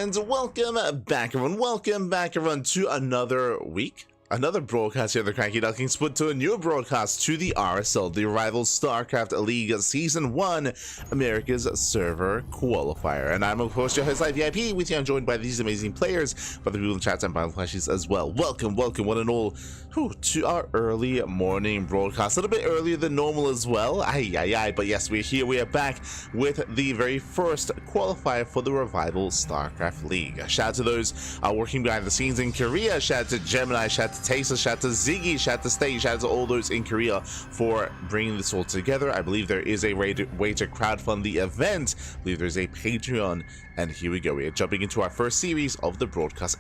And welcome back everyone to another week, another broadcast here at the CranKy Ducklings, put to a new broadcast to the RSL, the Revival StarCraft League Season 1 America's Server Qualifier. And I'm of course your host, VIP, with you. I'm joined by these amazing players, by the people in the chat and battle flashes as well. Welcome one and all to our early morning broadcast, a little bit earlier than normal as well. But yes, we're here, we are back with the very first qualifier for the Revival StarCraft League. Shout out to those working behind the scenes in Korea. Shout out to Gemini, shout out to Taser, shout out to Ziggy, shout out to Stage, shout out to all those in Korea for bringing this all together. I believe there is a way to crowdfund the event. I believe there's a Patreon, and here we go. We are jumping into our first series of the broadcast.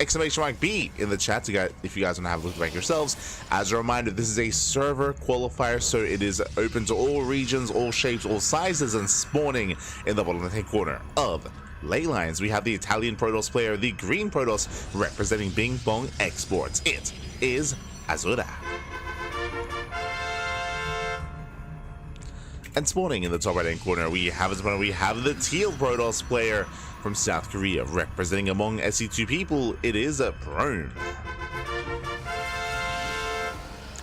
!B in the chat to guys, if you guys want to have a look back yourselves. As a reminder, this is a server qualifier, so it is open to all regions, all shapes, all sizes, and spawning in the bottom left-hand corner of ley lines. We have the Italian Protoss player, the green Protoss, representing Bing Bong Exports. It is Azura. And spawning in the top right-hand corner, we have the teal Protoss player from South Korea, representing among SE2 people. It is a Prone.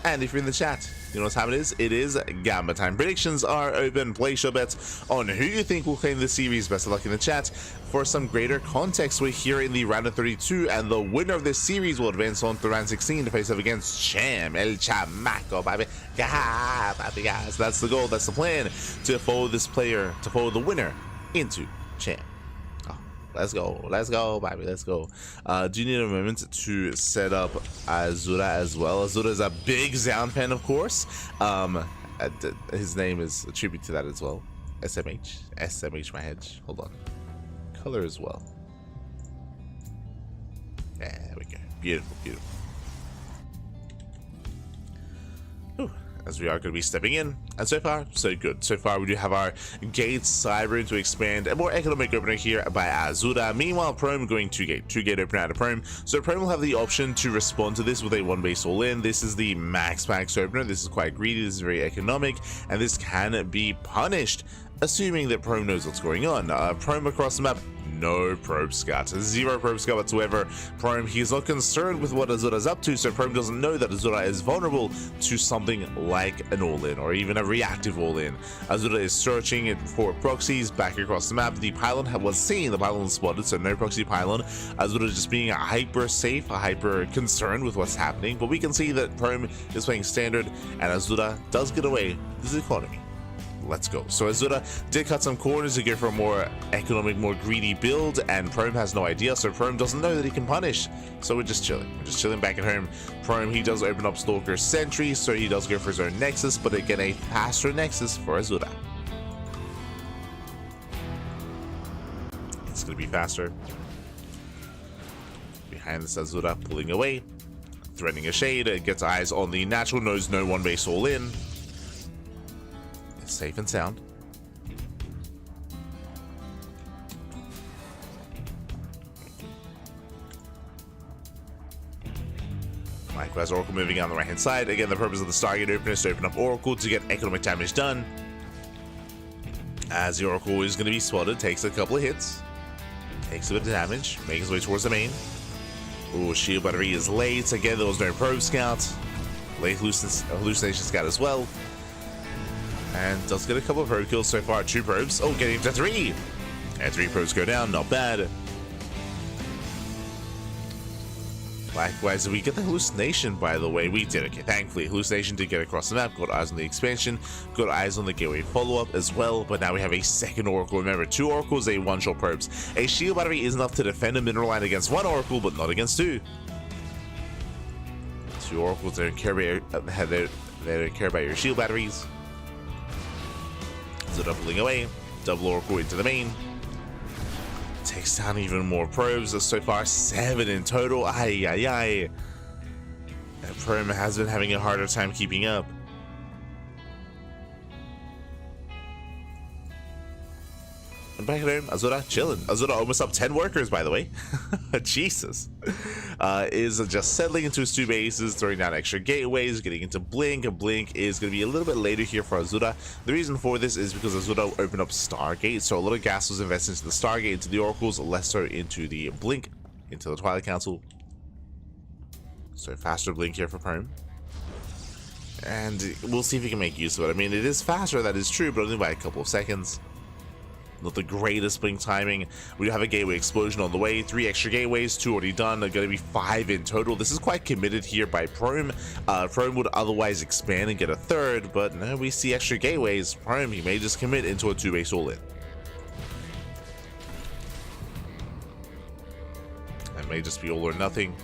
And if you're in the chat, you know what time it is? It is Gamba time. Predictions are open. Place your bets on who you think will claim the series. Best of luck in the chat. For some greater context, we're here in the round of 32, and the winner of this series will advance on to round 16 to face off against Cham, El Chamaco, baby. Guys, that's the goal, that's the plan, to follow this player, to follow the winner into Cham. Let's go, baby, let's go. Do you need a moment to set up Azura as well? Azura is a big Zound fan, of course. His name is a tribute to that as well. SMH my hedge. Hold on. Color as well. There we go. Beautiful. Ooh. as we are going to be stepping in, and so far so good. So far we do have our gates side room to expand, a more economic opener here by Azura. Meanwhile, Prome going 2-gate opener out of Prome, so Prome will have the option to respond to this with a 1-base all-in. This is the max opener. This is quite greedy, this is very economic, and this can be punished, assuming that Prome knows what's going on. Prome across the map, no probe scout, 0 probe scout whatsoever. Prome, he's not concerned with what Azura's up to, so Prome doesn't know that Azura is vulnerable to something like an all-in or even a reactive all-in. Azura is searching for proxies back across the map. The pylon was seen, the pylon was spotted, so no proxy pylon. Azura just being hyper safe, hyper concerned with what's happening, but we can see that Prome is playing standard and Azura does get away. This is economy. Let's go. So Azura did cut some corners to go for a more economic, more greedy build, and Prome has no idea, so Prome doesn't know that he can punish. So we're just chilling. We're just chilling back at home. Prome, he does open up Stalker Sentry, so he does go for his own Nexus, but again, a faster Nexus for Azura. It's going to be faster. Behind this, Azura pulling away, threatening a shade. It gets eyes on the natural, knows no 1-base all-in. Safe and sound. Likewise, Oracle moving on the right hand side. Again, the purpose of the Stargate opener is to open up Oracle to get economic damage done. As the Oracle is going to be spotted, takes a couple of hits, takes a bit of damage, makes his way towards the main. Ooh, shield battery is late. Again, there was no probe scout. Late hallucination scout as well. And does get a couple of probe kills so far. 2 probes. Oh, getting to 3. And 3 probes go down. Not bad. Likewise, we get the hallucination, by the way. We did. Okay, thankfully. Hallucination did get across the map. Got eyes on the expansion. Got eyes on the gateway follow-up as well. But now we have a second Oracle. Remember, 2 Oracles, a 1-shot probes. A shield battery is enough to defend a mineral line against 1 Oracle, but not against 2. 2 Oracles, they don't care about your shield batteries. So doubling away, double Oracle into the main. Takes down even more probes. So far, 7 in total. Aye. And Prome has been having a harder time keeping up. And back at home, Azura chilling. Azura almost up 10 workers, by the way. Jesus. Is just settling into his 2 bases, throwing down extra gateways, getting into Blink. A Blink is going to be a little bit later here for Azura. The reason for this is because Azura opened up Stargate, so a lot of gas was invested into the Stargate, into the Oracles, less so into the Blink, into the Twilight Council. So faster Blink here for Prome. And we'll see if he can make use of it. I mean, it is faster, that is true, but only by a couple of seconds. Not the greatest Blink timing. We have a gateway explosion on the way. 3 extra gateways, 2 already done. They're going to be 5 in total. This is quite committed here by Prome. Prome would otherwise expand and get a 3rd, but no, we see extra gateways. Prome, he may just commit into a 2-base all-in. That may just be all or nothing.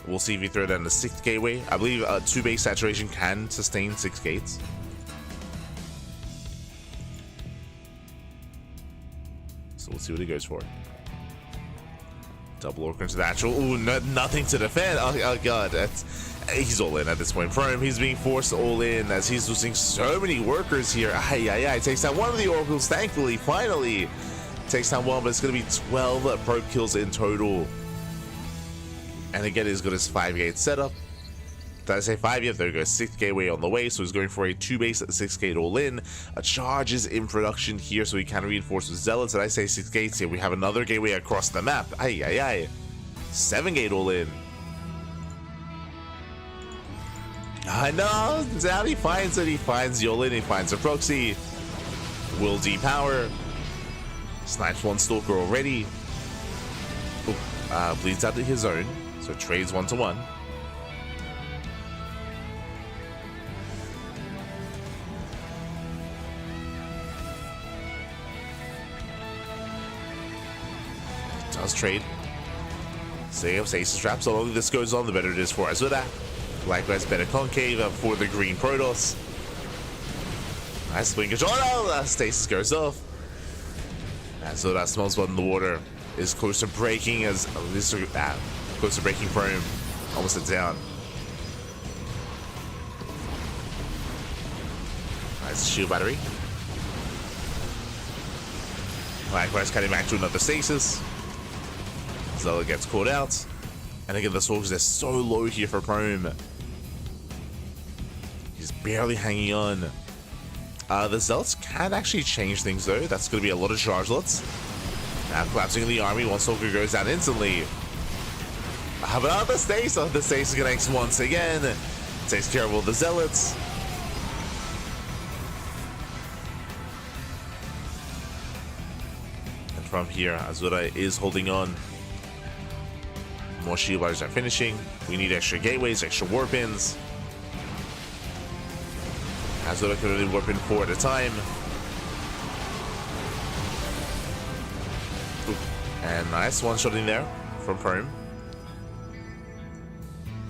We'll see if he throws down the 6th gateway. I believe 2-base saturation can sustain 6 gates. So we'll see what he goes for. Double Orc into the actual. Ooh, nothing to defend. Oh god, he's all in at this point. Prome, he's being forced all in as he's losing so many workers here. Aye. Takes down 1 of the Oracles, thankfully, finally. Takes down 1, but it's going to be 12 probe kills in total. And again, he's got his 5-gate setup. Did I say 5? Yeah, there goes 6th gateway on the way, so he's going for a 2-base 6-gate all-in. A charge is in production here, so he can reinforce with Zealots. Did I say 6 gates here? We have another gateway across the map. Aye. 7-gate all-in. I know. Now he finds it. He finds the all-in. He finds a proxy. Will depower. Snipes 1 Stalker already. Bleeds out to his own, so trades 1-to-1. Does trade. Staying up Stasis Trap. So long as this goes on, the better it is for Azura. Likewise, better Concave for the green Protoss. Nice swing control. Oh, Stasis goes off. Azura smells blood in the water. Is close to breaking as close to breaking Prome. Almost a down. Nice shield battery. Likewise, cutting back to another stasis. Zealot gets caught out. And again, the soldiers are so low here for Prome. He's barely hanging on. The Zealots can actually change things though. That's going to be a lot of chargelets. Now collapsing the army, one soldier goes down instantly. How about the stasis? The stasis connects once again. Takes care of all the Zealots. And from here, Azura is holding on. More shield bars are finishing. We need extra gateways, extra warp ins. Azura can only warp in 4 at a time. Ooh. And nice one-shotting there from Prome.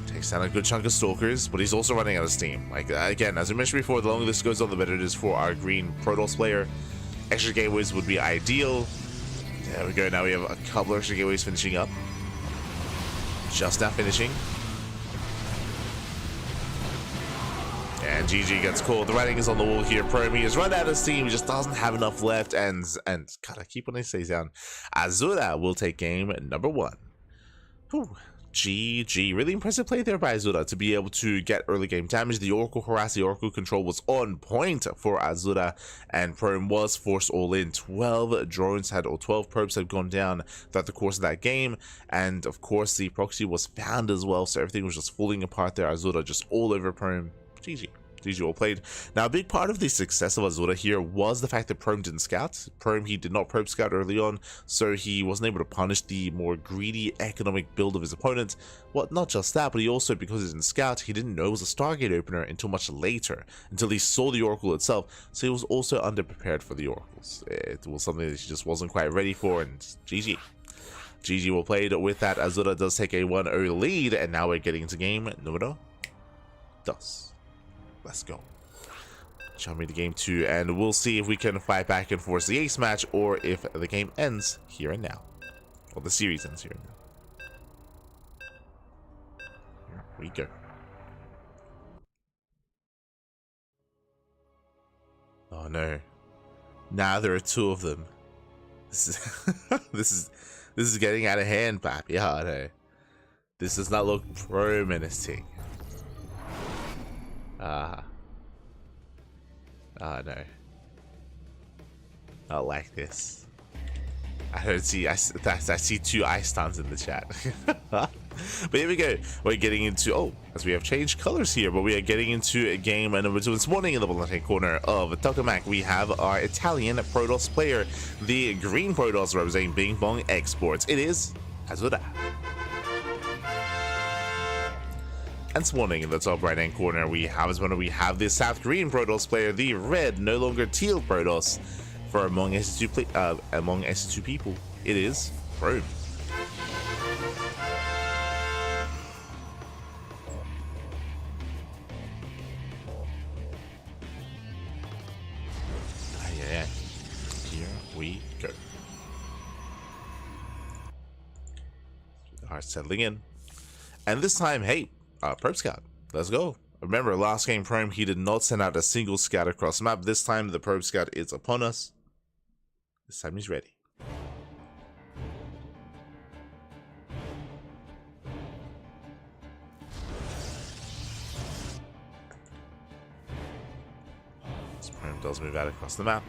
Takes down a good chunk of Stalkers, but he's also running out of steam. Like, again, as I mentioned before, the longer this goes on, the better it is for our green Protoss player. Extra gateways would be ideal. There we go. Now we have a couple extra gateways finishing up. Just now finishing. And GG gets called. The writing is on the wall here. Prome has run out of steam. He just doesn't have enough left. And God, I keep wanting to say down. Azura will take game number 1. Whew. GG. Really impressive play there by Azura to be able to get early game damage. The Oracle harass, the Oracle control was on point for Azura, and Prome was forced all in. 12 drones had, or 12 probes had gone down throughout the course of that game, and of course the proxy was found as well, so everything was just falling apart there. Azura just all over Prome. GG. GG well played. Now, a big part of the success of Azura here was the fact that Prome didn't scout. Prome, he did not probe scout early on, so he wasn't able to punish the more greedy economic build of his opponent. Well, not just that, but he also, because he didn't scout, he didn't know it was a Stargate opener until much later, until he saw the Oracle itself, so he was also underprepared for the Oracles. It was something that he just wasn't quite ready for, and GG. GG well played. With that, Azura does take a 1-0 lead, and now we're getting into game numero 2. Let's go. Cham to game 2, and we'll see if we can fight back and force the ace match, or if the game ends here and now. Or the series ends here and now. Here we go. Oh no. Now there are 2 of them. This is this is getting out of hand, papi. Oh no. This does not look pro-menacing. Oh no. Not like this. I don't see, I see 2 ice stans in the chat. But here we go. We're getting into, as we have changed colors here, but we are getting into a game number 2 this morning. In the bottom corner of Tokamak, we have our Italian Protoss player, the green Protoss representing Bing Bong Exports. It is Azura. And spawning in the top right hand corner, we have the South Korean Protoss player, the red, no longer teal Protoss. For among SC2 people, it is Prome. Yeah. Here we go. Alright, settling in. And this time, hey, Probe Scout, let's go. Remember, last game Prome, he did not send out a single scout across the map. This time the Probe Scout is upon us. This time he's ready. This Prome does move out across the map.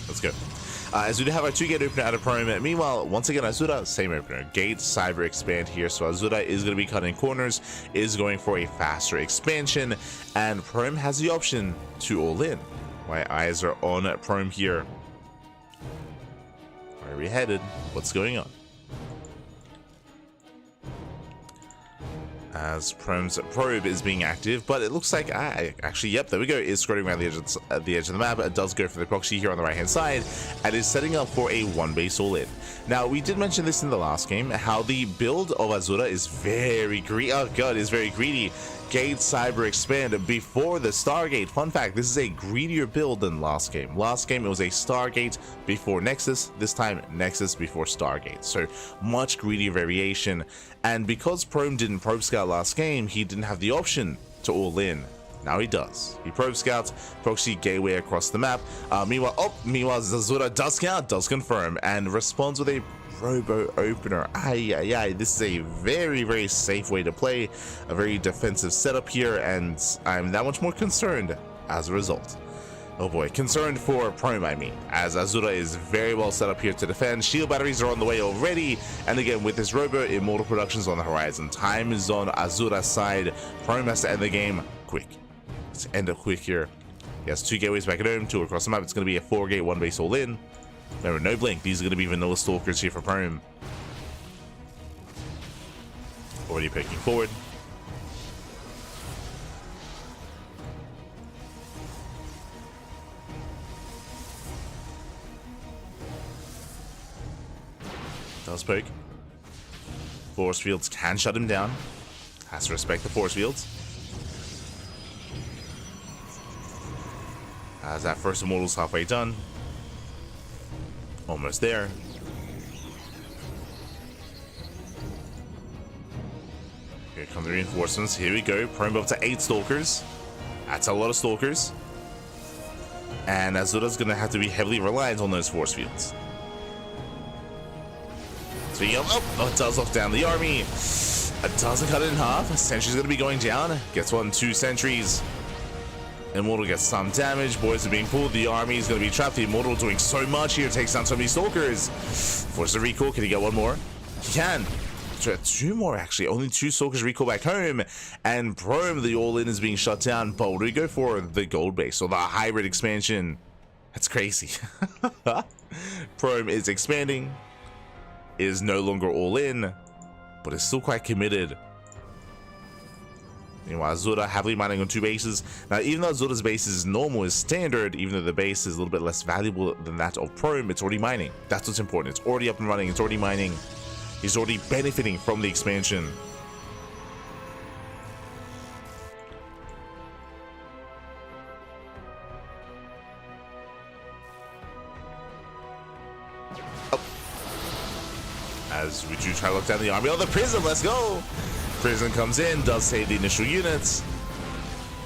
Let's go. As we do have our 2-gate opener out of Prome. Meanwhile, once again, Azura, same opener. Gate, Cyber, Expand here. So Azura is going to be cutting corners, is going for a faster expansion, and Prome has the option to all in. My eyes are on Prome here. Where are we headed? What's going on? as Prome's probe is being active, but it looks like actually, yep, there we go, is skirting around the edge of the map. It does go for the proxy here on the right hand side and is setting up for a one base all in. Now, we did mention this in the last game, how the build of Azura is very greedy. Oh god, is very greedy. Gate Cyber Expand before the Stargate. Fun fact, this is a greedier build than last game. Last game it was a Stargate before Nexus, this time Nexus before Stargate. So much greedier variation, and because Prome didn't probe scout last game, he didn't have the option to all in. Now he does. He probe scouts, proxy gateway across the map. Meanwhile Azura does scout, does confirm, and responds with a Robo Opener. This is a very, very safe way to play, a very defensive setup here, and I'm that much more concerned as a result. Oh boy, concerned for Prome, I mean, as Azura is very well set up here to defend. Shield batteries are on the way already, and again, with this Robo, Immortal Productions on the horizon. Time is on Azura's side. Prome has to end the game quick. Let's end it quick here. He has 2 gateways back at home, 2 across the map. It's going to be a 4-gate, 1 base all in. Remember, no blink. These are going to be vanilla stalkers here for Prome. Already picking forward. Does poke. Force fields can shut him down. Has to respect the force fields. As that first immortal's halfway done. Almost there. Here come the reinforcements. Here we go. Prome up to 8 stalkers. That's a lot of stalkers. And Azura's going to have to be heavily reliant on those force fields. So it does lock down the army. It doesn't cut it in half. Sentry's going to be going down. Gets 1, 2 sentries. Immortal gets some damage. Boys are being pulled. The army is going to be trapped. The Immortal doing so much here. Takes down so many stalkers. Forces a recall. Can he get 1 more? He can. 2 more, actually. Only 2 stalkers recall back home. And Prome, the all-in, is being shut down. But what do we go for? The gold base, or the hybrid expansion. That's crazy. Prome is expanding. Is no longer all in, but is still quite committed. Meanwhile, Azura heavily mining on 2 bases. Now, even though Azura's base is normal, is standard, even though the base is a little bit less valuable than that of Prome, it's already mining. That's what's important. It's already up and running. It's already mining. He's already benefiting from the expansion. As we do try to lock down the army. Oh, the Prism, let's go! Prism comes in, does save the initial units.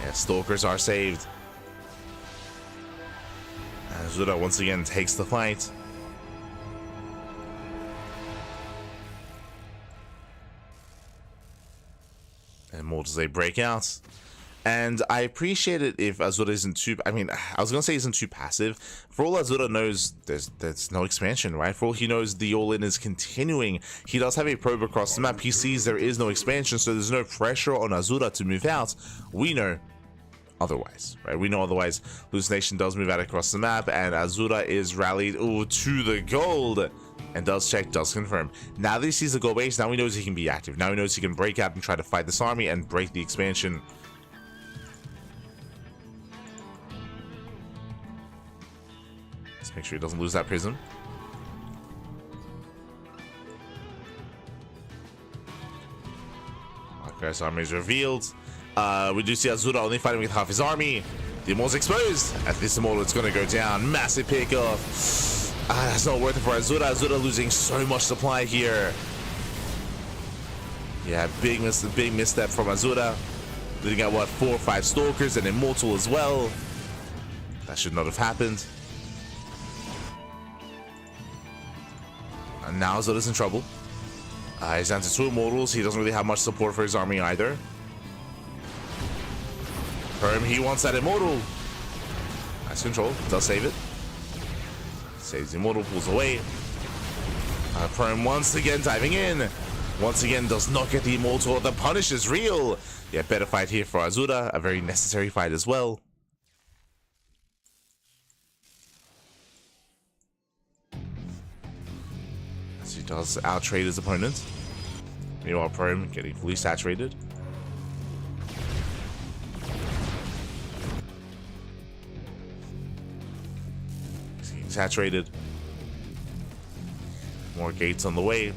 Yeah, stalkers are saved. Azura once again takes the fight. And Mortals, they break out. And I appreciate it if Azura isn't too... I mean, I was going to say isn't too passive. For all Azura knows, there's no expansion, right? For all he knows, the all-in is continuing. He does have a probe across the map. He sees there is no expansion, so there's no pressure on Azura to move out. We know otherwise, right? We know otherwise. Hallucination does move out across the map, and Azura is rallied to the gold. And does check, does confirm. Now that he sees the gold base, now he knows he can be active. Now he knows he can break out and try to fight this army and break the expansion. Make sure he doesn't lose that prism. Guy's army is revealed. We do see Azura only fighting with half his army. The Immortal's exposed. At this Immortal, it's going to go down. Massive pickoff. That's not worth it for Azura. Azura losing so much supply here. Yeah, big misstep from Azura. Leading out, what, 4 or 5 Stalkers and Immortal as well. That should not have happened. And now Azura's in trouble. He's down to 2 Immortals. He doesn't really have much support for his army either. Prome, he wants that Immortal. Nice control. Does save it. Saves the Immortal, pulls away. Prome once again diving in. Once again does not get the Immortal. The punish is real. Yeah, better fight here for Azura. A very necessary fight as well. As he does out-trade his opponent. Meanwhile, Prome getting fully saturated. saturated. More gates on the way.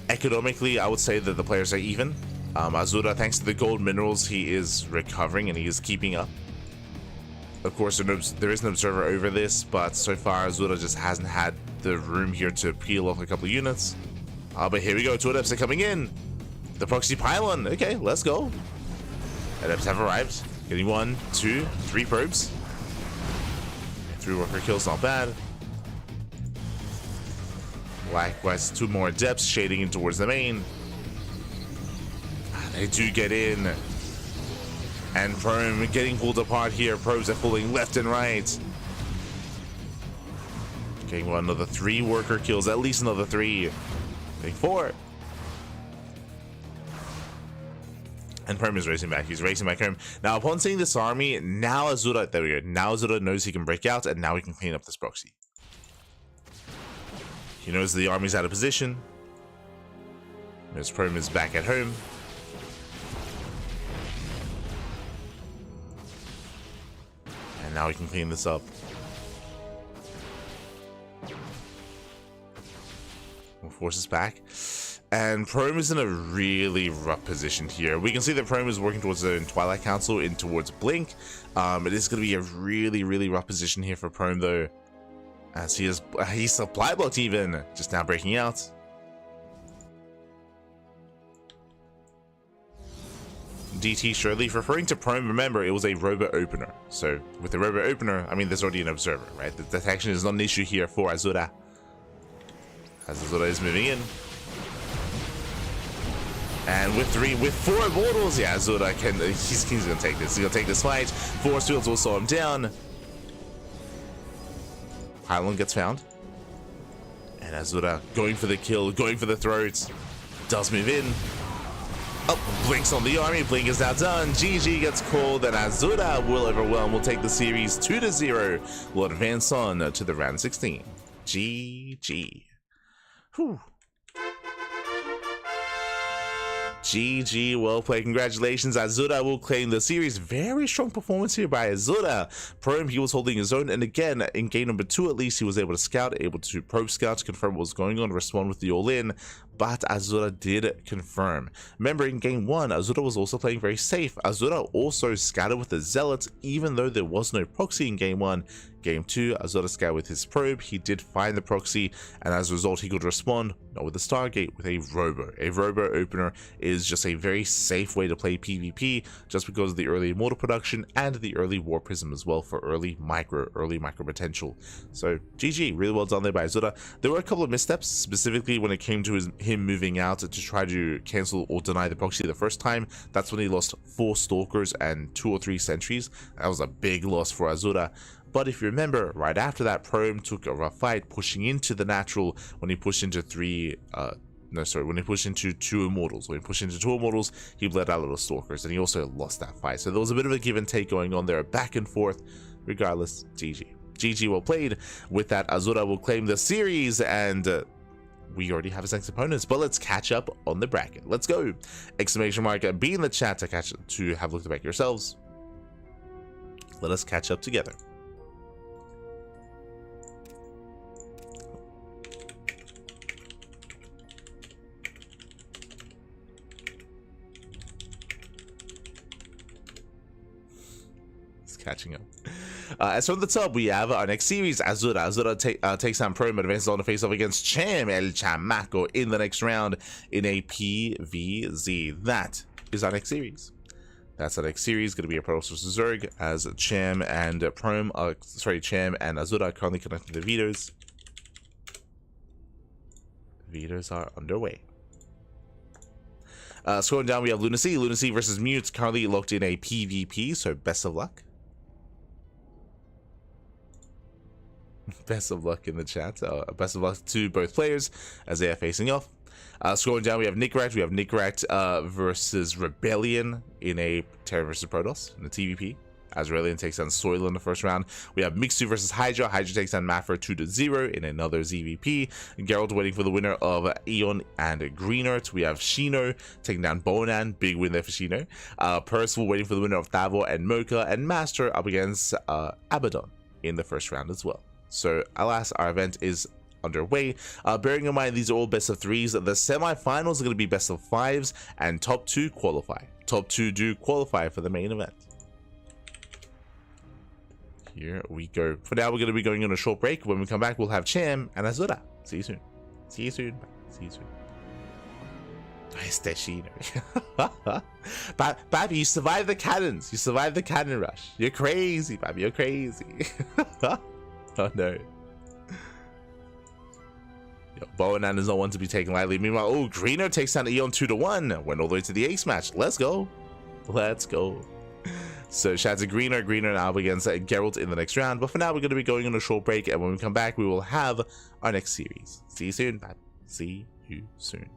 Economically, I would say that the players are even. Azura, thanks to the gold minerals, he is recovering and he is keeping up. Of course, there is an observer over this, but so far Azura just hasn't had the room here to peel off a couple of units. But here we go, two adepts are coming in. The proxy pylon, okay, let's go. Adepts have arrived. Getting 1, 2, 3 probes. 3 worker kills, not bad. Likewise, 2 more adepts shading in towards the main. They do get in. And Probe getting pulled apart here. Probes are falling left and right. Getting another 3 worker kills, at least another 3. Getting 4. And Probe is racing back. He's racing back home. Now, upon seeing this army, now Azura, there we go. Now Azura knows he can break out, and now he can clean up this proxy. He knows the army's out of position. His Probe is back at home. And now we can clean this up. We'll force us back. And Probe is in a really rough position here. We can see that Probe is working towards the Twilight Council in towards Blink. It is going to be a really rough position here for Probe though. As he's supply blocked even. Just now breaking out. DT surely referring to Probe, remember it was a robot opener. So with the robot opener, I mean there's already an observer, right? The detection is not an issue here for Azura. As Azura is moving in. And with 4 immortals, yeah, Azura he's gonna take this. He's gonna take this fight. Force fields will slow him down. Highland gets found. And Azura going for the kill, going for the throat. Does move in. Oh, Blink's on the army. Blink is now done. GG gets called, and Azura will overwhelm. We'll take the series 2-0. We'll advance on to the round 16. GG. Whew. GG, well played. Congratulations. Azura will claim the series. Very strong performance here by Azura. Probe, he was holding his own, and again, in game number 2 at least, he was able to scout, able to probe scout, to confirm what was going on, respond with the all-in, but Azura did confirm. Remember, in game 1, Azura was also playing very safe. Azura also scouted with the Zealots, even though there was no proxy in game 1. Game 2, Azura scouted with his probe. He did find the proxy, and as a result, he could respond, not with the Stargate, with a Robo. A Robo opener is just a very safe way to play PvP, just because of the early Immortal production and the early War Prism as well for early micro potential. So, GG, really well done there by Azura. There were a couple of missteps, specifically when it came to him moving out to try to cancel or deny the proxy the first time. That's when he lost 4 Stalkers and 2 or 3 Sentries. That was a big loss for Azura. But if you remember, right after that, Probe took a rough fight, pushing into the natural when he pushed into when he pushed into 2 Immortals. When he pushed into 2 Immortals, he bled out little Stalkers, and he also lost that fight. So there was a bit of a give and take going on there, back and forth. Regardless, GG. GG, well played. With that, Azura will claim the series, and we already have his next opponents, but let's catch up on the bracket. Let's go! Exclamation mark, be in the chat to have a look back yourselves. Let us catch up together. Catching up. As from the top, we have our next series, Azura. Azura takes on Probe, advances on the face-off against Cham El Chamaco in the next round in a PVZ. That is our next series. That's our next series. Going to be a Protoss vs Zerg, as Cham and Cham and Azura are currently connecting the vetoes. Vetoes are underway. Scrolling down, we have Lunacy. Lunacy versus Mute, currently locked in a PvP, so best of luck. Best of luck in the chat. Best of luck to both players as they are facing off. Scrolling down, we have Nickrat. We have Nickrat versus Rebellion in a Terra versus Protoss in the TVP. As Rebellion takes down Soil in the first round. We have Mixu versus Hydra. Hydra takes down Mafra 2-0 in another ZVP. Gerald waiting for the winner of Eon and Greenert. We have Shino taking down Bonan. Big win there for Shino. Percival waiting for the winner of Thavor and Mocha. And Master up against Abaddon in the first round as well. So alas, our event is underway. Bearing in mind these are all best of 3s, the semi-finals are going to be best of 5s, and top 2 qualify. Top 2 do qualify for the main event. Here we go. For now, we're going to be going on a short break. When we come back, we'll have Cham and Azura. See you soon. See you soon. See you soon. Nice Deshino. Babby, you survived the cannons. You survived the cannon rush. You're crazy, Babby. You're crazy. Oh no. Yo, Boanan is not one to be taken lightly. Meanwhile, oh, Greener takes down Eon 2-1. Went all the way to the ace match. Let's go. Let's go. So shout out to Greener now against Gerald in the next round. But for now, we're going to be going on a short break. And when we come back, we will have our next series. See you soon, Babby. See you soon.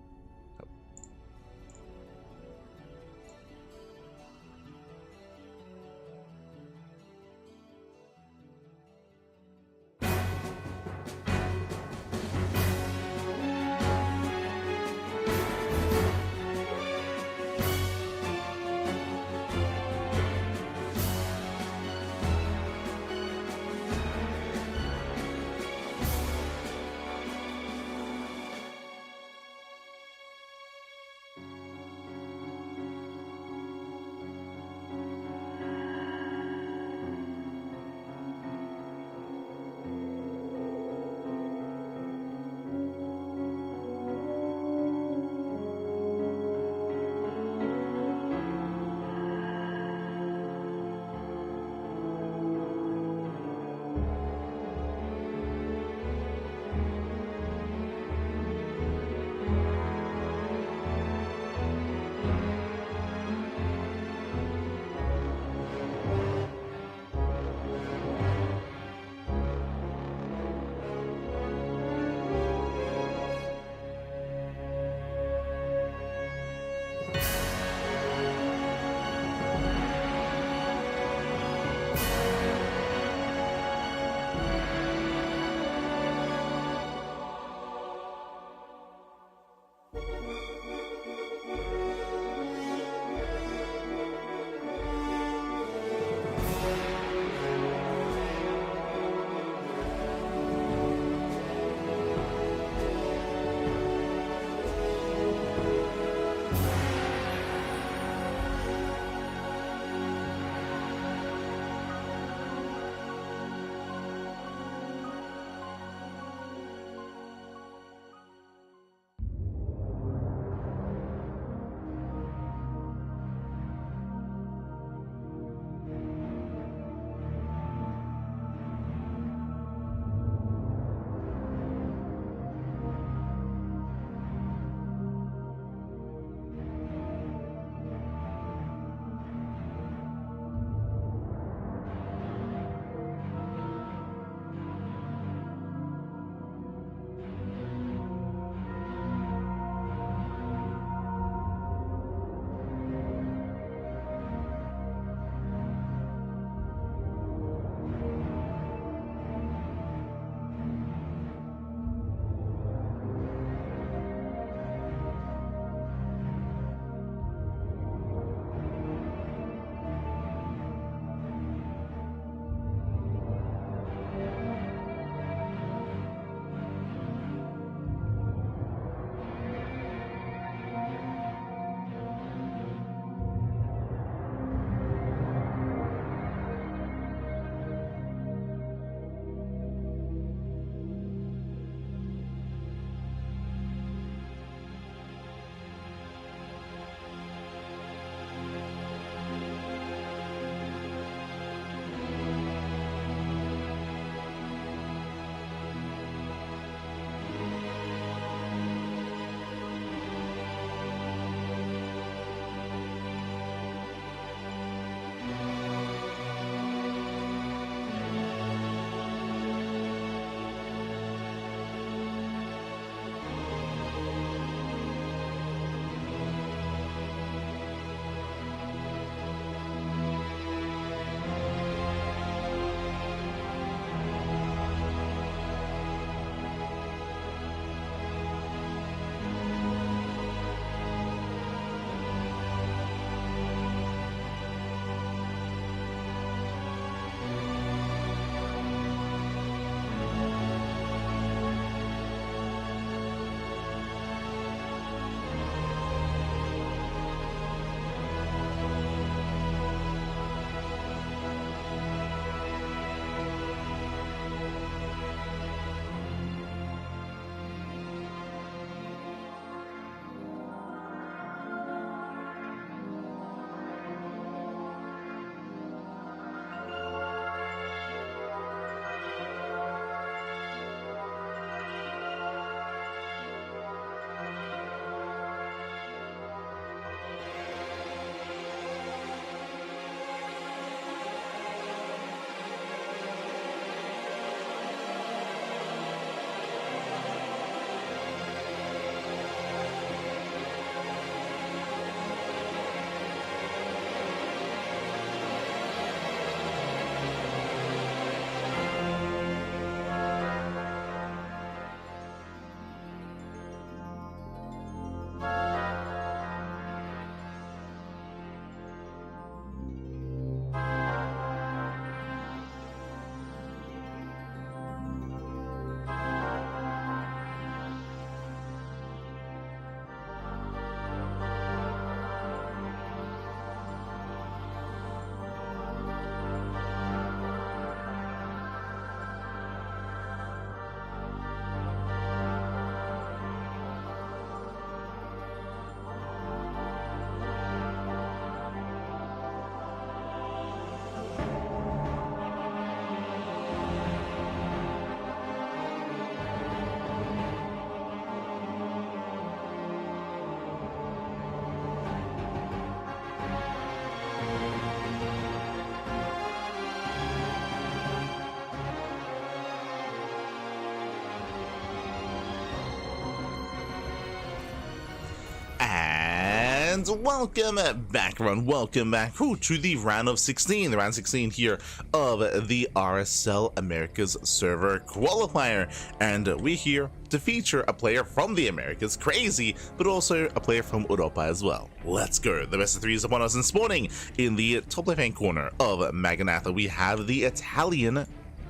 and welcome back, everyone. Welcome back to the round of 16, the round 16 here of the RSL Americas Server Qualifier, and we're here to feature a player from the Americas, crazy, but also a player from Europa as well. Let's go. The best of three is upon us, and spawning in the top left-hand corner of Maganatha, we have the Italian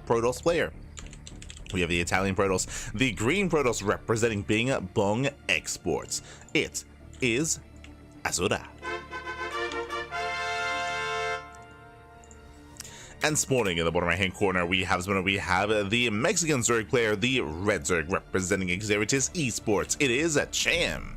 Protoss player. We have the Italian Protoss, the green Protoss representing Bing Bong Exports. It is Azura. And spawning in the bottom right hand corner, we have the Mexican Zerg player, the red Zerg representing Xeritis Esports. It is Cham.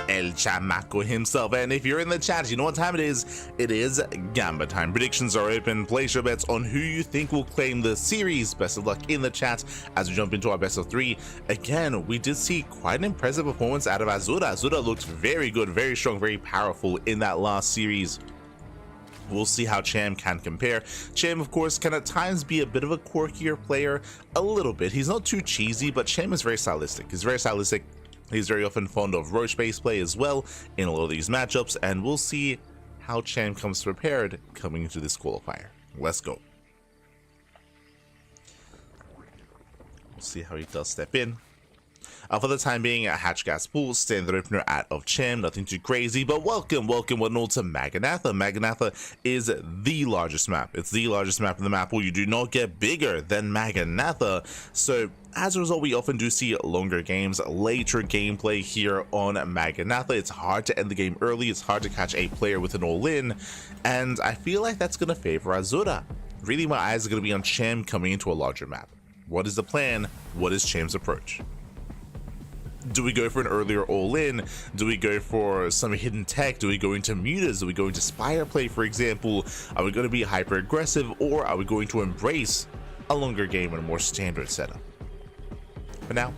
El Chamaco himself. And if you're in the chat, you know what time it is. It is Gamba time. Predictions are open. Place your bets on who you think will claim the series. Best of luck in the chat as we jump into our best of three. Again, we did see quite an impressive performance out of Azura. Azura looked very good, very strong, very powerful in that last series. We'll see how Cham can compare. Cham, of course, can at times be a bit of a quirkier player, a little bit. He's not too cheesy, but Cham is very stylistic. He's very stylistic. He's very often fond of roach-based play as well in a lot of these matchups, and we'll see how Cham comes prepared coming into this qualifier. Let's go. We'll see how he does step in. For the time being, a hatch gas pool, standard opener out of Cham, nothing too crazy, but welcome one and all to Maganatha. Maganatha is the largest map. It's the largest map in the map pool. You do not get bigger than Maganatha, so as a result, we often do see longer games, later gameplay here on Maganatha. It's hard to end the game early, it's hard to catch a player with an all-in, and I feel like that's going to favor Azura. Really, my eyes are going to be on Cham coming into a larger map. What is the plan? What is Cham's approach? Do we go for an earlier all-in? Do we go for some hidden tech? Do we go into mutas? Do we go into spire play, for example? Are we going to be hyper-aggressive, or are we going to embrace a longer game and a more standard setup? For now,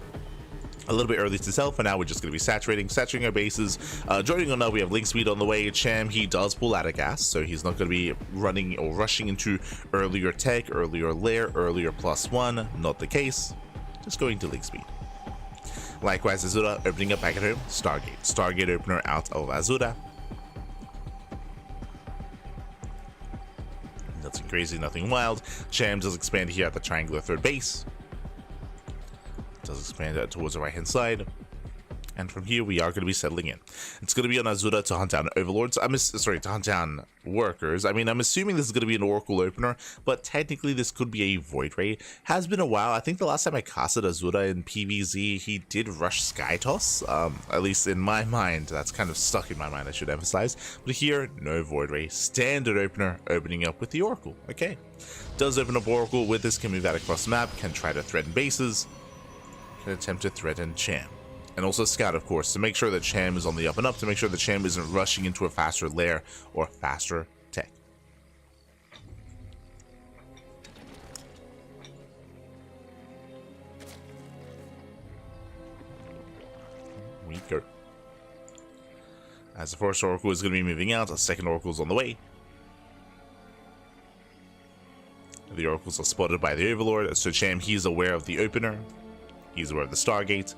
a little bit early to tell. For now, we're just going to be saturating our bases. Joining on now, we have Link Speed on the way. Cham, he does pull out of gas, so he's not going to be running or rushing into earlier tech, earlier lair, earlier +1. Not the case. Just going to Link Speed. Likewise, Azura opening up back at home. Stargate opener out of Azura. Nothing crazy, nothing wild. Cham does expand here at the triangular third base. Does expand towards the right hand side. And from here, we are going to be settling in. It's going to be on Azura to hunt down overlords. To hunt down workers. I mean, I'm assuming this is going to be an Oracle opener, but technically this could be a Void Ray. Has been a while. I think the last time I casted Azura in PvZ, he did rush Sky Toss. At least in my mind, that's kind of stuck in my mind, I should emphasize. But here, no Void Ray. Standard opener, opening up with the Oracle. Okay. Does open up Oracle with this, can move that across the map, can try to threaten bases, can attempt to threaten Cham. And also scout, of course, to make sure that Cham is on the up and up, to make sure that Cham isn't rushing into a faster lair or faster tech. We go. As the first Oracle is going to be moving out, a second Oracle is on the way. The Oracles are spotted by the Overlord, so Cham, he's aware of the opener. He's aware of the Stargate.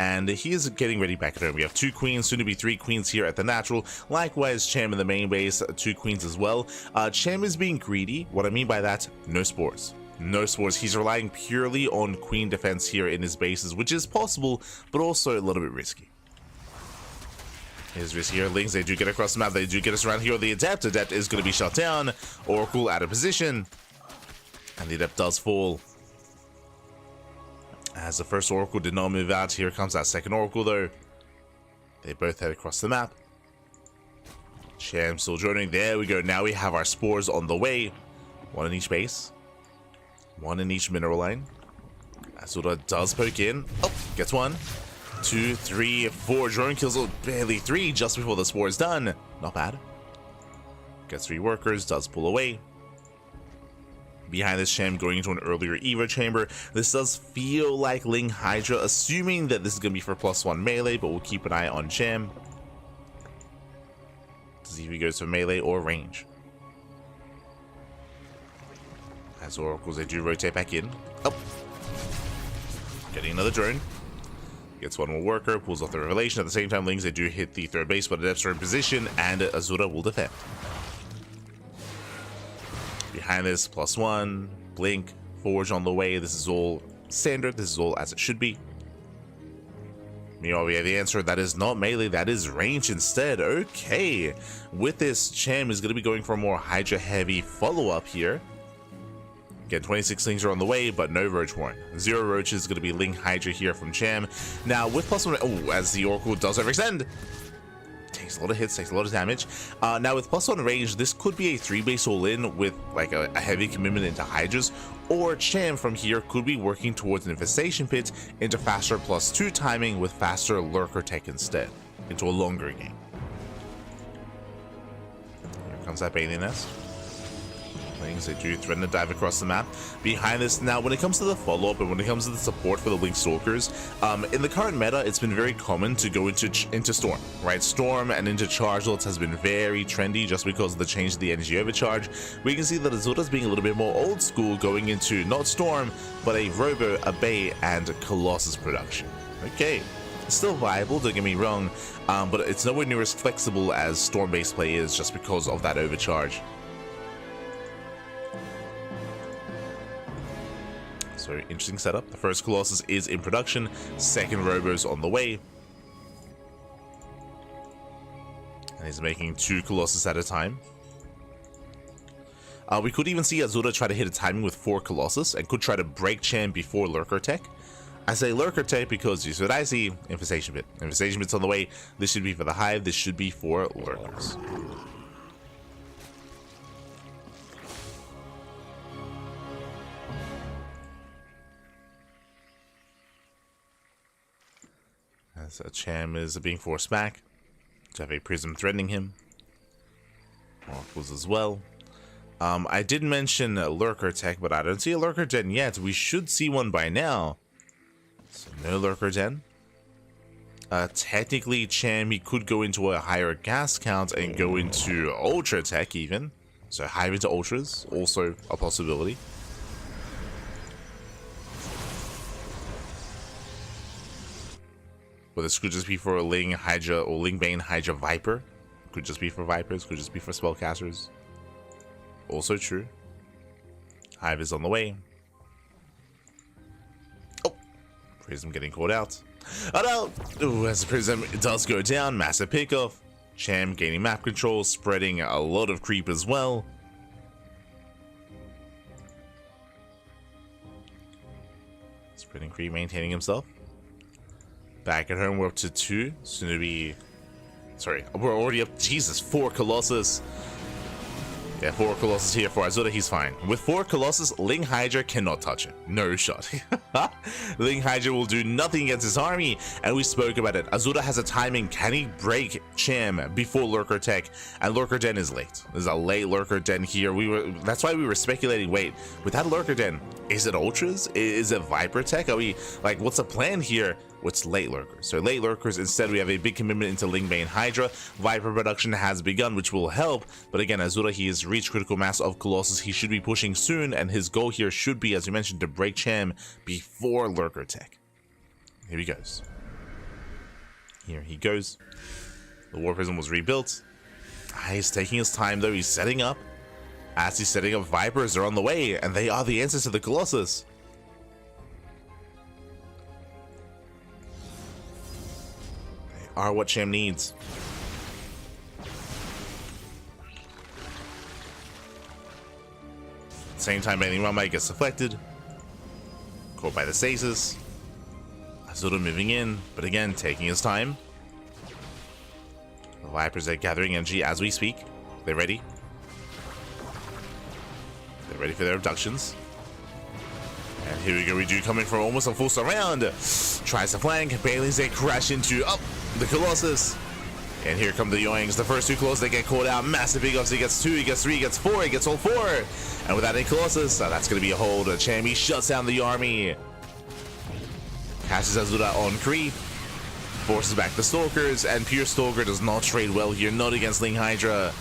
And he is getting ready back at home. We have 2 queens, soon to be 3 queens here at the natural. Likewise, Cham in the main base, 2 queens as well. Cham is being greedy. What I mean by that, no spores. No spores. He's relying purely on queen defense here in his bases, which is possible, but also a little bit risky. Here's risk here. Lings, they do get across the map. They do get us around here. The Adept. Adept is going to be shut down. Oracle out of position. And the Adept does fall. As the first Oracle did not move out, here comes that second Oracle though. They both head across the map. Cham still joining. There we go. Now we have our spores on the way. 1 in each base. 1 in each mineral line. Azura does poke in. Oh, gets 1. 2, 3, 4. Drone kills, barely 3 just before the spore is done. Not bad. Gets 3 workers, does pull away. Behind this, Cham going into an earlier Evo chamber. This does feel like Ling Hydra, assuming that this is going to be for +1 melee, but we'll keep an eye on Cham to see if he goes for melee or range. As Oracles, they do rotate back in. Oh, getting another drone. Gets one more worker, pulls off the revelation. At the same time, Lings, they do hit the third base, but Adepts are in position, and Azura will defend. Behind this, +1, Blink, Forge on the way. This is all standard. This is all as it should be. Meanwhile, we have the answer. That is not melee, that is range instead. Okay. With this, Cham is going to be going for a more Hydra-heavy follow-up here. Again, 26 Lings are on the way, but no Roach Warren. 0 Roaches is going to be Ling Hydra here from Cham. Now, with +1, oh, as the Oracle does overextend. Takes a lot of hits, takes a lot of damage. Now, with +1 range, this could be a 3-base all-in with like a heavy commitment into Hydras. Or Cham from here could be working towards an Infestation Pit into faster +2 timing with faster Lurker Tech instead, into a longer game. Here comes that Bailey Nest. Lings, they do threaten to dive across the map. Behind this, now when it comes to the follow-up and when it comes to the support for the Link Stalkers, in the current meta, it's been very common to go into Storm, right? Storm and into Chargelets has been very trendy just because of the change to the energy overcharge. We can see that Azura's being a little bit more old school, going into not Storm, but a Robo, a Bay, and Colossus production. Okay. Still viable, don't get me wrong, but it's nowhere near as flexible as Storm-based play is just because of that overcharge. So interesting setup. The first Colossus is in production, second Robo's on the way. And he's making 2 Colossus at a time. We could even see Azura try to hit a timing with 4 Colossus and could try to break Cham before Lurker Tech. I say Lurker Tech because you see what I see, Infestation Pit. Infestation Pit's on the way. This should be for the Hive, this should be for Lurkers. As Cham is being forced back to have a Prism threatening him. Oracles as well. I did mention Lurker Tech, but I don't see a Lurker Den yet. We should see one by now. So no Lurker Den. Technically, Cham, he could go into a higher gas count and go into Ultra Tech even. So Hive into Ultras, also a possibility. But this could just be for a Ling Hydra or Ling Bane Hydra Viper. Could just be for Vipers, could just be for Spellcasters. Also true. Hive is on the way. Oh! Prism getting caught out. Oh no! Ooh, as the Prism does go down, massive pickoff. Cham gaining map control, spreading a lot of creep as well. Spreading creep, maintaining himself. Back at home, we're up to 2. Soon to be... Sorry, we're already up... Jesus, 4 Colossus. Yeah, 4 Colossus here for Azura, he's fine. With 4 Colossus, Ling Hydra cannot touch it. No shot. Ling Hydra will do nothing against his army, and we spoke about it. Azura has a timing. Can he break Cham before Lurker Tech? And Lurker Den is late. There's a late Lurker Den here. That's why we were speculating, wait, with that Lurker Den, is it Ultras? Is it Viper Tech? Are we, like, what's the plan here? What's late Lurkers? So late Lurkers, instead we have a big commitment into Ling Bane Hydra. Viper production has begun, which will help, but again, Azura, he has reached critical mass of Colossus. He should be pushing soon, and his goal here should be, as you mentioned, to break Cham before Lurker Tech. Here he goes. Here he goes. The War Prism was rebuilt. He's taking his time though, he's setting up. As he's setting up, Vipers are on the way, and they are the answers to the Colossus. Are what Cham needs. Same time, any run might gets deflected. Caught by the stasis. Azura moving in, but again, taking his time. The Vipers are gathering energy as we speak. They're ready. They're ready for their abductions. And here we go, we do come in for almost a full surround. Tries to flank, Bailey's they crash into the Colossus. And here come the Yoings. The first 2 Colossus, they get caught out. Massive big ups. He gets 2, he gets 3, he gets 4, he gets all 4. And without a Colossus, that's going to be a hold. Cham, he shuts down the army. Catches Azura on creep. Forces back the Stalkers. And pure Stalker does not trade well here. Not against Ling Hydra.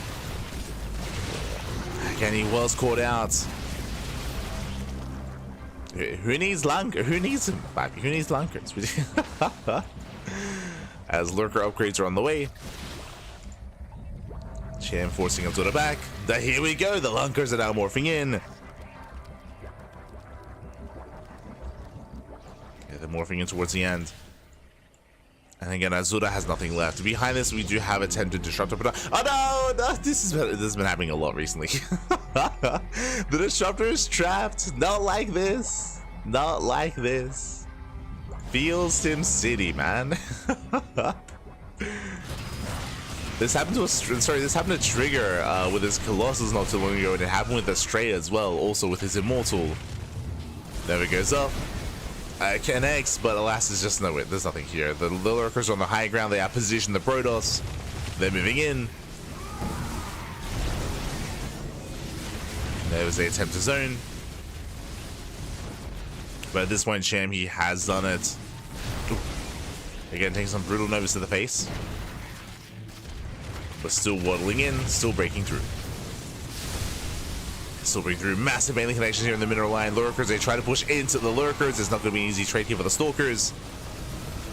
Again, he was caught out. Who needs Lanker? Who needs him, Bobby? Who needs Lankers? As lurker upgrades are on the way. Cham forcing him to the back. Here we go. The Lankers are now morphing in. Okay, they're morphing in towards the end. And again, Azura has nothing left. Behind this, we do have attempted disruptor. Oh no! This has been happening a lot recently. The disruptor is trapped. Not like this. Not like this. Feels Sim City, man. This happened to this happened to Trigger with his Colossus not too long ago, and it happened with Astrea as well, also with his Immortal. There it goes up. Connects, but alas, there's just no, there's nothing here. The lurkers are on the high ground. They have positioned the Protoss. They're moving in. There was the attempt to zone, but at this point, Cham, he has done it. Ooh. Again, taking some brutal novas to the face, but still waddling in, still breaking through. Still breaking through. Massive alien connections here in the middle line. Lurkers, they try to push into the lurkers. It's not going to be an easy trade here for the stalkers.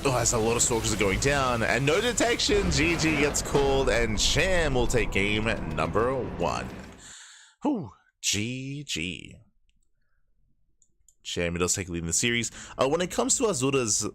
Oh, that's a lot of stalkers are going down, and no detection. GG gets called, and Cham will take game number 1. Whew. GG. Cham does take a lead in the series. When it comes to Azura's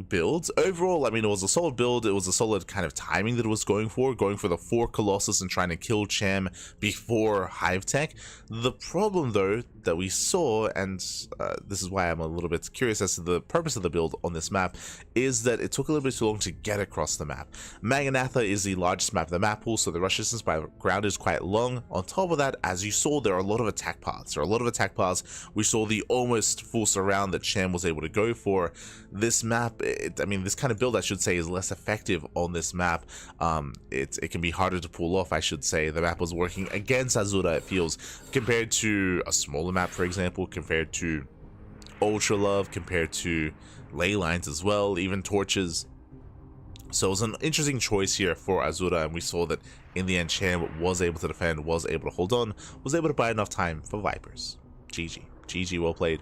builds, overall, I mean, it was a solid build. It was a solid kind of timing that it was going for the 4 Colossus and trying to kill Cham before Hive Tech. The problem, though, that we saw, and this is why I'm a little bit curious as to the purpose of the build on this map, is that it took a little bit too long to get across the map. Maganatha is the largest map of the map pool, so the rush distance by ground is quite long. On top of that, as you saw, there are a lot of attack paths. We saw the almost full surround that Cham was able to go for. This map, I mean, this kind of build, I should say, is less effective on this map. It can be harder to pull off, I should say. The map was working against Azura, it feels, compared to a smaller map, for example, compared to Ultra Love, compared to Ley Lines as well, even Torches. So it was an interesting choice here for Azura, and we saw that in the end Cham was able to defend, was able to hold on, was able to buy enough time for Vipers. GG. GG, well played.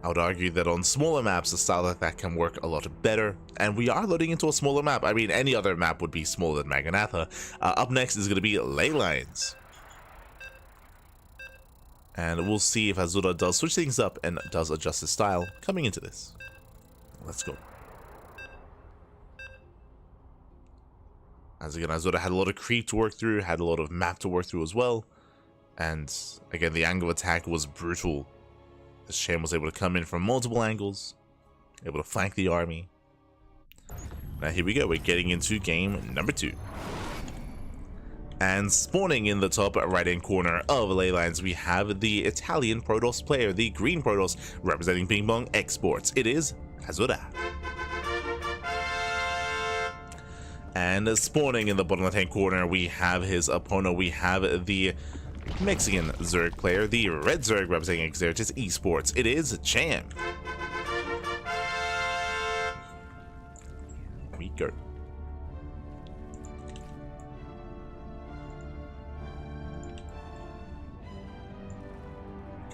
I would argue that on smaller maps, a style like that can work a lot better, and we are loading into a smaller map. I mean, any other map would be smaller than Maganatha. Up next is going to be Ley Lines. And we'll see if Azura does switch things up and does adjust his style coming into this. Let's go. As again, Azura had a lot of creep to work through, had a lot of map to work through as well. And again, the angle of attack was brutal. As Cham was able to come in from multiple angles, able to flank the army. Now here we go, we're getting into game number 2. And spawning in the top right-hand corner of Ley Lines, we have the Italian Protoss player, the green Protoss, representing Ping Pong Exports. It is Azura. And spawning in the bottom left-hand corner, we have his opponent. We have the Mexican Zerg player, the red Zerg representing Exertis Esports. It is Cham. Here we go.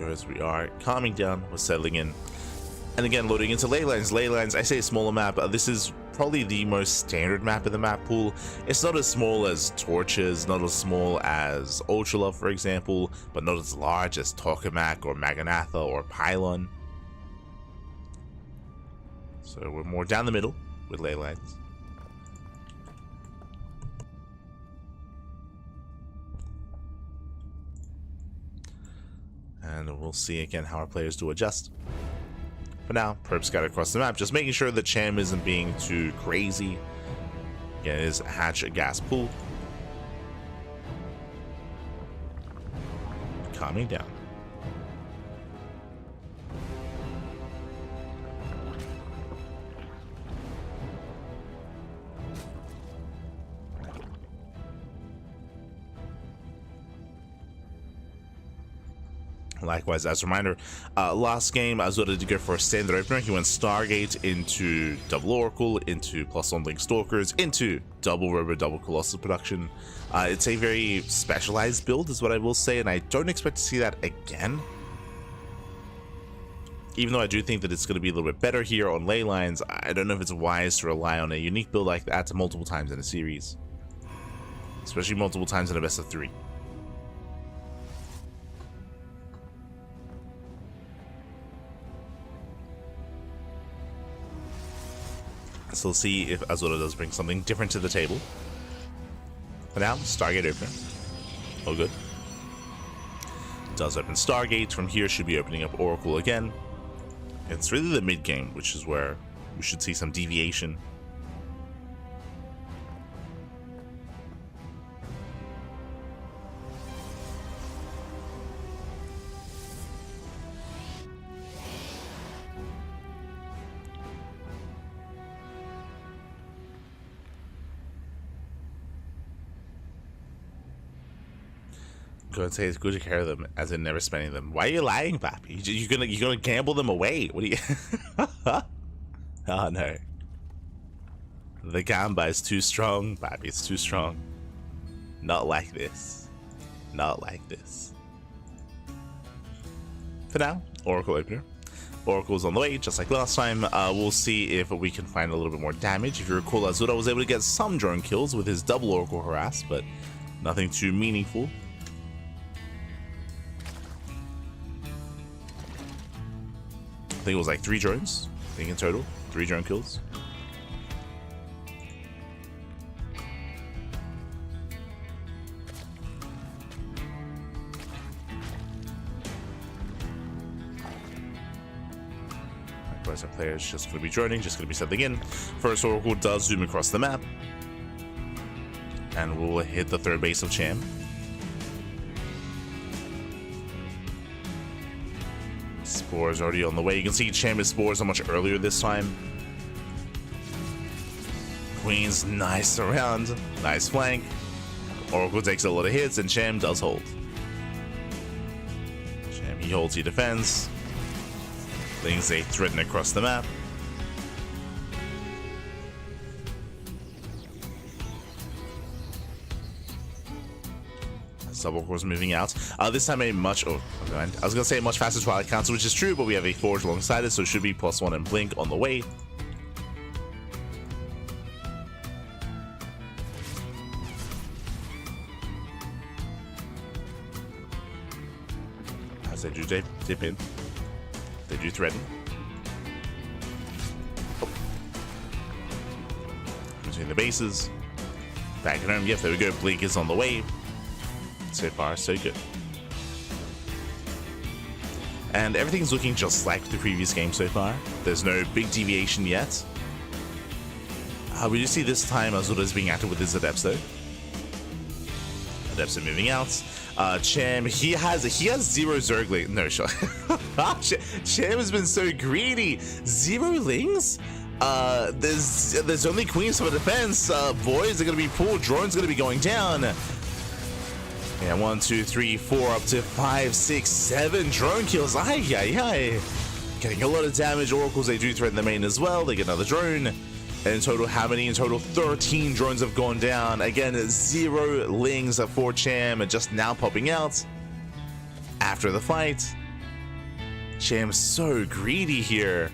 As we are calming down, we're settling in. And again, loading into Ley Lines. Ley Lines, I say a smaller map. This is probably the most standard map in the map pool. It's not as small as Torches, not as small as Ultra Love, for example, but not as large as Tokamak or Maganatha or Pylon. So we're more down the middle with Ley Lines. And we'll see again how our players do adjust. For now, Perps got across the map, just making sure that Cham isn't being too crazy. Again, it is hatch a gas pool. Calming down. Likewise, as a reminder, last game Azura did go for a standard opener. He went Stargate into double Oracle, into +1 Link Stalkers, into double Robo, double Colossus production. It's a very specialized build is what I will say, and I don't expect to see that again. Even though I do think that it's going to be a little bit better here on ley lines, I don't know if it's wise to rely on a unique build like that multiple times in a series. Especially multiple times in a best of 3. So we'll see if Azura does bring something different to the table. For now, Stargate opener. Oh, good. Does open Stargate. From here, should be opening up Oracle again. It's really the mid game, which is where we should see some deviation. Go and say it's good to carry them, as in never spending them. Why are you lying, Pappy? You're gonna gamble them away? What are you? Oh no, the gamba is too strong, Pappy. It's too strong. Not like this. Not like this. For now, Oracle opener. Oracle's on the way, just like last time. We'll see if we can find a little bit more damage. If you recall, Azura was able to get some drone kills with his double Oracle harass, but nothing too meaningful. I think it was like 3 drones. I think in total, 3 drone kills. Likewise, our player is just going to be droning, just going to be settling in. First Oracle does zoom across the map, and we'll hit the third base of Cham. Spores already on the way. You can see Cham spores are much earlier this time. Queen's nice around, nice flank. Oracle takes a lot of hits, and Cham does hold. Cham, he holds, he defends. Things they threaten across the map. Subworkers moving out. This time a much, I was gonna say a much faster Twilight Council, which is true, but we have a Forge alongside it, so it should be +1 and Blink on the way. As they do dip in, they do threaten. Oh. Between the bases, back at home. Yep, there we go. Blink is on the way. So far, so good. And everything's looking just like the previous game so far. There's no big deviation yet. We do see this time Azura is being active with his Adepts though. Adepts are moving out. Cham, he has 0 Zergling. No shot. Cham has been so greedy. 0 Lings? There's only Queens for defense. Boys are gonna be pulled. Drones are gonna be going down. Yeah, 1, 2, 3, 4, up to 5, 6, 7 drone kills. Ay. Getting a lot of damage. Oracles, they do threaten the main as well. They get another drone. And in total, how many? In total, 13 drones have gone down. Again, 0 Lings for Cham, and just now popping out after the fight. Cham's so greedy here.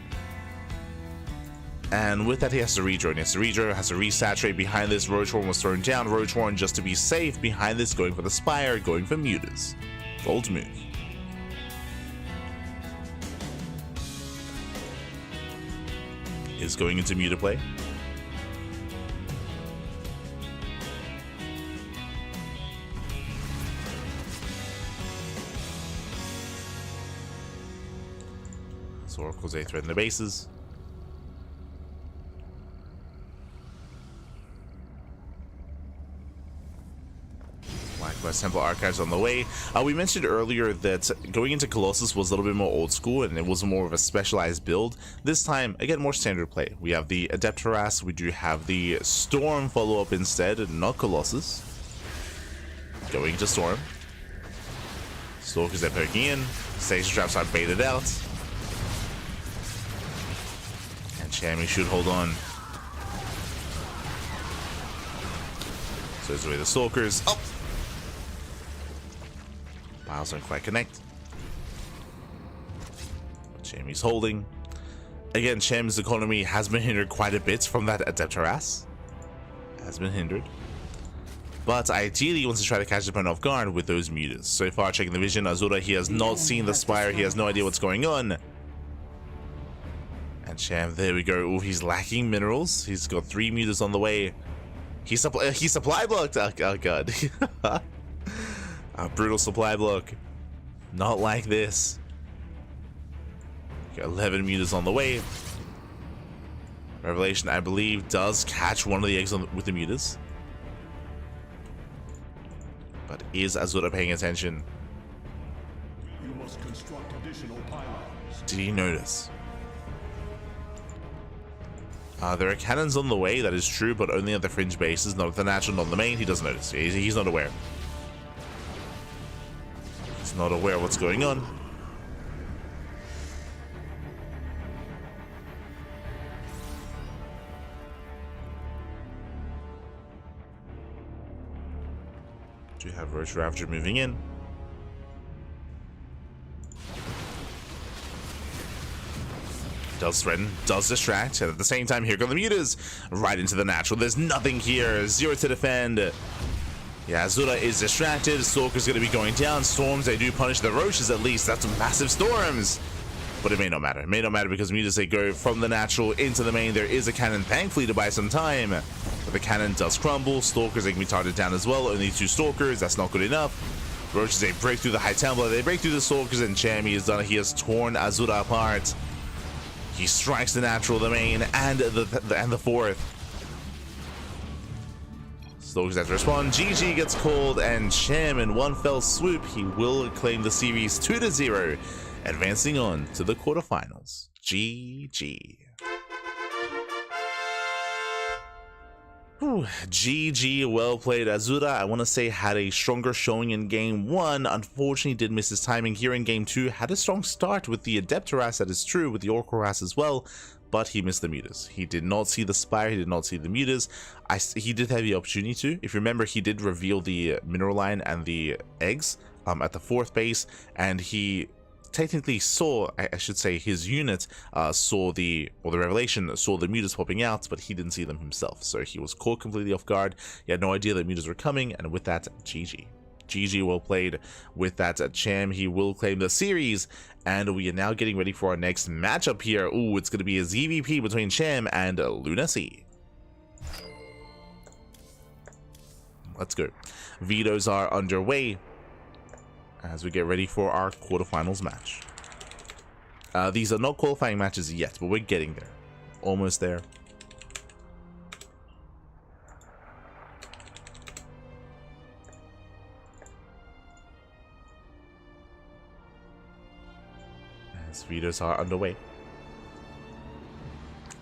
And with that, he has to redrone. He has to redrone, has to resaturate. Behind this, Roachhorn was thrown down. Roachhorn, just to be safe, behind this, going for the Spire, going for Mutas. Bold move. Is going into Muta play. So Oracles, they threaten the bases. Likewise, Temple Archives on the way. We mentioned earlier that going into Colossus was a little bit more old school and it was more of a specialized build. This time, again, more standard play. We have the Adept Harass, we do have the Storm follow-up instead, not Colossus. Going to Storm. Stalkers, they're poking in. Stage traps are baited out. And Cham should hold on. So it's away the Stalkers. Oh! Miles don't quite connect. Cham's holding. Again, Cham's economy has been hindered quite a bit from that Adept Harass. Has been hindered. But ideally, he wants to try to catch the opponent off guard with those mutas. So far, checking the vision, Azura, he has not seen the Spire. He has no idea what's going on. And Cham, there we go. Oh, he's lacking minerals. He's got 3 mutas on the way. He supply blocked. Oh god. A brutal supply block. Not like this. Got 11 mutas on the way. Revelation, I believe, does catch one of the eggs with the mutas. But is Azura paying attention? You must construct additional pylons. Did he notice? There are cannons on the way, that is true, but only at the fringe bases, not at the natural, not on the main. He doesn't notice. He's not aware. He's not aware of what's going on. Do have Roach Ravager moving in. Does threaten, does distract, and at the same time, here go the mutas right into the natural. There's nothing here. 0 to defend. Yeah, Azura is distracted. Stalker's going to be going down. Storms, they do punish the Roaches at least. That's massive storms. But it may not matter. It may not matter because mutas, they go from the natural into the main. There is a cannon, thankfully, to buy some time. But the cannon does crumble. Stalkers, they can be targeted down as well. Only 2 Stalkers. That's not good enough. Roaches, they break through the High Templar. They break through the Stalkers, and Cham is done. He has torn Azura apart. He strikes the natural, the main, and the fourth. Stalkers have to respond. GG gets called, and Cham in one fell swoop, he will claim the series 2-0, advancing on to the quarterfinals. GG. Whew, GG, well played. Azura, I want to say, had a stronger showing in game 1. Unfortunately, did miss his timing here in game 2. Had a strong start with the Adept Harass, that is true, with the Orc Harass as well, but he missed the mutas. He did not see the Spire, he did not see the mutas. He did have the opportunity to. If you remember, he did reveal the mineral line and the eggs at the 4th base, and he technically saw, I should say, his unit saw the Revelation saw the mutas popping out, but he didn't see them himself, so he was caught completely off guard. He had no idea that mutas were coming, and with that, GG. GG, well played. With that, Cham, he will claim the series, and we are now getting ready for our next matchup here. Ooh, it's going to be a ZVP between Cham and Lunacy. Let's go. Vetoes are underway as we get ready for our quarterfinals match. These are not qualifying matches yet, but we're getting there. Almost there. As vetoes are underway.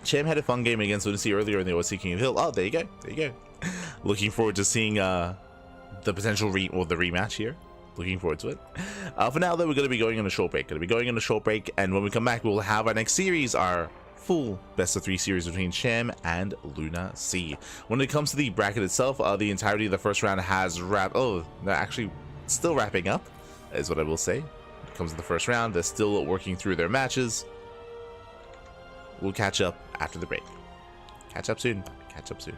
Cham had a fun game against Lunacy earlier and they were seeking a hill. Oh, there you go. There you go. Looking forward to seeing the potential rematch here. Looking forward to it. For now, though, we're going to be going on a short break. And when we come back, we'll have our next series, our full best of 3 series between Cham and Lunacy. When it comes to the bracket itself, the entirety of the first round has wrapped. Oh, they're actually still wrapping up, is what I will say. When it comes to the first round, they're still working through their matches. We'll catch up after the break. Catch up soon. Catch up soon.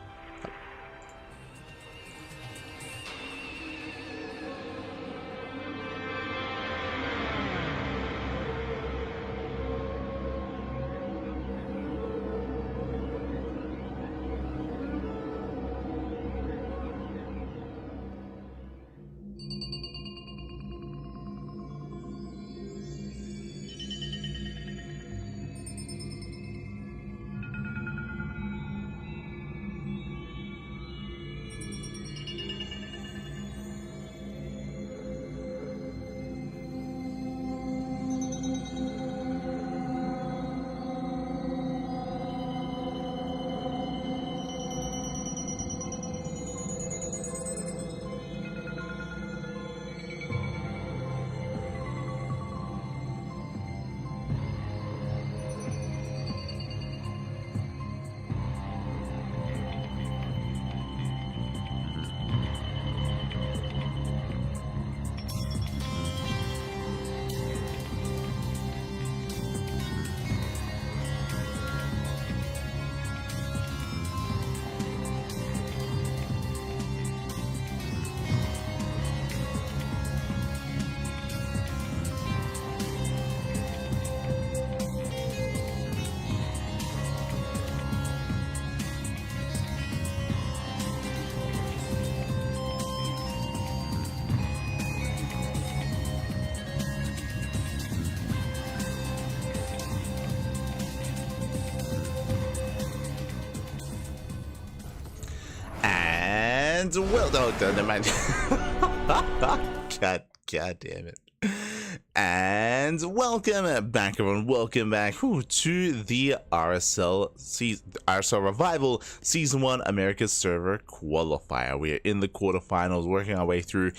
well, oh, never mind. God damn it. And welcome back, everyone. Welcome back to the RSL Revival Season 1 America's Server Qualifier. We are in the quarterfinals, working our way through.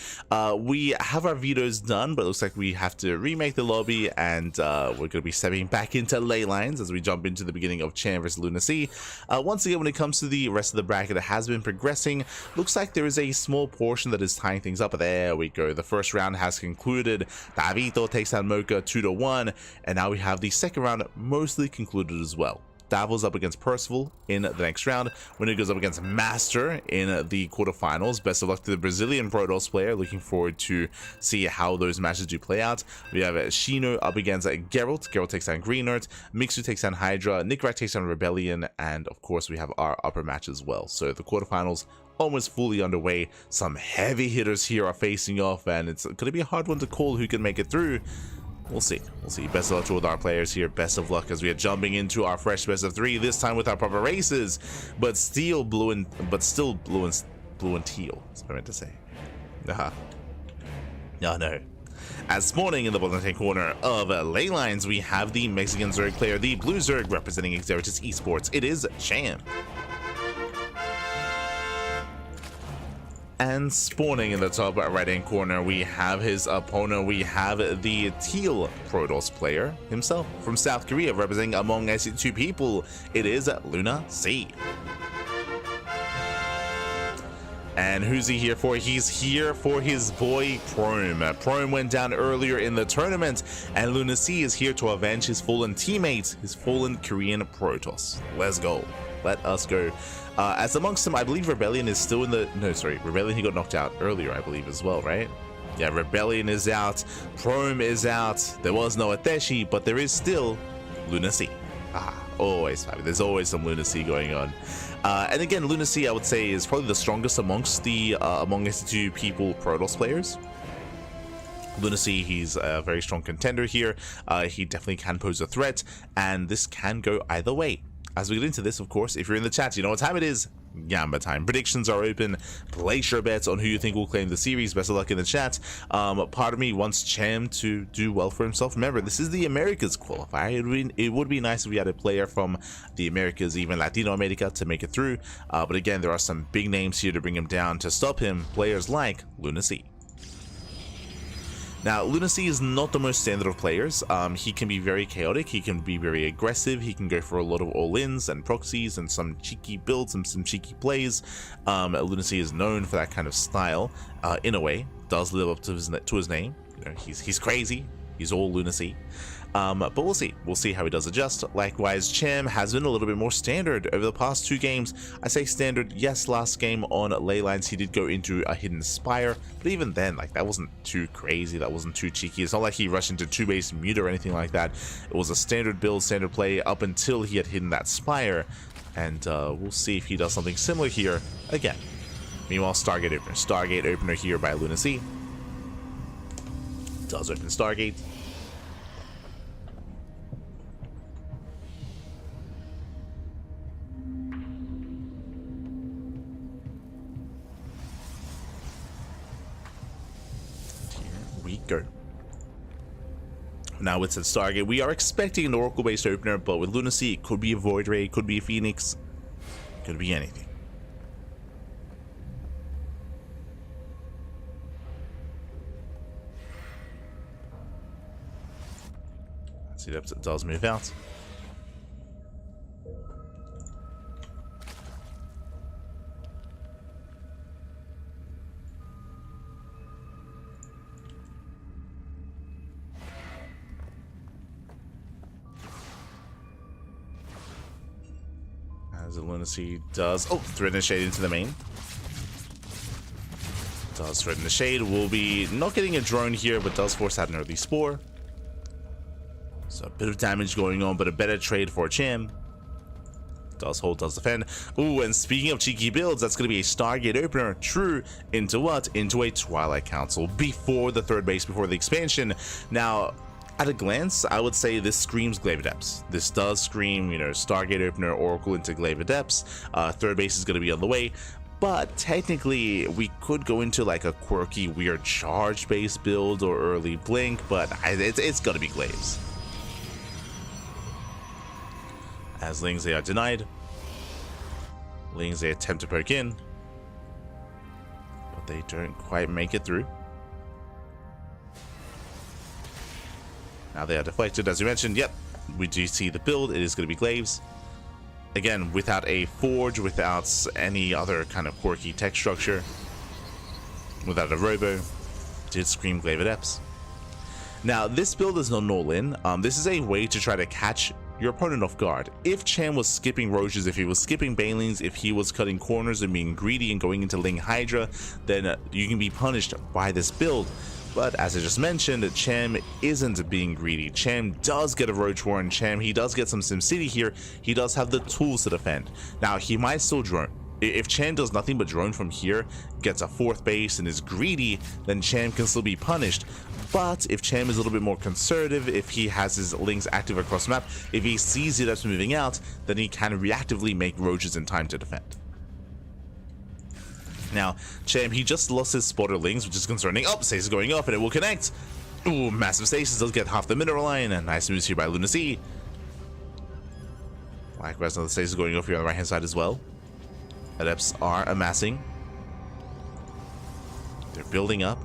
We have our vetoes done, but it looks like we have to remake the lobby, and we're going to be stepping back into ley lines as we jump into the beginning of Cham vs Lunacy. Once again, when it comes to the rest of the bracket, it has been progressing. Looks like there is a small portion that is tying things up. There we go. The first round has concluded. Davito takes down Mocha 2-1, and now we have the second round mostly concluded as well. Davil's up against Percival in the next round. Winner goes up against Master in the quarterfinals. Best of luck to the Brazilian Protoss player. Looking forward to see how those matches do play out. We have Shino up against Gerald. Gerald takes down Greenert. Mixu takes down Hydra. Nickrat takes down Rebellion. And of course, we have our upper match as well. So the quarterfinals almost fully underway. Some heavy hitters here are facing off, and it's going to be a hard one to call who can make it through. We'll see. We'll see. Best of luck to all our players here. Best of luck as we are jumping into our fresh best of 3. This time with our proper races, but still blue and teal. That's what I meant to say. No. As spawning in the bottom right corner of ley lines, we have the Mexican Zerg player, the Blue Zerg, representing Exeritus Esports. It is Cham. And spawning in the top right hand corner, we have his opponent. We have the teal Protoss player himself from South Korea, representing among us two people. It is Lunacy. And who's he here for? He's here for his boy Prome. Prome went down earlier in the tournament, and Lunacy is here to avenge his fallen teammate, his fallen Korean Protoss. Let's go. Let us go. As amongst them, I believe Rebellion is still in the... No, sorry. Rebellion, he got knocked out earlier, I believe, as well, right? Yeah, Rebellion is out. Prome is out. There was no Ateshi, but there is still Lunacy. Always. There's always some Lunacy going on. And again, Lunacy, I would say, is probably the strongest amongst the two people Protoss players. Lunacy, he's a very strong contender here. He definitely can pose a threat, and this can go either way. As we get into this, of course, if you're in the chat, you know what time it is. Gamba time. Predictions are open. Place your bets on who you think will claim the series. Best of luck in the chat. Part of me wants Cham to do well for himself. Remember, this is the Americas qualifier. It would be nice if we had a player from the Americas, even Latino America, to make it through. But again, there are some big names here to bring him down. To stop him, players like Lunacy. Now, Lunacy is not the most standard of players. He can be very chaotic, he can be very aggressive, he can go for a lot of all-ins and proxies and some cheeky builds and some cheeky plays. Lunacy is known for that kind of style, in a way, does live up to his name. You know, he's crazy, he's all Lunacy. But we'll see how he does adjust. Likewise, Cham has been a little bit more standard over the past 2 games. I say standard, yes, last game on ley lines he did go into a hidden spire, but even then, like, that wasn't too crazy, that wasn't too cheeky. It's not like he rushed into 2-base mute or anything like that. It was a standard build, standard play up until he had hidden that spire, and we'll see if he does something similar here again. Meanwhile, Stargate opener here by Lunacy. Does open Stargate. We go. Now with Stargate, we are expecting an Oracle-based opener, but with Lunacy, it could be a Void Ray, it could be a Phoenix, it could be anything. Let's see, that does move out. As the Lunacy does... Oh, thread and shade into the main. Does thread in the shade. Will be not getting a drone here, but does force out an early spore. So a bit of damage going on, but a better trade for Cham. Does hold, does defend. Ooh, and speaking of cheeky builds, that's going to be a Stargate opener. True. Into what? Into a Twilight Council before the third base, before the expansion. Now, at a glance, I would say this screams Glaive Depths. This does scream, you know, Stargate opener, Oracle into Glaive Depths. Third base is going to be on the way. but technically we could go into like a quirky, weird charge based build or early blink, but it's gonna be Glaives. As Lings, they are denied. Lings, they attempt to poke in, but they don't quite make it through. Now they are deflected, as you mentioned. Yep, we do see the build. It is going to be Glaives. Again, without a forge, without any other kind of quirky tech structure, without a robo, did scream Glaive Adepts. Now, this build is not an all-in. This is a way to try to catch your opponent off guard. If Cham was skipping Roaches, if he was skipping Banelings, if he was cutting corners and being greedy and going into Ling Hydra, then you can be punished by this build. But as I just mentioned, Cham isn't being greedy. Cham does get a Roach Warren. Cham, he does get some SimCity here. He does have the tools to defend. Now, he might still drone. If Cham does nothing but drone from here, gets a 4th base and is greedy, then Cham can still be punished. But if Cham is a little bit more conservative, if he has his links active across the map, if he sees it as moving out, then he can reactively make Roaches in time to defend. Now, Cham, he just lost his spotter links, which is concerning. Oh, stasis going off and it will connect. Ooh, massive stasis, does get half the mineral line, and nice moves here by Lunacy. Likewise, another stasis going off here on the right hand side as well. Adepts are amassing. They're building up.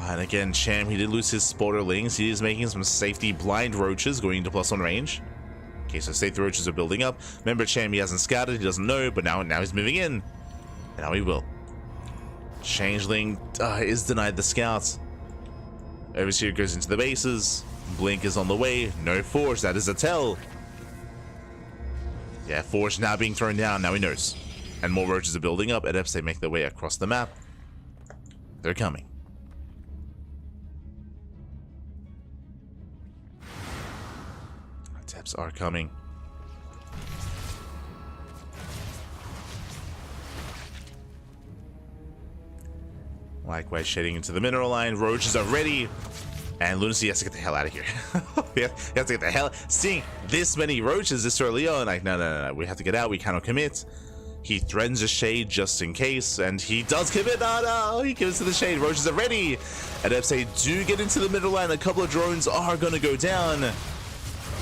And again, Cham, he did lose his spotter links. He is making some safety blind Roaches going into +1 range. Okay, so safety Roaches are building up. Remember, Cham, he hasn't scouted, he doesn't know, but now he's moving in. And now he will. Changeling is denied the scouts. Overseer goes into the bases. Blink is on the way. No Forge, that is a tell. Yeah, Forge now being thrown down, now he knows. And more Roaches are building up. Adepts, they make their way across the map. They're coming. Adepts are coming. Likewise, shading into the mineral line. Roaches are ready. And Lunacy has to get the hell out of here. He has to get the hell. Seeing this many Roaches this early on, like, no. We have to get out. We cannot commit. He threatens a shade just in case, and he does commit. No, he commits to the shade. Roaches are ready. Adepts, they do get into the middle line. A couple of drones are going to go down.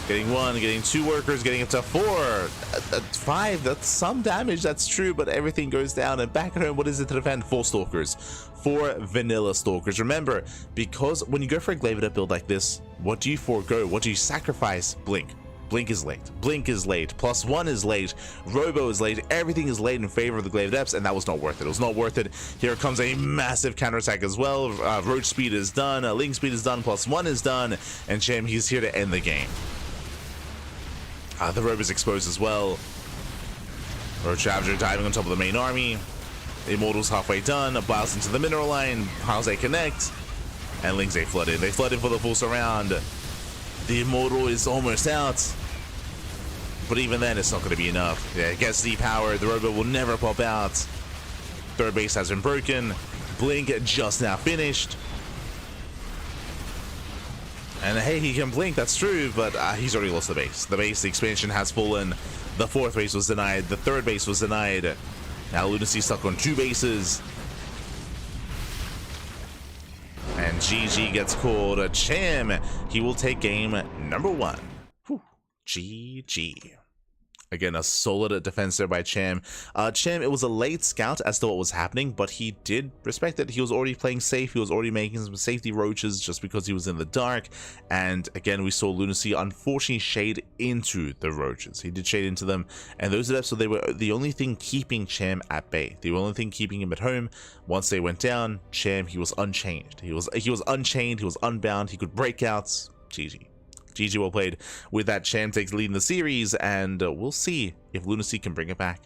Getting 1, getting 2 workers, getting up to 4. 5, that's some damage, that's true, but everything goes down. And back at home, what is it to defend? 4 Stalkers. 4 vanilla Stalkers. Remember, because when you go for a Glaive Adept build like this, what do you forego? What do you sacrifice? Blink. Blink is late. Blink is late. +1 is late. Robo is late. Everything is late in favor of the Glaive Adepts, and that was not worth it. It was not worth it. Here comes a massive counterattack as well. Roach speed is done. Link speed is done. +1 is done. And Cham, he's here to end the game. The Robo is exposed as well. Roach Ravager diving on top of the main army. The Immortal's halfway done. Biles into the mineral line. Piles they connect. And Lings, they flood in. They flood in for the full surround. The Immortal is almost out. But even then, it's not going to be enough. Yeah, it gets depowered. The Robo will never pop out. 3rd base has been broken. Blink just now finished. And hey, he can blink, that's true, but he's already lost the base. The expansion has fallen. The 4th base was denied. The 3rd base was denied. Now Lunacy stuck on 2 bases. And GG gets called. Cham, he will take game number 1. Whew. GG. Again, a solid defense there by Cham. Cham, it was a late scout as to what was happening, but he did respect it. He was already playing safe. He was already making some safety Roaches just because he was in the dark. And again, we saw Lunacy unfortunately shade into the Roaches. He did shade into them, and those Adepts, so they were the only thing keeping Cham at bay. The only thing keeping him at home. Once they went down, Cham, he was unchanged. He was unchained. He was unbound. He could break out. GG. GG, well played. With that, Cham takes the lead in the series, and we'll see if Lunacy can bring it back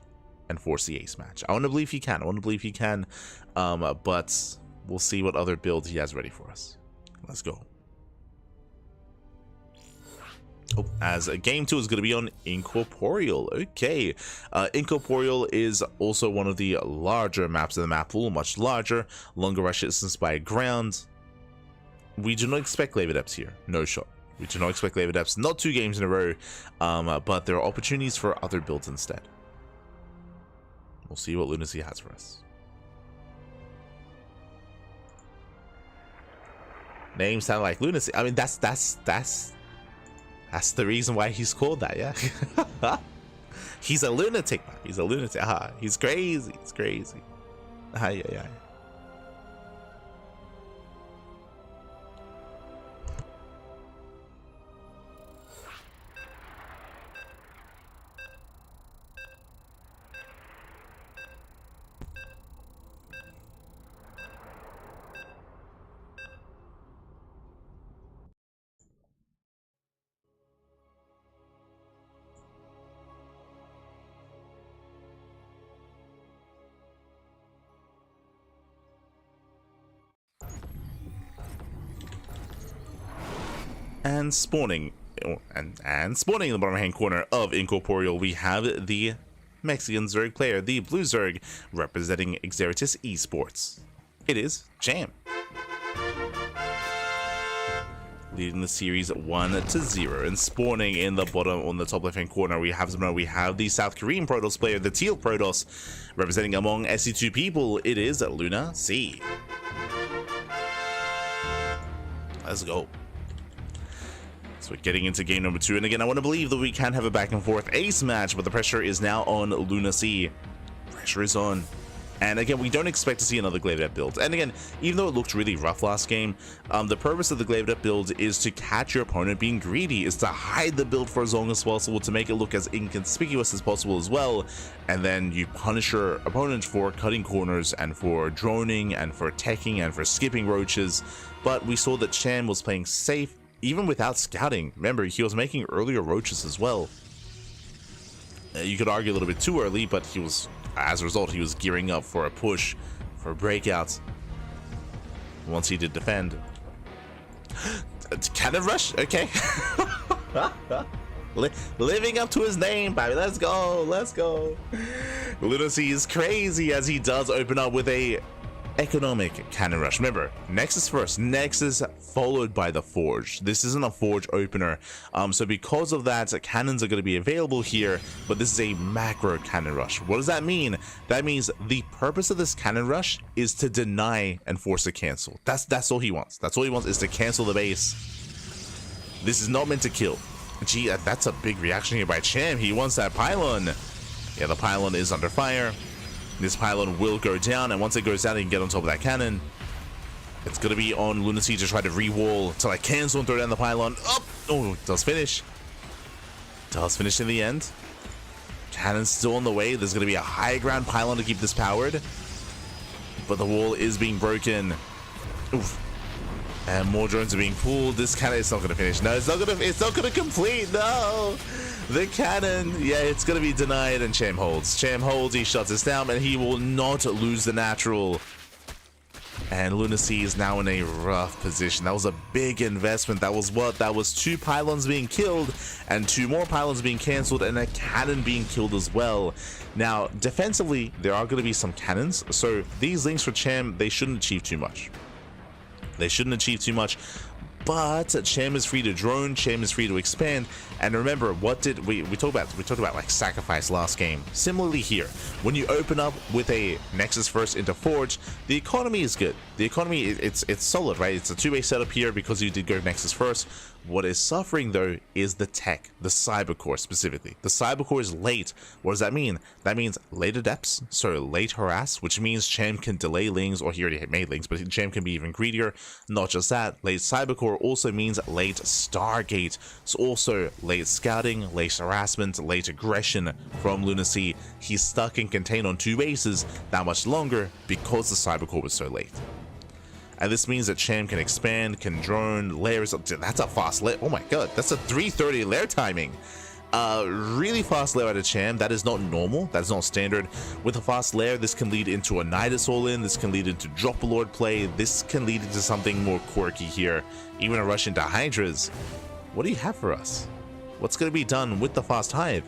and force the ace match. I want to believe he can. But we'll see what other builds he has ready for us. Let's go. Oh, as game 2 is going to be on Incorporeal. Okay. Incorporeal is also one of the larger maps in the map pool, much larger, longer rush distance by ground. We do not expect Glaive Adepts here. No shot. We do not expect Glaive Adepts, not 2 games in a row, but there are opportunities for other builds instead. We'll see what Lunacy has for us. Name sound like Lunacy. I mean, that's the reason why he's called that, yeah. He's a lunatic, man. He's a lunatic. He's crazy. He's crazy. Yeah. And spawning, and spawning in the bottom hand corner of Incorporeal, we have the Mexican Zerg player, the Blue Zerg, representing Xeritus Esports. It is Cham, leading the series 1-0. And spawning in the bottom, on the top left hand corner, we have the South Korean Protoss player, the Teal Protoss, representing among SC2 people. It is Lunacy. Let's go. So we're getting into game number 2, and again, I want to believe that we can have a back and forth ace match, but the pressure is now on Lunacy. Pressure is on. And again, we don't expect to see another Glaive Adept build. And again, even though it looked really rough last game, the purpose of the Glaive Adept build is to catch your opponent being greedy, is to hide the build for as long as possible, to make it look as inconspicuous as possible as well, and then you punish your opponent for cutting corners and for droning and for teching and for skipping roaches. But we saw that Cham was playing safe, even without scouting. Remember, he was making earlier roaches as well. You could argue a little bit too early, but he was, as a result, he was gearing up for a push, for breakouts. Once he did defend. Cannon rush? Okay. Living up to his name, baby. Let's go. Let's go. Lunacy is crazy as he does open up with a economic cannon rush. Remember, Nexus first, Nexus followed by the Forge. This isn't a Forge opener, so because of that, cannons are going to be available here, but this is a macro cannon rush. What does that mean? That means the purpose of this cannon rush is to deny and force a cancel. That's all he wants. That's all he wants, is to cancel the base. This is not meant to kill. Gee, that's a big reaction here by Cham. He wants that pylon. Yeah, the pylon is under fire. This pylon will go down, and once it goes down, he can get on top of that cannon. It's going to be on Lunacy to try to re-wall, to like cancel and throw down the pylon. Oh, it does finish. Does finish in the end. Cannon's still on the way. There's going to be a high ground pylon to keep this powered. But the wall is being broken. Oof. And more drones are being pulled. This cannon is not going to finish. No, it's not going to complete. No. The cannon, yeah, it's going to be denied, and Cham holds. Cham holds, he shuts this down, and he will not lose the natural. And Lunacy is now in a rough position. That was a big investment. That was what? That was 2 pylons being killed, and 2 more pylons being cancelled, and a cannon being killed as well. Now, defensively, there are going to be some cannons, so these links for Cham, they shouldn't achieve too much. They shouldn't achieve too much. But Cham is free to drone, Cham is free to expand, and remember, what did we talked about like sacrifice last game. Similarly here, when you open up with a Nexus first into Forge, the economy is good. The economy, it's solid, right? It's a 2-way setup here because you did go Nexus first. What is suffering though is the tech, the cyber core specifically. The cyber core is late. What does that mean? That means late adepts, so late harass, which means Cham can delay lings, or he already made lings, but Cham can be even greedier. Not just that, late cyber core also means late Stargate. So also late scouting, late harassment, late aggression from Lunacy. He's stuck and contained on 2 bases that much longer because the cyber core was so late. And this means that Cham can expand, can drone, layers. That's a fast layer. Oh my god, that's a 330 layer timing. Really fast layer out of Cham. That is not normal. That is not standard. With a fast layer, this can lead into a Nidus all-in. This can lead into Drop Lord play. This can lead into something more quirky here. Even a rush into Hydras. What do you have for us? What's going to be done with the fast Hive?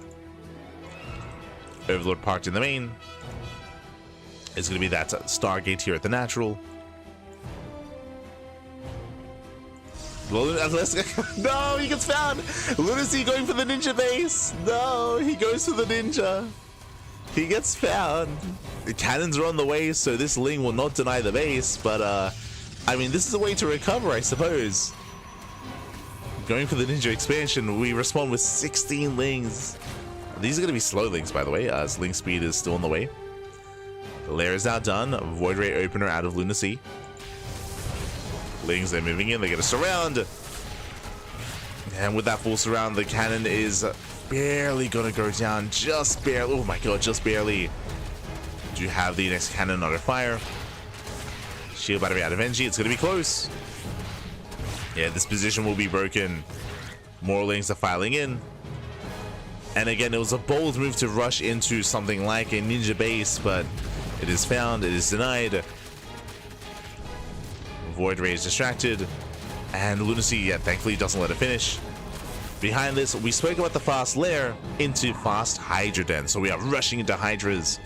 Overlord parked in the main. It's going to be that Stargate here at the natural. No, he gets found. Lunacy going for the ninja base. No, he goes for the ninja. He gets found. The cannons are on the way, so this Ling will not deny the base, but I mean, this is a way to recover, I suppose. Going for the ninja expansion, we respond with 16 Lings. These are going to be slow Lings, by the way, as Ling speed is still on the way. The lair is now done. Void Ray opener out of Lunacy. Lings, they're moving in, they get a surround. And with that full surround, the cannon is barely gonna go down. Just barely. Oh my god, just barely. Do you have the next cannon under fire? Shield battery out of energy. It's gonna be close. Yeah, this position will be broken. More Lings are filing in. And again, it was a bold move to rush into something like a ninja base, but it is found, it is denied. Void Ray is distracted, and Lunacy, yeah, thankfully doesn't let it finish. Behind this, we spoke about the fast lair into fast Hydra Den, so we are rushing into Hydras.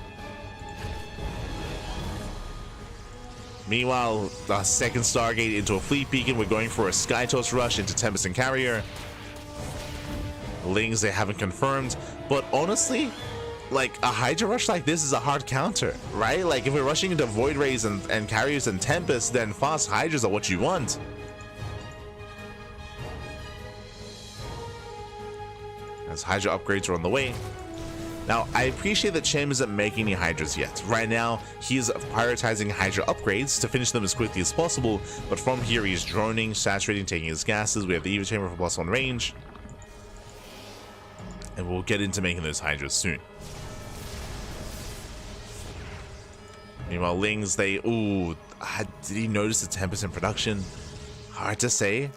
Meanwhile, the second Stargate into a Fleet Beacon, we're going for a Skytoss rush into Tempest and Carrier. Lings, they haven't confirmed, but honestly, like, a Hydra rush like this is a hard counter, right? Like, if we're rushing into Void Rays and Carriers and Tempest, then fast Hydras are what you want. As Hydra upgrades are on the way. Now, I appreciate that Cham isn't making any Hydras yet. Right now, he is prioritizing Hydra upgrades to finish them as quickly as possible, but from here he's droning, saturating, taking his gases. We have the Eva Chamber for +1 range. And we'll get into making those Hydras soon. Meanwhile, Lings, they... Ooh, did he notice the Tempest in production? Hard to say.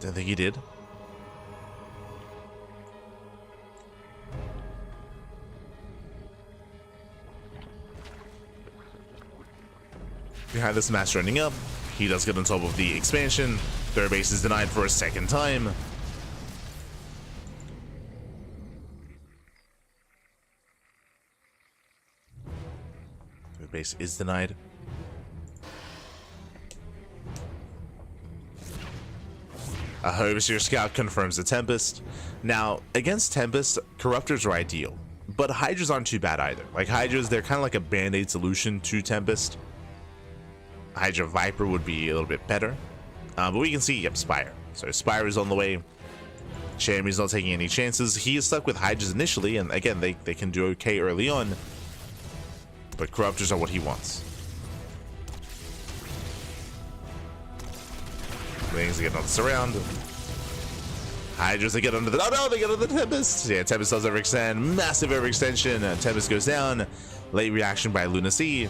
Don't think he did. Behind this match running up, he does get on top of the expansion. Third base is denied for a second time. Third base is denied. A Overseer Scout confirms the Tempest. Now, against Tempest, Corruptors are ideal, but Hydras aren't too bad either. Like, Hydras, they're kind of like a band-aid solution to Tempest. Hydra Viper would be a little bit better, but we can see, yep, Spire. So Spire is on the way. Cham is not taking any chances. He is stuck with Hydras initially, and again, they can do okay early on, but Corruptors are what he wants. Things get on the surround. Hydras, they get under the... Oh no, they get under the Tempest! Yeah, Tempest does overextend. Massive overextension. Tempest goes down. Late reaction by Lunacy.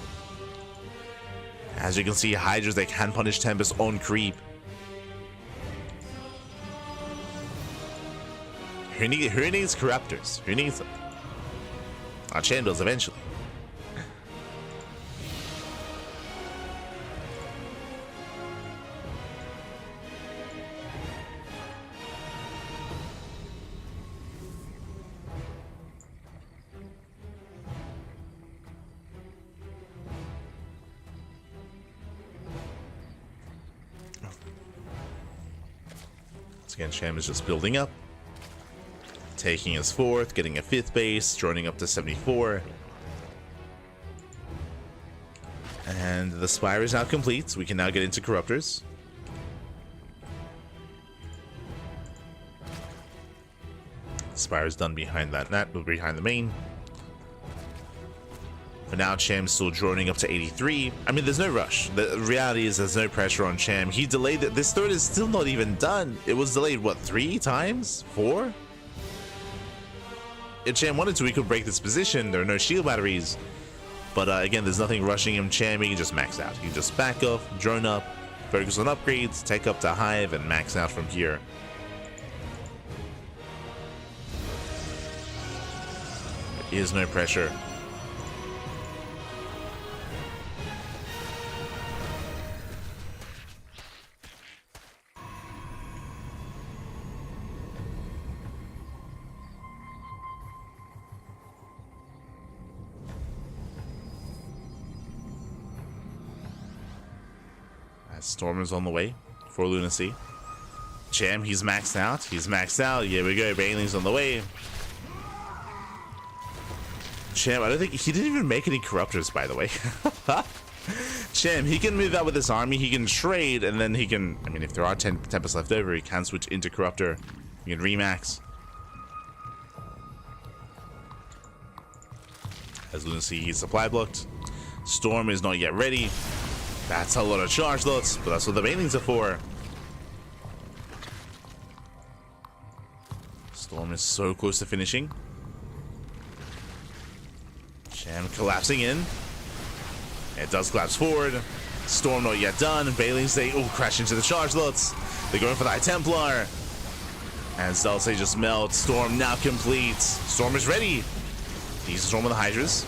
As you can see, Hydras, they can punish Tempest on creep. Who needs Corruptors? Who needs them? Cham does eventually. Again, Cham is just building up, taking his 4th, getting a 5th base, droning up to 74. And the Spire is now complete, so we can now get into Corruptors. Spire is done behind that net, behind the main. For now, Cham's still droning up to 83. I mean, there's no rush. The reality is there's no pressure on Cham. He delayed it. This third is still not even done. It was delayed, what, 3 times? 4? If Cham wanted to, he could break this position. There are no shield batteries. But again, there's nothing rushing him. Cham, he can just max out. He can just back off, drone up, focus on upgrades, take up to Hive, and max out from here. There is no pressure. Storm is on the way. for Lunacy. Cham, he's maxed out. He's maxed out. Here we go. Baneling's on the way. Cham, I don't think he didn't even make any corruptors, by the way. Cham, he can move out with his army. He can trade, and then he can. I mean, if there are 10 Tempest left over, he can switch into corruptor. He can remax. As Lunacy, he's supply blocked. Storm is not yet ready. That's a lot of charge lots, but that's what the Banelings are for. Storm is so close to finishing. Cham collapsing in. It does collapse forward. Storm not yet done. Banelings, they crash into the charge lots. They're going for the High Templar. And Zelsa just melts. Storm now complete. Storm is ready. He's Storm with the Hydras.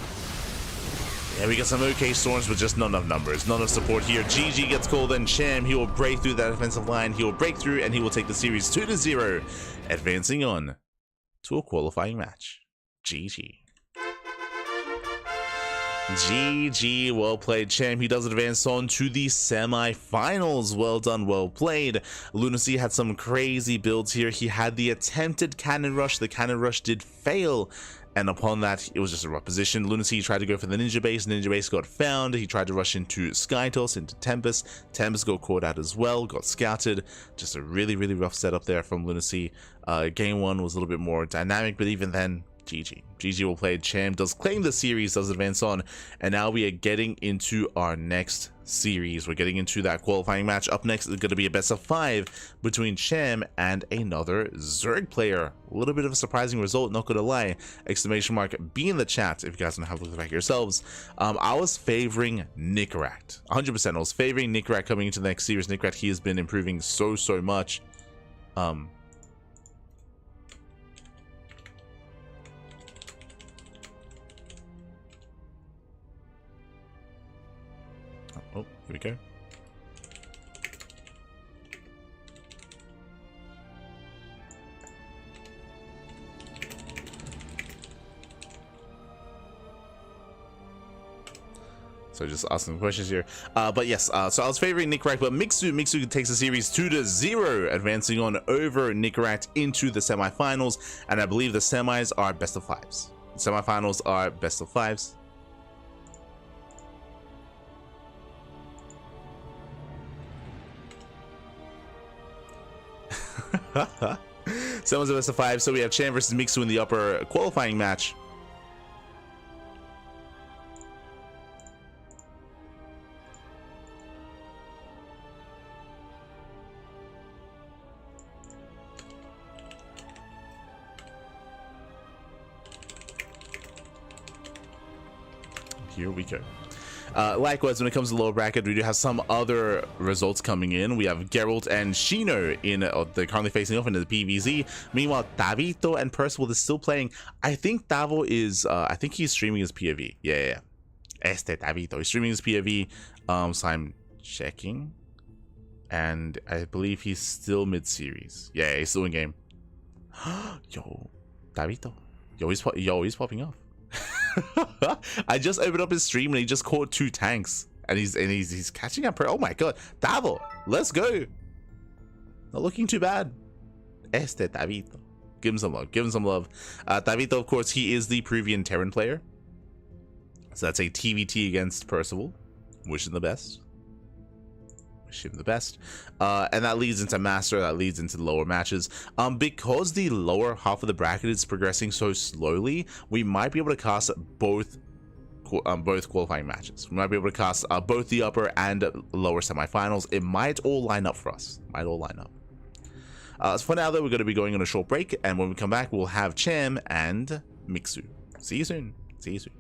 Yeah, we got some okay Storms, but just not enough numbers. Not enough support here. GG gets called in. Cham, he will break through that defensive line. He will break through, and he will take the series 2-0, advancing on to a qualifying match. GG. GG, well played, Cham. He does advance on to the semi-finals. Well done, well played. Lunacy had some crazy builds here. He had the attempted cannon rush. The cannon rush did fail, and upon that, it was just a rough position. Lunacy tried to go for the ninja base. Ninja base got found. He tried to rush into Skytoss, into Tempest. Tempest got caught out as well, got scouted. Just a really, really rough setup there from Lunacy. Game 1 was a little bit more dynamic, but even then, GG. GG will play. Cham does claim the series, does advance on, and now we are getting into our next series. We're getting into that qualifying match. Up next is going to be a best of 5 between Cham and another Zerg player. A little bit of a surprising result, not gonna lie. Exclamation mark be in the chat if you guys want to have a look back yourselves. I was favoring Nickrat. 100%. I was favoring Nickrat coming into the next series. Nickrat, he has been improving so much. Oh, here we go. So just asking questions here. But yes, so I was favoring Nickrat, but Mixu takes the series 2-0, advancing on over Nickrat into the semifinals. And I believe the semis are best of 5s. The semifinals are best of 5s. Someone's a best of 5, so we have Cham versus Mixu in the upper qualifying match. Here we go. Likewise, when it comes to the lower bracket, we do have some other results coming in. We have Gerald and Shino in they're currently facing off into the PVZ. Meanwhile, Davito and Percival is still playing. I think Davo is I think he's streaming his POV. Yeah. Davito. He's streaming his POV. So I'm checking. And I believe he's still mid-series. Yeah, he's still in game. Yo, Davito. Yo, he's popping off. I just opened up his stream and he just caught 2 tanks, and he's catching up. Oh my god, Davo, let's go. Not looking too bad. Davito, give him some love. Give him some love. Davito, of course, he is the Peruvian Terran player, so that's a TVT against Percival. Wish him the best. Wish him the best. And that leads into Master. That leads into the lower matches. Because the lower half of the bracket is progressing so slowly, we might be able to cast both qualifying matches. We might be able to cast both the upper and lower semifinals. It might all line up for us. Might all line up. So for now, though, we're going to be going on a short break, and when we come back, we'll have Cham and Mixu. See you soon. See you soon.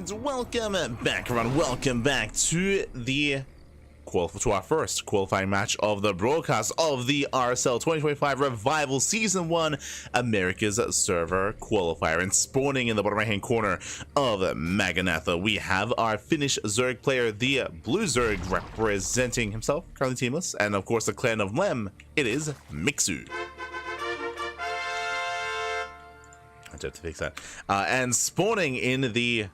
And welcome back, everyone. Welcome back to our first qualifying match of the broadcast of the RSL 2025 Revival Season 1 America's Server Qualifier. And spawning in the bottom right hand corner of Maganatha, we have our Finnish Zerg player, the Blue Zerg, representing himself, currently teamless, and of course the clan of Lem. It is Mixu. I have to fix that. And spawning in the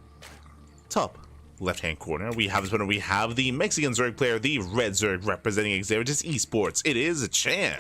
top left-hand corner, we have the Mexican Zerg player, the Red Zerg, representing Xavier's Esports. It is Cham.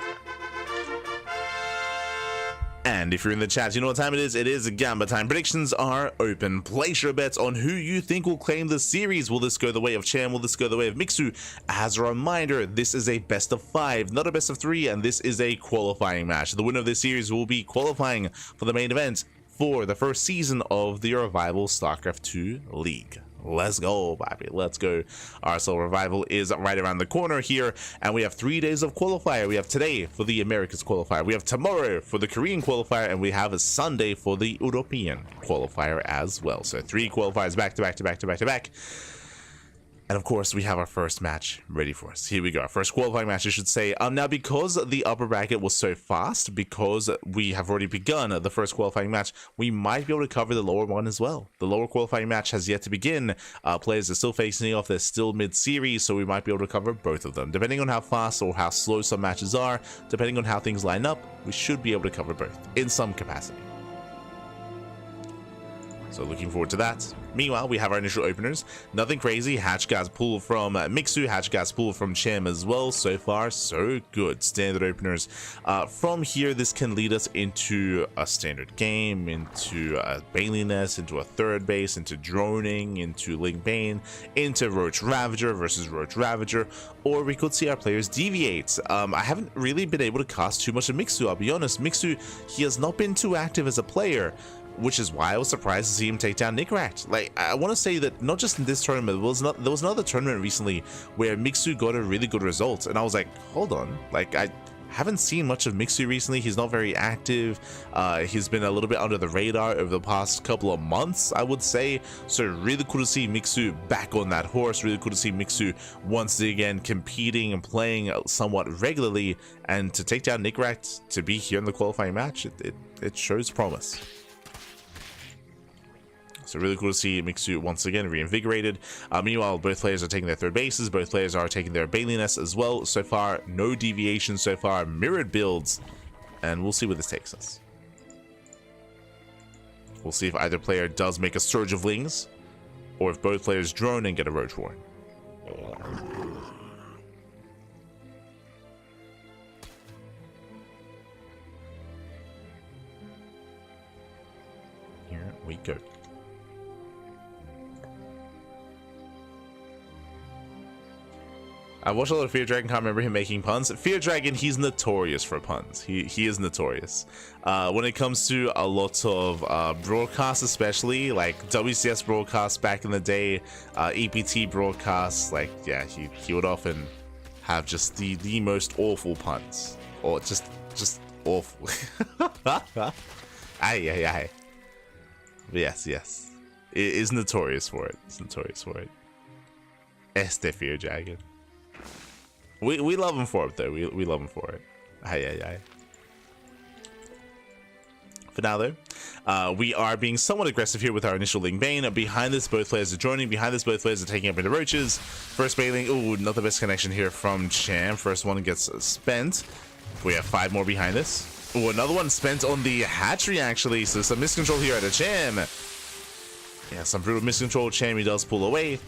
And if you're in the chat, you know what time it is. It is Gamba time. Predictions are open. Place your bets on who you think will claim the series. Will this go the way of Cham? Will this go the way of Mixu? As a reminder, this is a best of 5, not a best of 3, and this is a qualifying match. The winner of this series will be qualifying for the main event for the first season of the Revival StarCraft 2 League. Let's go, baby. Let's go. RSL Revival is right around the corner here, and we have 3 days of qualifier. We have today for the Americas qualifier, we have tomorrow for the Korean qualifier, and we have a Sunday for the European qualifier as well. So 3 qualifiers back to back to back to back to back. And of course, we have our first match ready for us. Here we go. Our first qualifying match, I should say. Now, because the upper bracket was so fast, because we have already begun the first qualifying match, we might be able to cover the lower one as well. The lower qualifying match has yet to begin. Players are still facing off. They're still mid-series, so we might be able to cover both of them. Depending on how fast or how slow some matches are, depending on how things line up, we should be able to cover both in some capacity. So looking forward to that. Meanwhile, we have our initial openers. Nothing crazy. Hatch gas pull from Mixu, hatch gas pull from Cham as well. So far, so good. Standard openers. From here, this can lead us into a standard game, into a Baneliness, into a third base, into droning, into Link Bane, into Roach Ravager versus Roach Ravager, or we could see our players deviate. I haven't really been able to cast too much of Mixu, I'll be honest. Mixu, he has not been too active as a player, which is why I was surprised to see him take down Nickrat. Like, I want to say that not just in this tournament, there was another tournament recently where Mixu got a really good result, and I was like, hold on, like, I haven't seen much of Mixu recently. He's not very active. He's been a little bit under the radar over the past couple of months, I would say. So really cool to see Mixu back on that horse. Really cool to see Mixu once again competing and playing somewhat regularly, and to take down Nickrat, to be here in the qualifying match, it shows promise. So really cool to see Mixu once again reinvigorated. Meanwhile, both players are taking their third bases. Both players are taking their Baneliness as well. So far, no deviation so far. Mirrored builds. And we'll see where this takes us. We'll see if either player does make a Surge of Lings, or if both players drone and get a Roach Warren. Here we go. I watched a lot of Fear Dragon, can't remember him making puns. Fear Dragon, he's notorious for puns. He is notorious. When it comes to a lot of broadcasts, especially like WCS broadcasts back in the day, EPT broadcasts, like, yeah, he would often have just the most awful puns, or just awful. Aye. Yes. It is notorious for it. It's notorious for it. Este Fear Dragon. We love him for it, though. We love him for it. Aye. For now, though, we are being somewhat aggressive here with our initial Link Bane. Behind this, both players are joining. Behind this, both players are taking up into Roaches. First Baneling. Ooh, not the best connection here from Cham. First one gets spent. We have 5 more behind this. Ooh, another one spent on the hatchery, actually. So some miscontrol here at a Cham. Yeah, some brutal miscontrol. Cham, he does pull away.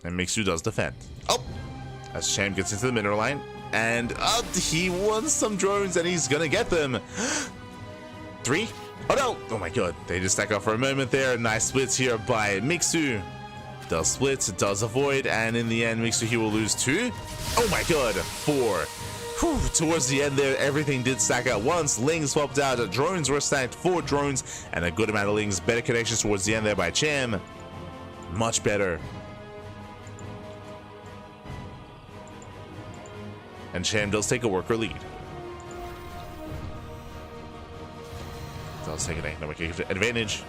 And Mixu does defend. Oh! As Cham gets into the mineral line. And he wants some drones, and he's gonna get them. 3? Oh no! Oh my god. They just stack up for a moment there. Nice splits here by Mixu. Does split, does avoid, and in the end, Mixu, he will lose 2. Oh my god. 4. Whew, towards the end there, everything did stack out once. Lings swapped out. Drones were stacked. 4 drones, and a good amount of Lings. Better connections towards the end there by Cham. Much better. And Cham does take a worker lead. Does take an economic advantage.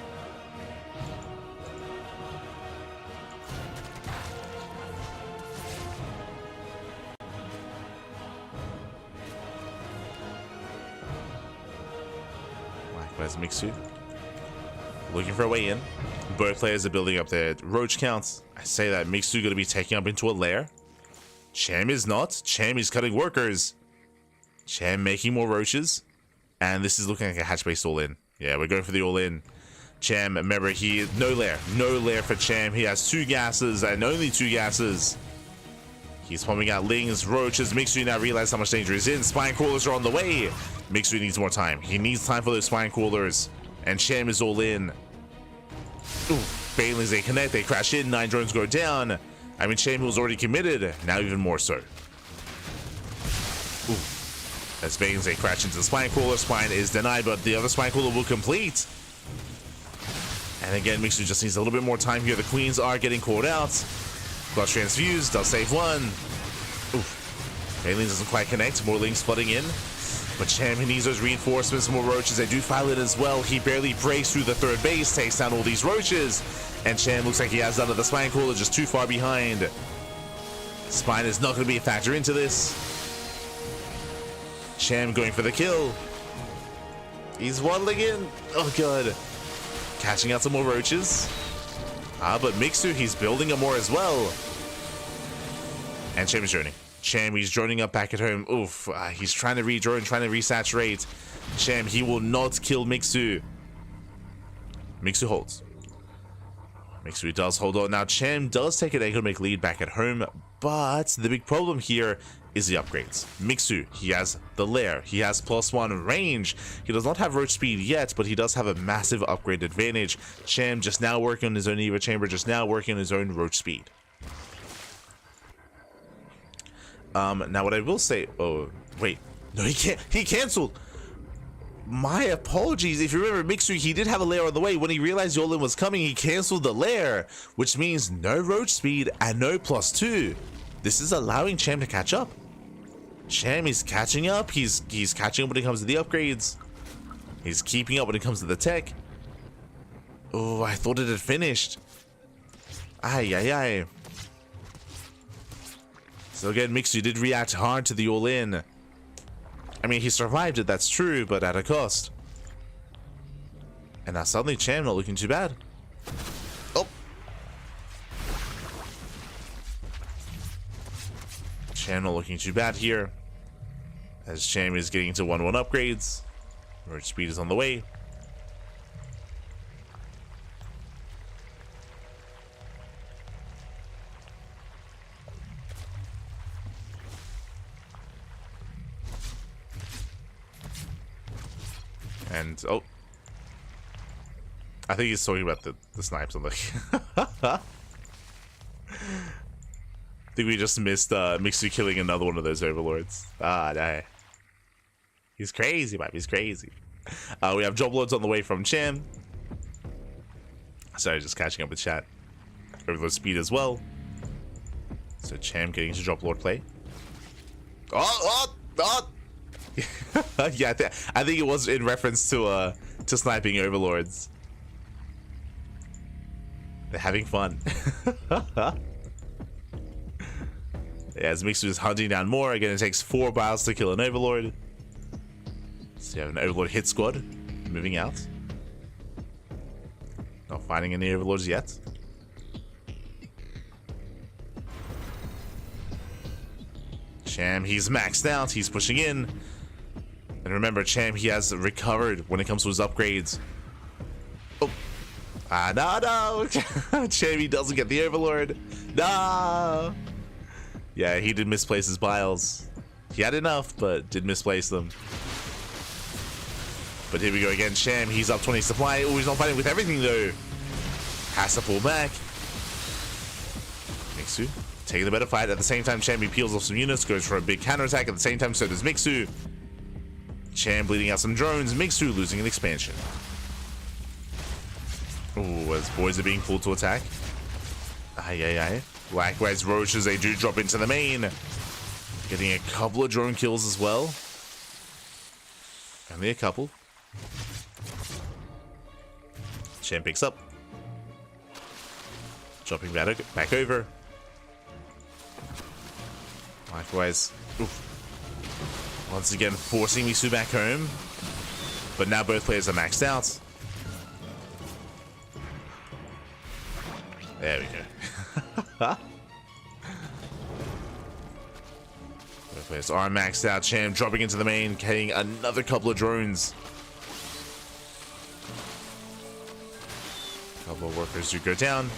Where's Mixu? Looking for a way in. Both players are building up their roach counts. I say that Mixu going to be taking up into a lair. Cham is not. Cham is cutting workers. Cham making more roaches. And this is looking like a hatch-based all-in. Yeah, we're going for the all-in. Cham, remember, no lair. No lair for Cham. He has 2 gases and only 2 gases. He's pumping out lings, roaches. Mixu now realizes how much danger he's in. Spine crawlers are on the way. Mixu needs more time. He needs time for those spine crawlers. And Cham is all in. Ooh, Banelings, they connect, they crash in, 9 drones go down. I mean, Cham was already committed, now even more so. Ooh. As Banelings, they crash into the spine crawler. Spine is denied, but the other spine crawler will complete. And again, Mixu just needs a little bit more time here. The queens are getting caught out. Got transfused, does save 1. Oof. Banelings doesn't quite connect, more lings flooding in. But Cham, he needs those reinforcements, more roaches. They do file it as well. He barely breaks through the 3rd base, takes down all these roaches. And Cham looks like he has none of the spine crawler, just too far behind. Spine is not going to be a factor into this. Cham going for the kill. He's waddling in. Oh, God. Catching out some more roaches. But Mixu, he's building up more as well. And Cham is droning. Cham, he's droning up back at home. Oof, he's trying to re-drone, trying to resaturate. Cham, he will not kill Mixu. Mixu holds. Mixu does hold on. Now, Cham does take an economic lead back at home, but the big problem here is the upgrades. Mixu, he has the lair. He has +1 range. He does not have roach speed yet, but he does have a massive upgrade advantage. Cham just now working on his own Eva chamber, just now working on his own roach speed. Now what I will say, oh, wait, no, he canceled. My apologies. If you remember, Mixu, he did have a lair on the way. When he realized the all-in was coming, he canceled the lair, which means no roach speed and no +2. This is allowing Cham to catch up. Cham is catching up. He's catching up when it comes to the upgrades. He's keeping up when it comes to the tech. Oh, I thought it had finished. Ay, ay, ay. So again, Mixu did react hard to the all-in. I mean, he survived it, that's true, but at a cost. And now suddenly Cham not looking too bad. Oh! Cham not looking too bad here. As Cham is getting into 1-1 upgrades. Roach speed is on the way. And, oh. I think he's talking about the snipes on the... I think we just missed Mixu killing another one of those overlords. Ah, no. He's crazy, man. He's crazy. We have job loads on the way from Cham. Sorry, just catching up with chat. Overlord speed as well. So Cham getting to drop lord play. Oh! Yeah, I think it was in reference to sniping overlords. They're having fun. Yeah, as Mixu is hunting down more. Again, it takes 4 biles to kill an overlord. So you have an overlord hit squad moving out. Not finding any overlords yet. Cham, he's maxed out. He's pushing in. And remember, Cham, he has recovered when it comes to his upgrades. Oh. No. Cham, he doesn't get the overlord. No. Yeah, he did misplace his biles. He had enough, but did misplace them. But here we go again. Cham, he's up 20 supply. Oh, he's not fighting with everything, though. Has to pull back. Mixu taking the better fight. At the same time, Cham, he peels off some units, goes for a big counterattack. At the same time, so does Mixu. Cham bleeding out some drones. Mixu losing an expansion. Oh, as boys are being pulled to attack. Aye. Likewise, roaches, they do drop into the main. Getting a couple of drone kills as well. Only a couple. Cham picks up. Dropping back over. Likewise. Oof. Once again, forcing Mixu back home. But now both players are maxed out. There we go. Both players are maxed out. Cham dropping into the main, getting another couple of drones. A couple of workers do go down.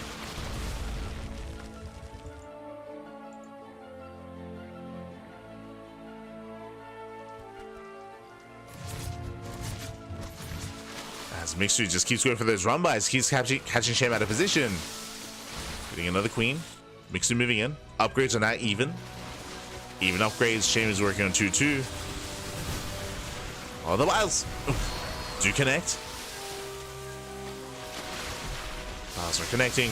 As Mixu just keeps going for those run-bys, keeps catching Cham out of position. Getting another queen. Mixu moving in. Upgrades are not even. Even upgrades. Cham is working on 2-2. Oh, the wilds do connect. Wilds are connecting.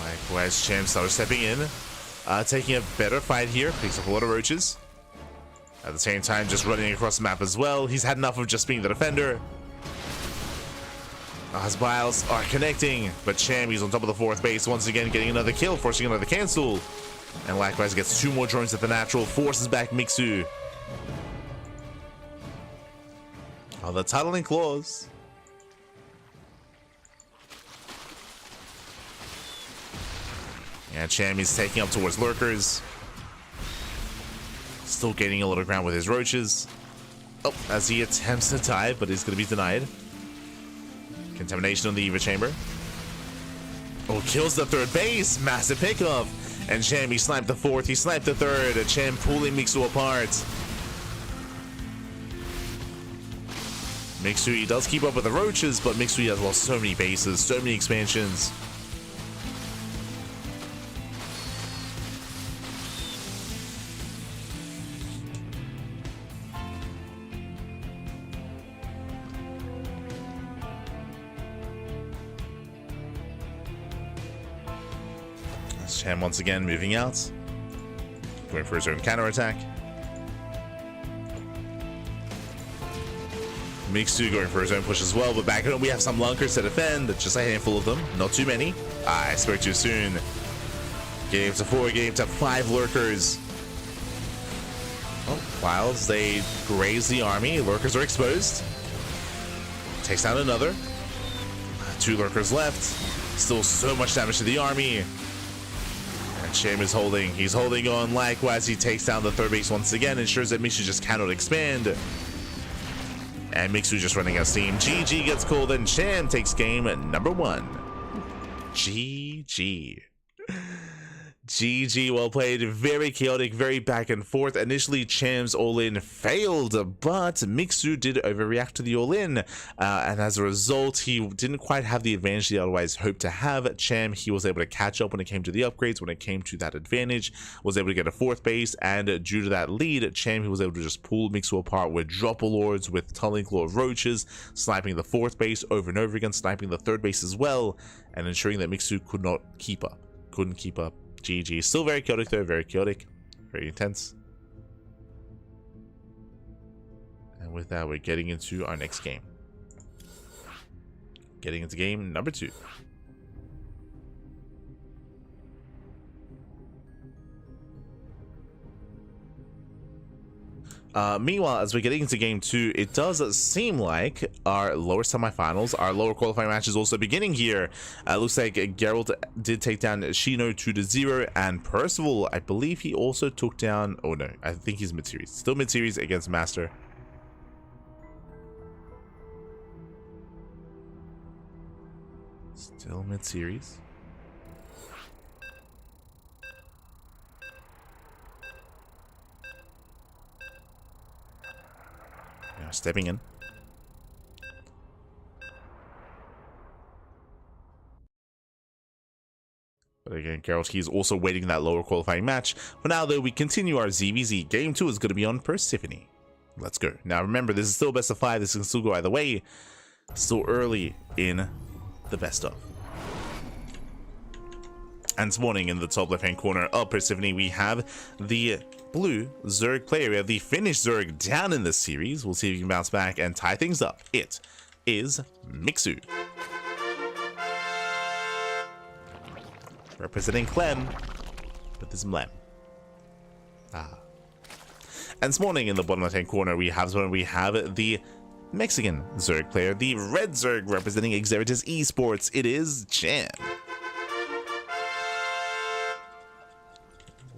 Likewise, Cham started stepping in. Taking a better fight here. Picks up a lot of roaches. At the same time, just running across the map as well. He's had enough of just being the defender. His biles are connecting, but Cham, he's on top of the fourth base once again, getting another kill, forcing another cancel. And likewise gets 2 more drones at the natural, forces back Mixu. Oh, the tunneling claws. And Cham is taking up towards lurkers. Still gaining a little ground with his roaches. Oh, as he attempts to dive, but is going to be denied. Contamination on the Eva chamber. Oh, kills the third base. Massive pickup. And Cham, he sniped the fourth. He sniped the third. Cham pulling Mixu apart. Mixu, he does keep up with the roaches, but Mixu has lost so many bases, so many expansions. Cham once again moving out, going for his own counterattack. Mixu going for his own push as well, but back at home we have some lunkers to defend, just a handful of them, not too many. I spoke too soon. Game to 4, game to 5 lurkers. Oh, Wilds, they graze the army, lurkers are exposed. Takes down another. 2 lurkers left, still so much damage to the army. And Cham is holding. He's holding on. Likewise, he takes down the third base once again. Ensures that Mixu just cannot expand. And Mixu just running out of steam. GG gets called and Cham takes game number 1. GG. GG, well played. Very chaotic, very back and forth. Initially, Cham's all-in failed, but Mixu did overreact to the all-in, and as a result, he didn't quite have the advantage he otherwise hoped to have. Cham, he was able to catch up when it came to the upgrades, when it came to that advantage, was able to get a fourth base, and due to that lead, Cham, he was able to just pull Mixu apart with Dropper Lords, with Tunneling Claw Roaches, sniping the fourth base over and over again, sniping the third base as well, and ensuring that Mixu could not keep up. Couldn't keep up. GG. Still very chaotic though, very chaotic, very intense. And with that, we're getting into our next game. Getting into game number 2. Meanwhile, as we're getting into game 2, it does seem like our lower semifinals, our lower qualifying match is also beginning here. Looks like Gerald did take down Shino 2-0, and Percival, I believe he also took down, oh no, I think he's mid-series. Still mid-series against Master. Still mid-series. Stepping in. But again, Gerald, he's also waiting in that lower qualifying match. For now, though, we continue our ZVZ. Game 2 is going to be on Percival. Let's go. Now, remember, this is still best of 5. This can still go either way. Still early in the best of. And this morning, in the top left-hand corner of Percival, we have the blue Zerg player. We have the Finnish Zerg down in this series. We'll see if he can bounce back and tie things up. It is Mixu. Representing Clem with his Mlem. And spawning in the bottom left-hand corner, we have the Mexican Zerg player, the red Zerg representing Exeritus Esports. It is Cham.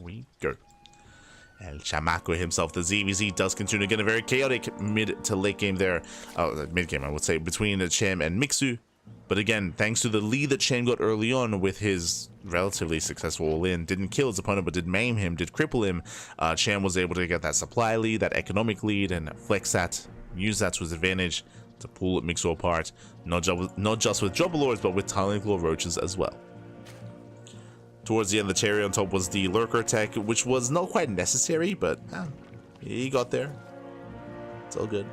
We go. El Chamaco himself, the ZVZ, does continue to get a very chaotic mid to late game there. Mid game, I would say, between Cham and Mixu. But again, thanks to the lead that Cham got early on with his relatively successful all-in, didn't kill his opponent, but did maim him, did cripple him, Cham was able to get that supply lead, that economic lead, and flex that, use that to his advantage to pull Mixu apart, not just with Jobber Lords, but with Tiling Claw Roaches as well. Towards the end, the cherry on top was the Lurker tech, which was not quite necessary, but he got there. It's all good.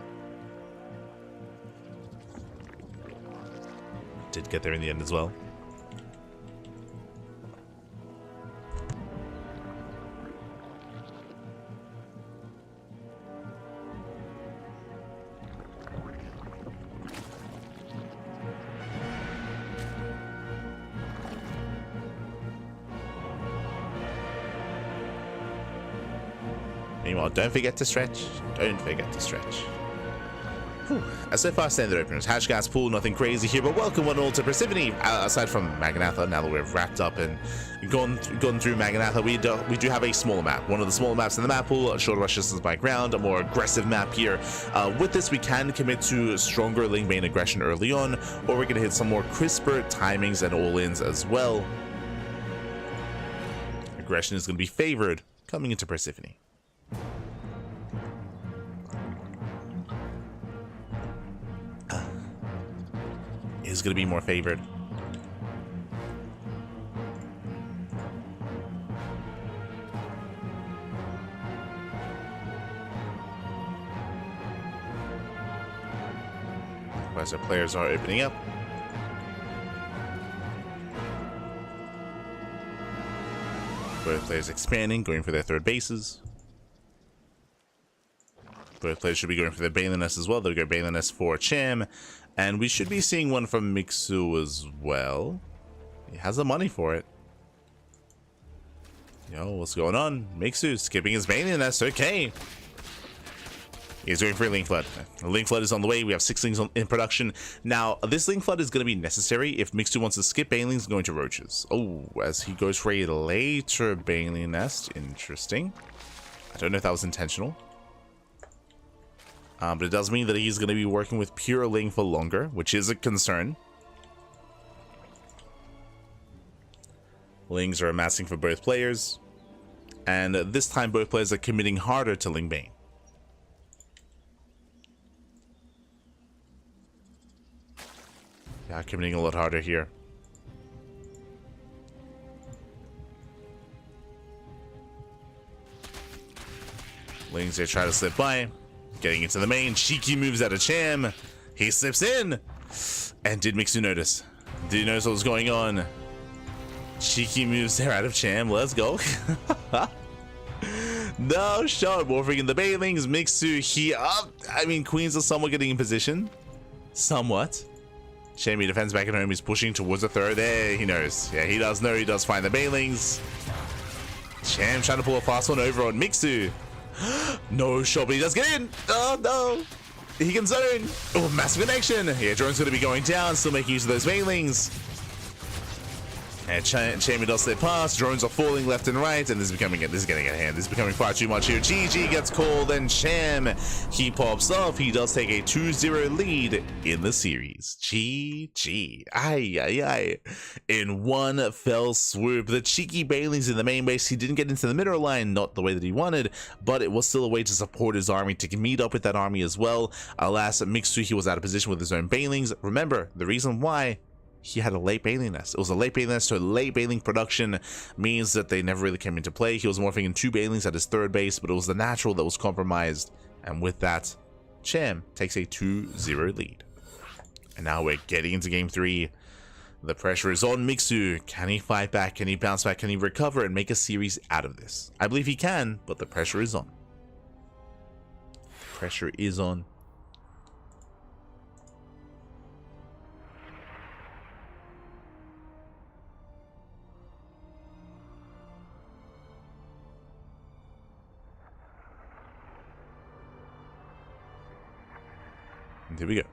Did get there in the end as well. Meanwhile, don't forget to stretch. Don't forget to stretch. Whew. So far, standard openers. Hatch gas pool, nothing crazy here, but welcome one all to Percival. Aside from Magnatha, now that we've wrapped up and gone through Magnatha, we do have a smaller map. One of the smaller maps in the map pool, a shorter rush distance by ground, a more aggressive map here. With this, we can commit to stronger lane bane aggression early on, or we're going to hit some more crisper timings and all-ins as well. Aggression is going to be favored coming into Persephone. Is going to be more favored. As our players are opening up. Both players expanding, going for their third bases. Both players should be going for their Baliness as well. They'll go Baliness for Cham. And we should be seeing one from Mixu as well. He has the money for it. Yo, what's going on? Mixu skipping his Baliness. Okay. He's going for a Link Flood. A Link Flood is on the way. We have 6 Links in production. Now, this Link Flood is going to be necessary if Mixu wants to skip Banelings and go into Roaches. Oh, as he goes for a later Baneling Nest. Interesting. I don't know if that was intentional. But it does mean that he's going to be working with pure Ling for longer, which is a concern. Lings are amassing for both players. And this time both players are committing harder to Ling Bane. Yeah, committing a lot harder here. Lings, they try to slip by. Getting into the main, cheeky moves out of Cham. He slips in. And did Mixu notice? Did he notice what was going on? Cheeky moves there out of Cham. Let's go. No shot. Morphing in the Banelings. Mixu, I mean, Queens are somewhat getting in position. Somewhat. Cham, he defends back at home. He's pushing towards the third. There, he knows. Yeah, he does know. He does find the Banelings. Cham trying to pull a fast one over on Mixu. No shot, but he does get in. Oh no, he can zone. Oh, massive connection. Yeah, drone's going to be going down, still making use of those Banelings. And Cham does slip past. Drones are falling left and right, and this is getting out of hand. This is becoming far too much here. GG gets called, and Cham, he pops off. He does take a 2-0 lead in the series. GG. Aye. In one fell swoop. The cheeky Banelings in the main base. He didn't get into the middle line, not the way that he wanted, but it was still a way to support his army, to meet up with that army as well. Alas, Mixu, he was out of position with his own Banelings. Remember, the reason why he had a late Baneling Nest. It was a late Baneling Nest, so late Baneling production means that they never really came into play. He was morphing in 2 Banelings at his third base, but it was the natural that was compromised. And with that, Cham takes a 2-0 lead. And now we're getting into game 3. The pressure is on Mixu. Can he fight back? Can he bounce back? Can he recover and make a series out of this? I believe he can, but the pressure is on. Pressure is on. And here we go.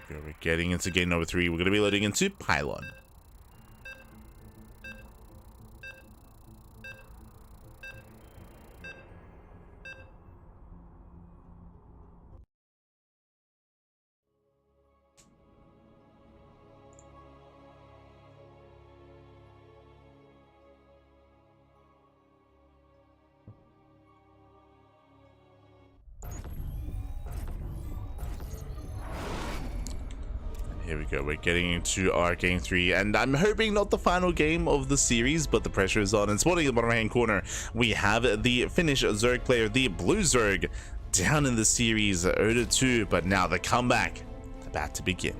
We're getting into game number 3. We're going to be loading into Pylon. Here we go, we're getting into our game 3, and I'm hoping not the final game of the series, but the pressure is on. And spawning in the bottom right hand corner, we have the Finnish Zerg player, the Blue Zerg, down in the series 0-2, but now the comeback about to begin.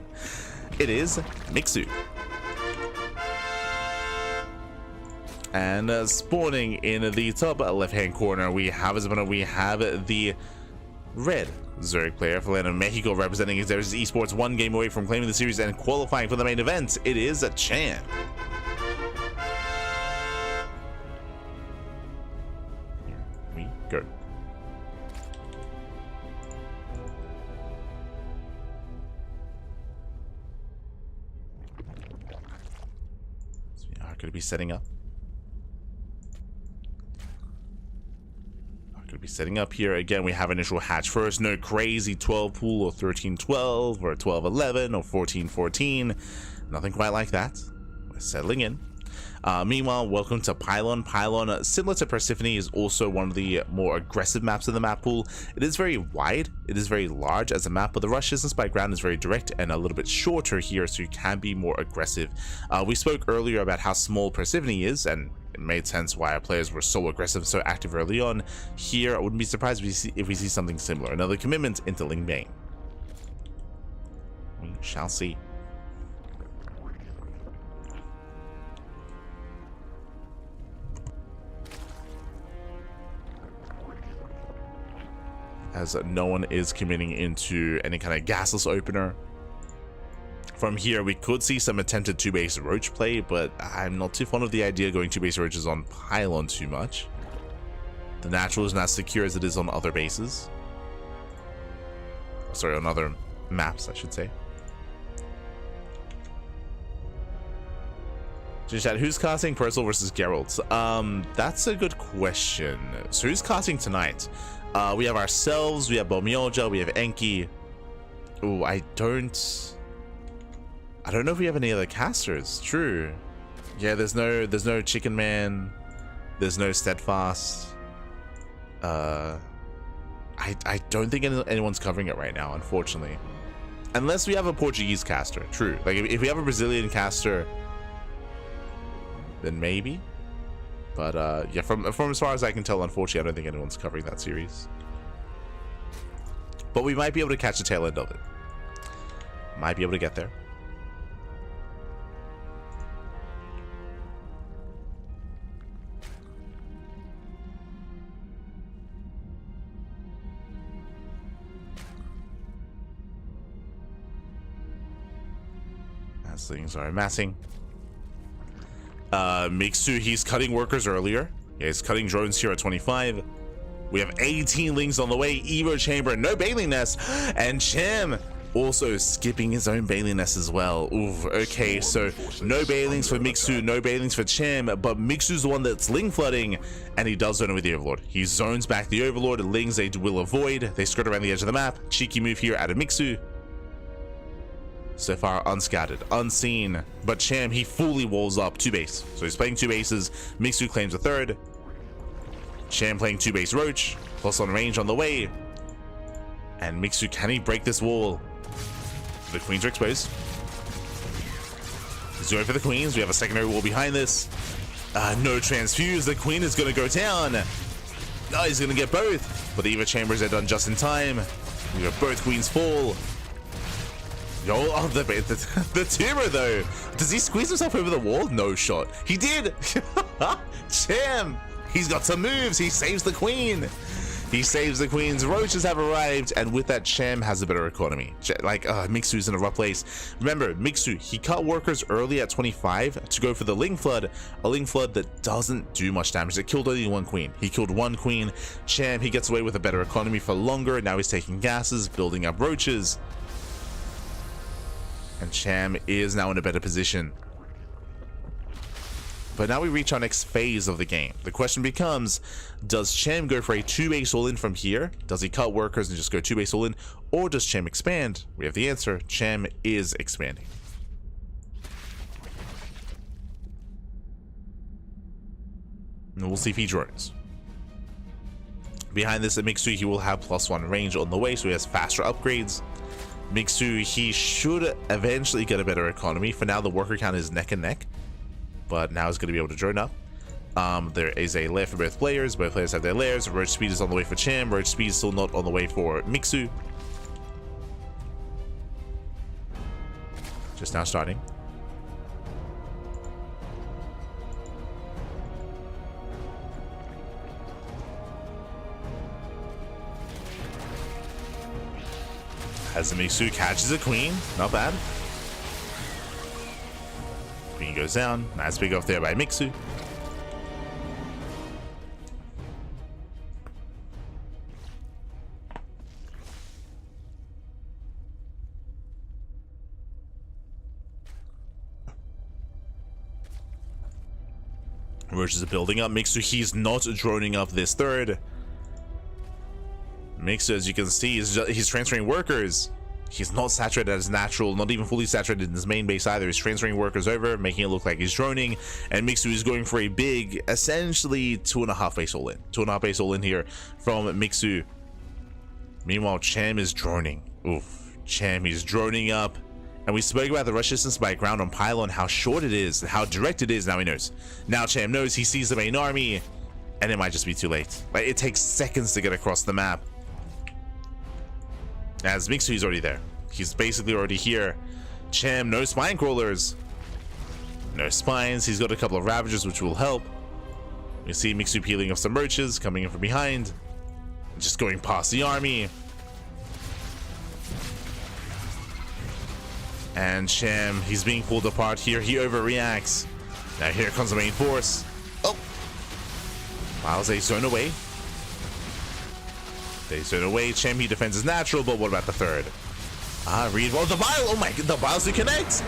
It is Mixu. And spawning in the top left hand corner, we have the red Zerg player, Falena Mexico, representing Xerxes Esports, 1 game away from claiming the series and qualifying for the main event. It is a Cham. Here we go. So we are going to be setting up. Be setting up here again. We have initial hatch first, no crazy 12 pool or 13-12 or 12-11 or 14-14, nothing quite like that. We're settling in. Meanwhile, welcome to Pylon. Pylon, similar to Percival, is also one of the more aggressive maps in the map pool. It is very wide, it is very large as a map, but the rush distance by ground is very direct and a little bit shorter here, so you can be more aggressive. We spoke earlier about how small Percival is, and it made sense why our players were so aggressive, so active early on. Here, I wouldn't be surprised if we see something similar. Another commitment into Lingbane. We shall see. As no one is committing into any kind of gasless opener. From here, we could see some attempted 2-base roach play, but I'm not too fond of the idea of going 2-base roaches on Pylon too much. The natural is not as secure as it is on other bases. Sorry, on other maps, I should say. Chat, who's casting Percival versus Gerald? That's a good question. So who's casting tonight? We have ourselves, we have Bomioja, we have Enki. Ooh, I don't know if we have any other casters. True. Yeah, there's no Chicken Man. There's no Steadfast. I don't think anyone's covering it right now, unfortunately. Unless we have a Portuguese caster. True. Like if we have a Brazilian caster, then maybe. But yeah, from as far as I can tell, unfortunately, I don't think anyone's covering that series. But we might be able to catch the tail end of it. Might be able to get there. As things are amassing. Mixu, he's cutting workers earlier. Yeah, he's cutting drones here at 25. We have 18 lings on the way. Evo chamber, no Bailey nest, and Cham also skipping his own Bailey nest as well. Ooh, okay, so no Bailings for Mixu, no Bailings for Cham, but Mixu's the one that's ling flooding, and he does zone with the Overlord. He zones back the Overlord. Lings they will avoid. They skirt around the edge of the map. Cheeky move here out of Mixu. So far unscattered, unseen, but Cham, he fully walls up 2-base. So he's playing 2 bases. Mixu claims a 3rd. Cham playing 2-base roach, plus on range on the way. And Mixu, can he break this wall? The queens are exposed. He's going for the queens. We have a secondary wall behind this. No transfuse. The queen is going to go down. Oh, he's going to get both. But the Eva chambers are done just in time. We have both queens fall. Yo, oh, the tumor though. Does he squeeze himself over the wall? No shot. He did. Cham. He's got some moves. He saves the queen. He saves the queens. Roaches have arrived, and with that, Cham has a better economy. Mixu's in a rough place. Remember, Mixu, he cut workers early at 25 to go for the Ling Flood, a Ling Flood that doesn't do much damage. It killed only one queen. He killed one queen. Cham, he gets away with a better economy for longer. Now he's taking gases, building up roaches. And Cham is now in a better position. But now we reach our next phase of the game. The question becomes, does Cham go for a 2-base all-in from here? Does he cut workers and just go 2-base all-in? Or does Cham expand? We have the answer. Cham is expanding. And we'll see if he drones. Behind this, at Mixu, he will have +1 range on the way, so he has faster upgrades. Mixu, he should eventually get a better economy. For now, the worker count is neck and neck. But now he's going to be able to drone up. There is a lair for both players. Both players have their lairs. Roach speed is on the way for Cham. Roach speed is still not on the way for Mixu. Just now starting. As the Mixu catches a queen. Not bad. Queen goes down. Nice big off there by Mixu. Roaches are building up. Mixu, he's not droning up this third. Mixu, as you can see, he's transferring workers. He's not saturated as natural, not even fully saturated in his main base either. He's transferring workers over, making it look like he's droning. And Mixu is going for a big, essentially 2.5 base all in. 2.5 base all in here from Mixu. Meanwhile, Cham is droning. Oof, Cham, he's droning up. And we spoke about the rush distance by ground on pylon, how short it is, how direct it is. Now he knows. Now Cham knows. He sees the main army, and it might just be too late. Like, it takes seconds to get across the map. As Mixu is already there. He's basically already here. Cham, no spine crawlers. No spines. He's got a couple of ravagers, which will help. We see Mixu peeling off some roaches, coming in from behind. Just going past the army. And Cham, he's being pulled apart here. He overreacts. Now here comes the main force. Oh! Miles, they zone away. They zone away. Cham, he defends his natural, but what about the third? Read. Well, the Bile. Oh my god, the Biles do connect.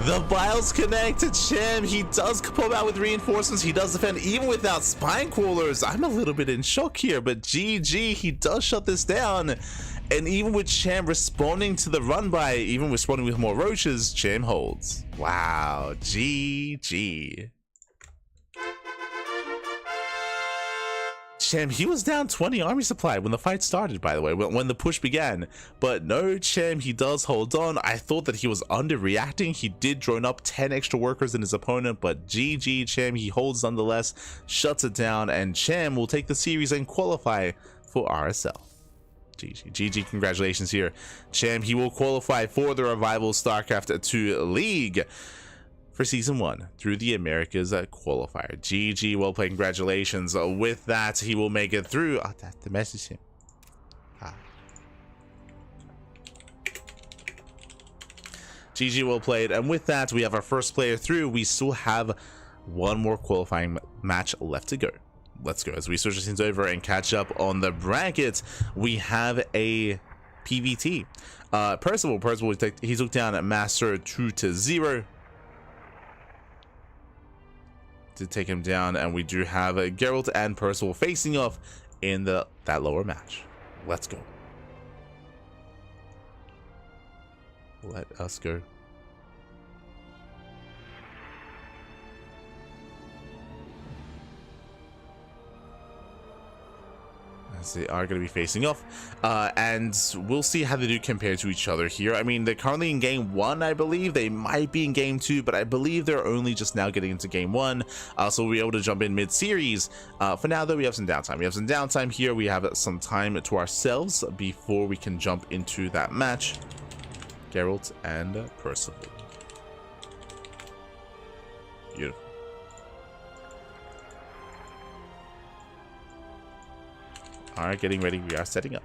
The Biles connect to Cham. He does pop out with reinforcements. He does defend even without spine crawlers. I'm a little bit in shock here, but GG, he does shut this down. And even with Cham responding to the run by, even responding with more roaches, Cham holds. Wow, GG. Cham, he was down 20 army supply when the fight started, by the way, when the push began. But no, Cham, he does hold on. I thought that he was underreacting. He did drone up 10 extra workers than his opponent, but GG, Cham, he holds nonetheless, shuts it down, and Cham will take the series and qualify for RSL. GG, congratulations here. Cham, he will qualify for the Revival StarCraft 2 League for Season 1 through the Americas Qualifier. GG, well played, congratulations. With that, he will make it through. I have to message him. GG, well played. And with that, we have our first player through. We still have one more qualifying match left to go. Let's go. As we switch things over and catch up on the brackets, we have a PVT. Percival, he took down at Master 2-0 to take him down, and we do have Gerald and Percival facing off in that lower match. Let's go. Let us go. As they are going to be facing off, and we'll see how they do compare to each other here. I mean, they're currently in game 1, I believe. They might be in game 2, but I believe they're only just now getting into game 1, so we'll be able to jump in mid-series. For now, though, we have some downtime. Here we have some time to ourselves before we can jump into that match. Gerald and Percival. Beautiful. are getting ready. We are setting up.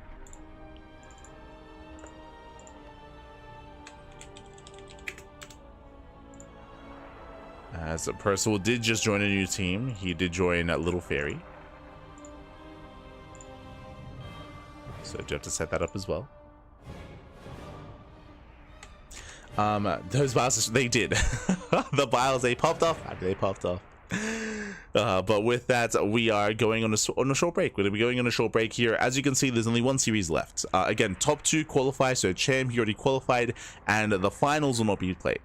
As Percival did just join a new team. He did join Little Fairy. So do you have to set that up as well? Those biles, they did. The biles, they popped off. They popped off. But with that, we are going on a short break. We're going to be going on a short break here. As you can see, there's only one series left. Again, top 2 qualify. So Cham, he already qualified, and the finals will not be played.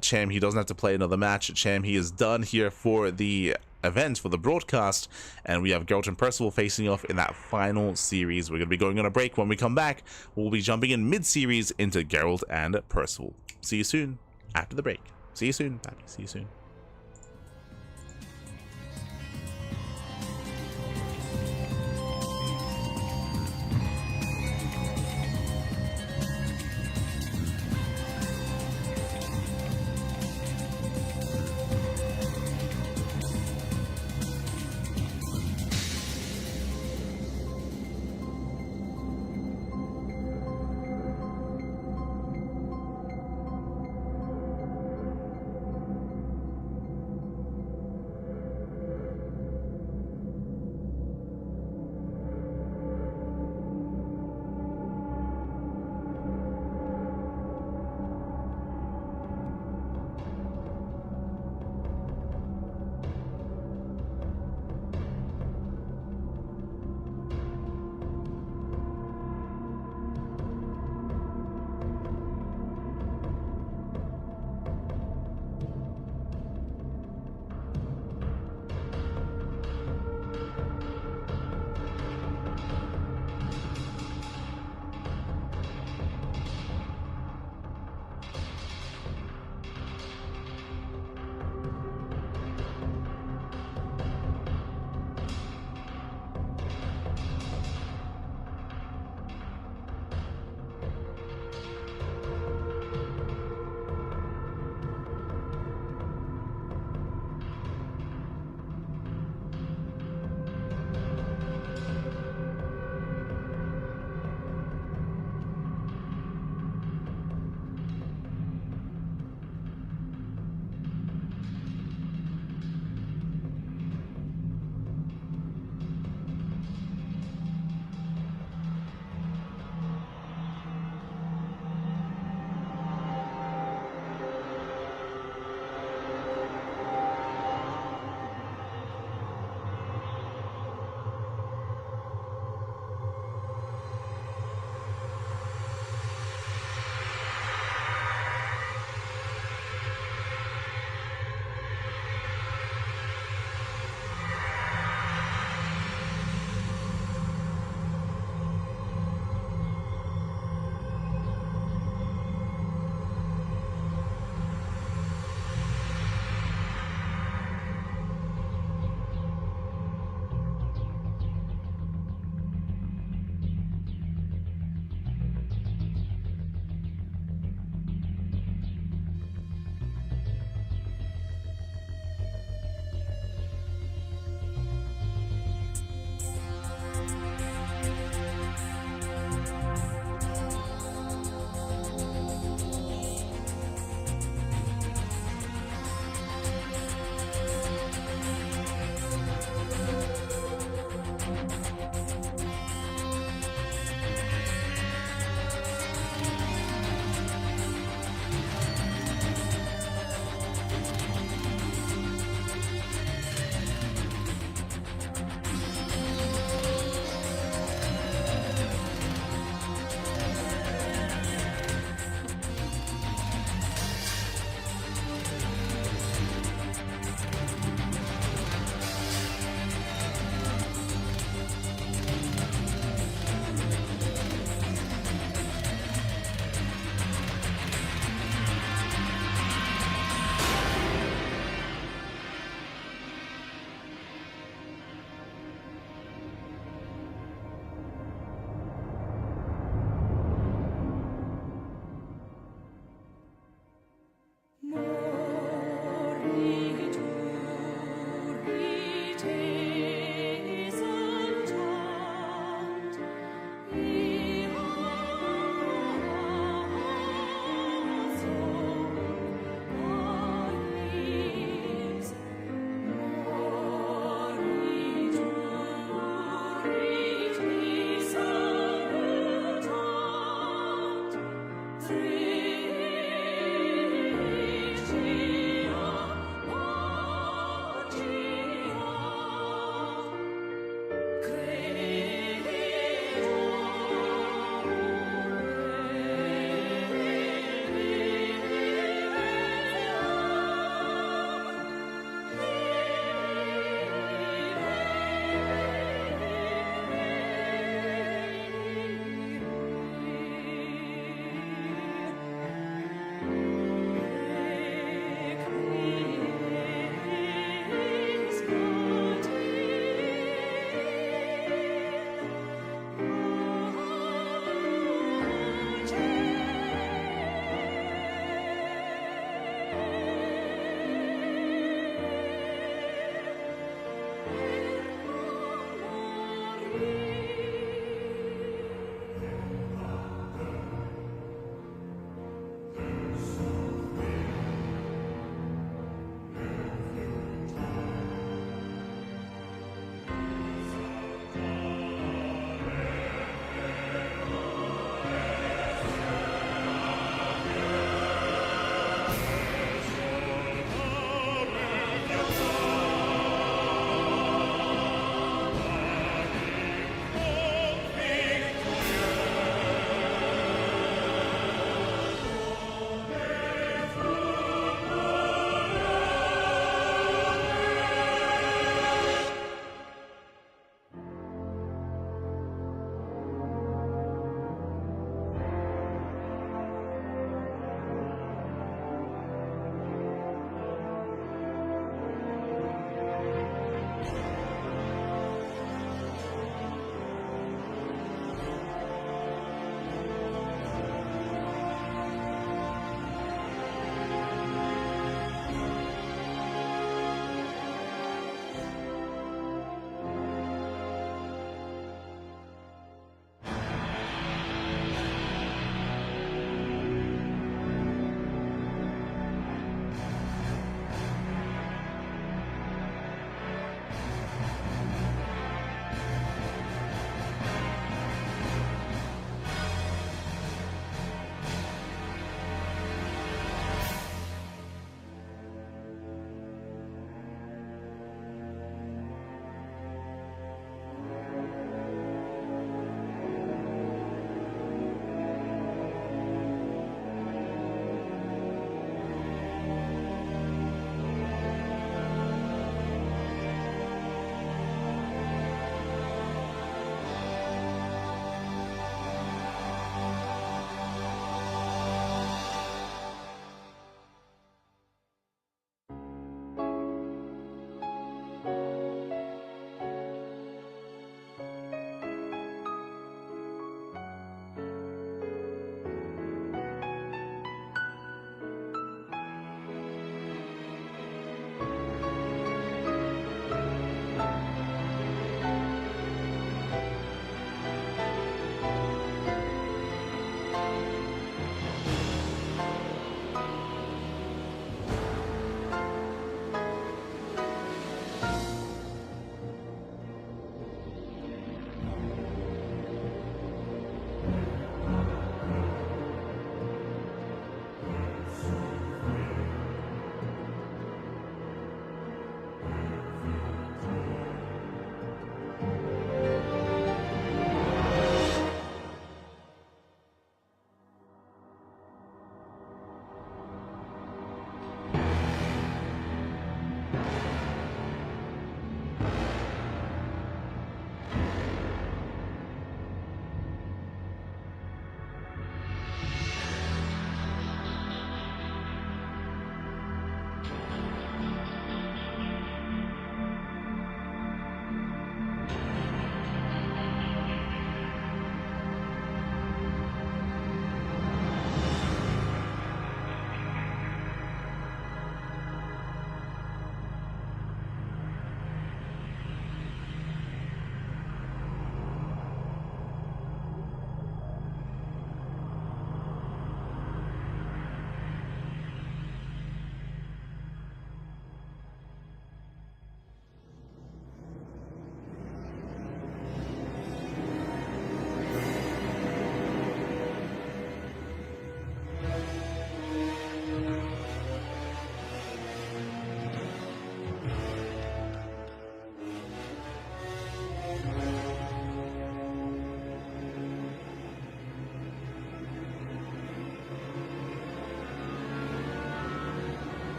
Cham, he doesn't have to play another match. Cham, he is done here for the event, for the broadcast, and we have Gerald and Percival facing off in that final series. We're going to be going on a break. When we come back, we'll be jumping in mid-series into Gerald and Percival. See you soon after the break. See you soon. See you soon.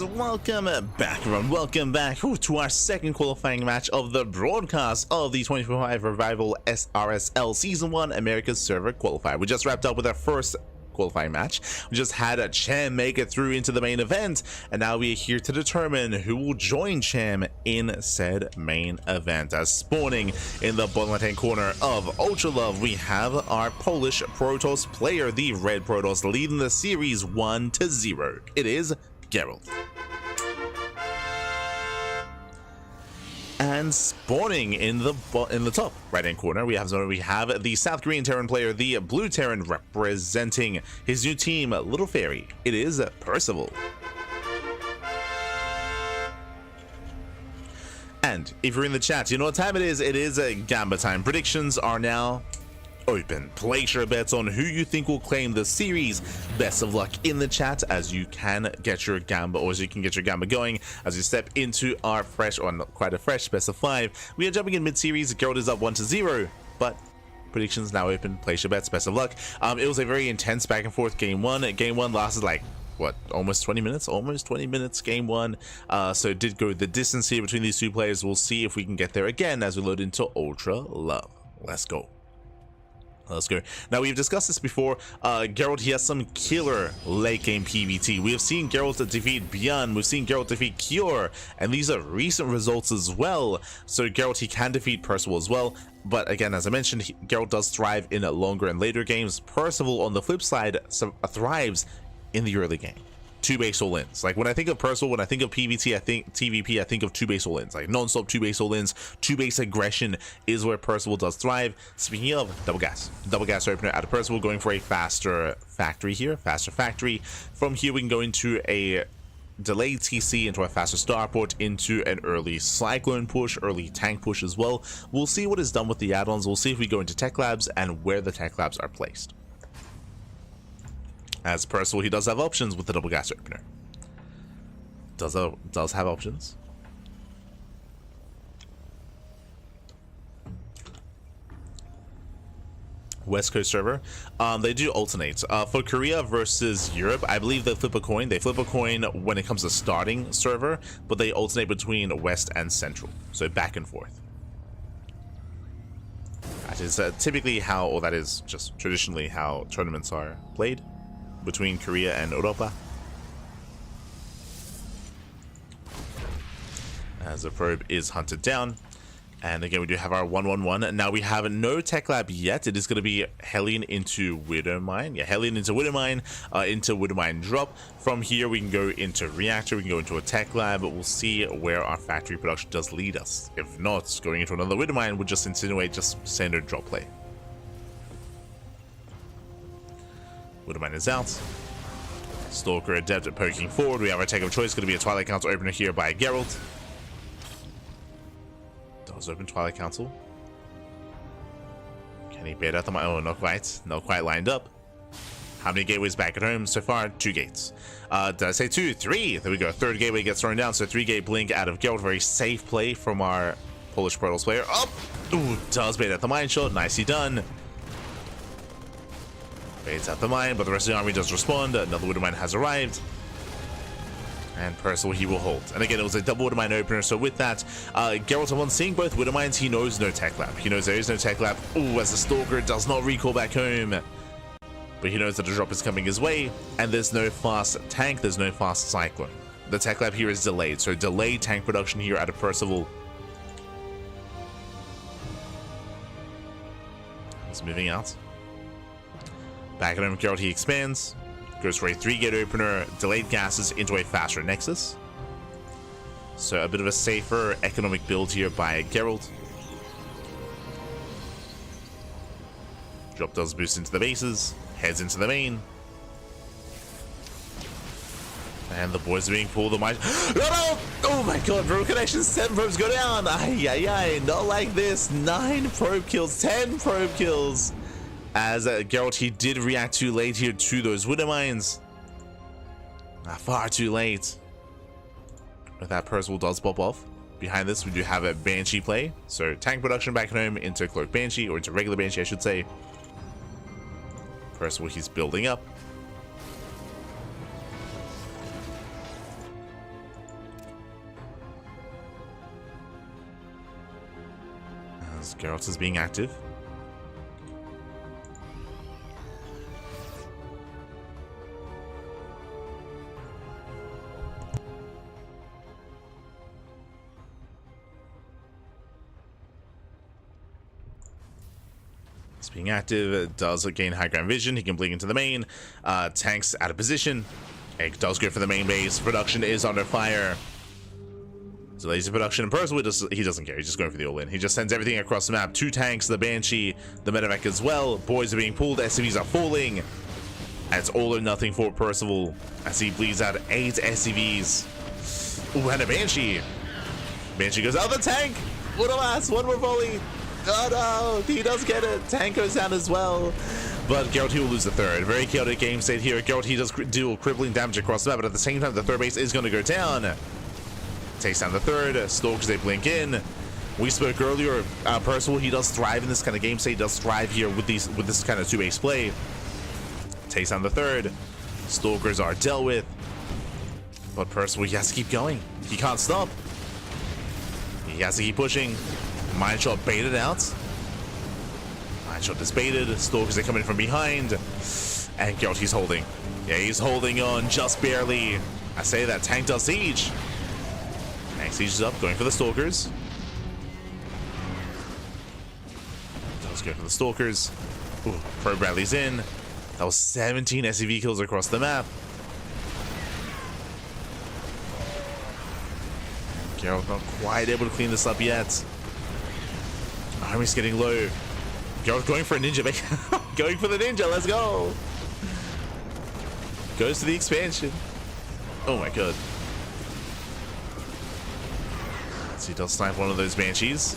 welcome back everyone, welcome back to our second qualifying match of the broadcast of the 2025 Revival RSL Season 1 America's Server Qualifier. We just wrapped up with our first qualifying match. We just had a Cham make it through into the main event, and now we are here to determine who will join Cham in said main event. As spawning in the bottom left hand corner of Ultra Love, we have our Polish Protoss player, the Red Protoss, leading the series 1-0. It is Gerald. And spawning in the top right hand corner, we have the South Korean Terran player, the Blue Terran, representing his new team, Little Fairy. It is Percival. And if you're in the chat, you know what time it is. It is Gamba time. Predictions are now open. Place your bets on who you think will claim the series. Best of luck in the chat as you can get your Gamba, or as you can get your Gamba going as you step into our fresh, or not quite a fresh, best of 5. We are jumping in mid-series. Gerald is up 1-0, but predictions now open. Place your bets. Best of luck. It was a very intense back and forth game one. Game one lasted like what, almost 20 minutes? Almost 20 minutes game one. So it did go the distance here between these two players. We'll see if we can get there again as we load into Ultra Love. Let's go. Let's go. Now, we've discussed this before. Gerald, he has some killer late game PvT. We have seen Gerald defeat Bjorn. We've seen Gerald defeat Cure. And these are recent results as well. So Gerald, he can defeat Percival as well. But again, as I mentioned, Gerald does thrive in longer and later games. Percival, on the flip side, thrives in the early game. 2 base all-ins. Like when I think of Percival, when I think of PvT, I think TVP, I think of 2 base all-ins. Like non-stop 2 base all-ins, 2 base aggression is where Percival does thrive. Speaking of double gas opener out of Percival, going for a faster factory here, faster factory. From here we can go into a delayed TC, into a faster starport, into an early cyclone push, early tank push as well. We'll see what is done with the add-ons. We'll see if we go into tech labs and where the tech labs are placed. As Percival, he does have options with the double gas opener. Does have options. West Coast server. They do alternate. For Korea versus Europe, I believe they flip a coin. They flip a coin when it comes to starting server, but they alternate between West and Central. So back and forth. That is typically how, or that is just traditionally how tournaments are played between Korea and Europa. As the probe is hunted down. And again, we do have our 1-1-1. Now we have no tech lab yet. It is going to be Hellion into Widowmine. Yeah, Hellion into Widowmine, into Widowmine drop. From here, we can go into Reactor. We can go into a tech lab. But we'll see where our factory production does lead us. If not, going into another Widowmine would just insinuate just standard drop play. Widowmine is out. Stalker adept at poking forward. We have our tech of choice. Going to be a Twilight Council opener here by Gerald. Does open Twilight Council. Can he bait out the mine? Oh, not quite. Not quite lined up. How many gateways back at home so far? 2 gates. Did I say 2? 3. There we go. 3rd gateway gets thrown down. So 3-gate blink out of Gerald. Very safe play from our Polish Protoss player. Up. Ooh, does bait out the mine shot. Nicely done. Baits out the mine, but the rest of the army does respond. Another Widowmine has arrived. And Percival, he will hold. And again, it was a double Widowmine opener. So with that, Geralt, upon seeing both Widowmines, he knows no tech lab. He knows there is no tech lab. Ooh, as the Stalker does not recall back home. But he knows that a drop is coming his way. And there's no fast tank. There's no fast cyclone. The tech lab here is delayed. So delayed tank production here out of Percival. He's moving out. Back at home, Geralt, he expands. Goes for a 3-gate opener, delayed gases into a faster nexus. So a bit of a safer economic build here by Gerald. Drop does boost into the bases, heads into the main. And the boys are being pulled. No! Oh my god, bro, connection, 7 probes go down. Ay, not like this. 9 probe kills, 10 probe kills. As Geralt, he did react too late here to those Widowmines. Far too late. But that Percival does pop off. Behind this, we do have a Banshee play. So tank production back at home into Cloak Banshee, or into regular Banshee, I should say. Percival, he's building up. As Gerald is being active. Being active, it does gain high ground vision. He can blink into the main. Tanks out of position. Egg does go for the main base. Production is under fire. So lazy production. And Percival, he doesn't care. He's just going for the all-in. He just sends everything across the map. 2 tanks, the Banshee, the Medevac as well. Boys are being pulled. SCVs are falling. And it's all or nothing for Percival as he bleeds out 8 SCVs. Ooh, and a Banshee. Banshee goes out of the tank. What a last. One more volley. Oh no, he does get it. Tank goes down as well. But Gerald, he will lose the third. Very chaotic game state here. Gerald, he does deal crippling damage across the map, but at the same time, the third base is going to go down. Takes down the third. Stalkers, they blink in. We spoke earlier, Percival, he does thrive in this kind of game state. He does thrive here with this kind of 2-base play. Takes down the third. Stalkers are dealt with. But Percival, he has to keep going. He can't stop. He has to keep pushing. Mine shot baited out. Mine shot is baited. Stalkers are coming from behind. And Gerald, he's holding. Yeah, he's holding on just barely. I say that tank does siege. Tank sieges up, going for the Stalkers. Does go for the Stalkers. Ooh, Pro Bradley's in. That was 17 SCV kills across the map. Gerald not quite able to clean this up yet. Army's getting low. Gerald going for a ninja. Going for the ninja. Let's go. Goes to the expansion. Oh my god. So he does snipe one of those Banshees.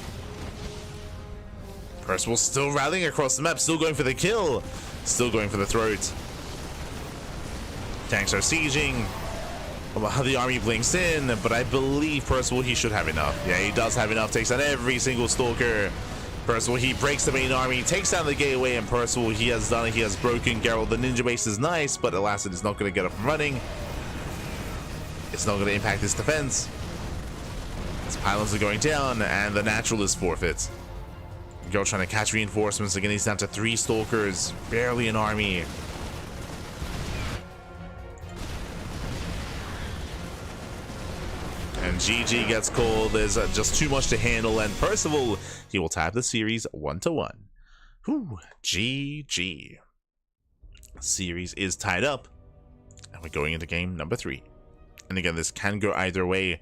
Percival still rallying across the map. Still going for the kill. Still going for the throat. Tanks are sieging. The army blinks in, but I believe Percival, he should have enough. Yeah, he does have enough. Takes out every single Stalker. Percival, he breaks the main army, takes down the gateway, and Percival, he has done it. He has broken Gerald. The ninja base is nice, but alas, it is not going to get up and running. It's not going to impact his defense. His pylons are going down, and the natural is forfeit. Gerald trying to catch reinforcements. Again, he's down to 3 Stalkers. Barely an army. And GG gets called. There's just too much to handle, and Percival, he will tie the series 1-1. Whew, GG. Series is tied up, and we're going into game number 3. And again, this can go either way.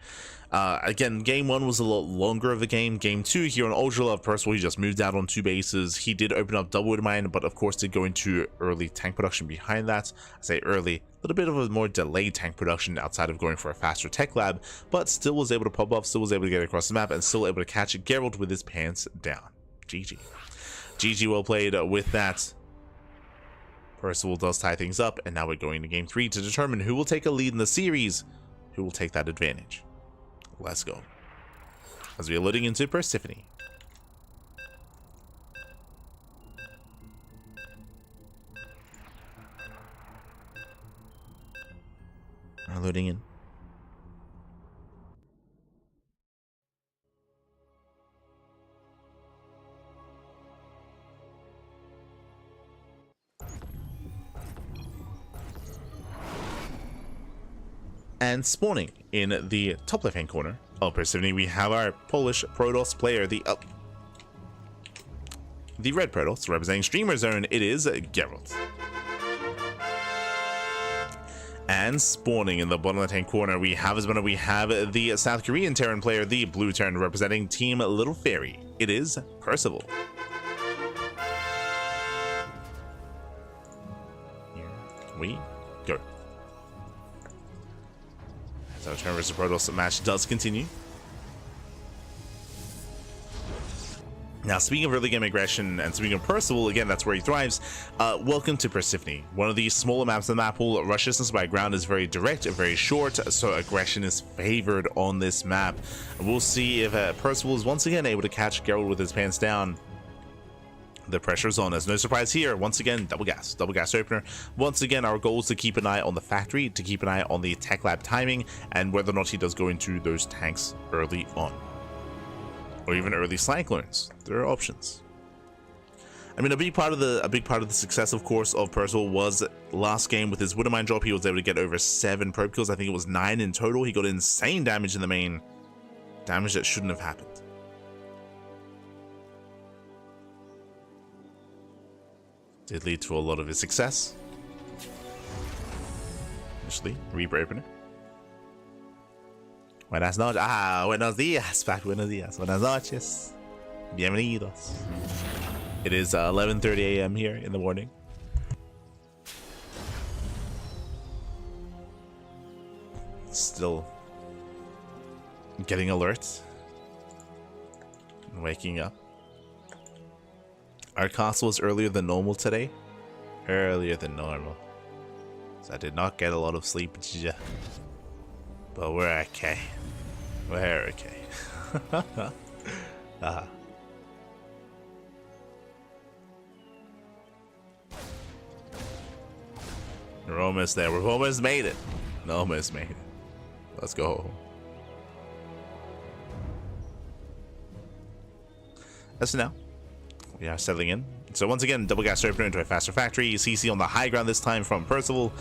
Again, game 1 was a lot longer of a game. Game 2 here on Ultra Love, Percival, he just moved out on 2 bases. He did open up double wood mine, but of course did go into early tank production behind that. I say early, a little bit of a more delayed tank production outside of going for a faster tech lab, but still was able to pop off, still was able to get across the map, and still able to catch Gerald with his pants down. GG. GG, well played with that. Percival does tie things up, and now we're going to game 3 to determine who will take a lead in the series, who will take that advantage. Let's go. As we are loading into Persephone. We're loading in. And spawning in the top left hand corner of Persephone, we have our Polish Protoss player, the red Protoss representing Streamer Zone. It is Gerald. And spawning in the bottom left hand corner, we have the South Korean Terran player, the blue Terran representing Team Little Fairy. It is Percival. Here we go. So Terran vs Protoss match does continue. Now, speaking of early game aggression and speaking of Percival, again, that's where he thrives. Welcome to Persephone. One of these smaller maps in the map pool. Rush distance by ground is very direct, very short, so aggression is favored on this map. We'll see if Percival is once again able to catch Gerald with his pants down. The pressure's on. There's no surprise here. Once again, double gas opener. Once again, our goal is to keep an eye on the factory, to keep an eye on the tech lab timing, and whether or not he does go into those tanks early on. or even early Cyclones. There are options. I mean, a big part of the success, of course, of Percival was last game with his Widowmine drop. He was able to get over 7 probe kills. I think it was 9 in total. He got insane damage in the main. Damage that shouldn't have happened. Did lead to a lot of his success. Initially, Reaper Opener. Buenas noches. Buenos días. Buenos días. Buenas noches. Bienvenidos. It is 11:30 a.m. here in the morning. Still getting alerts. Waking up. Our castle was earlier than normal today. Earlier than normal. So I did not get a lot of sleep. But we're okay. We're okay. We're almost there. We've almost made it. Almost made it. Let's go. As of now, we are settling in. So once again, double gas opener into a faster factory. CC on the high ground this time from Percival.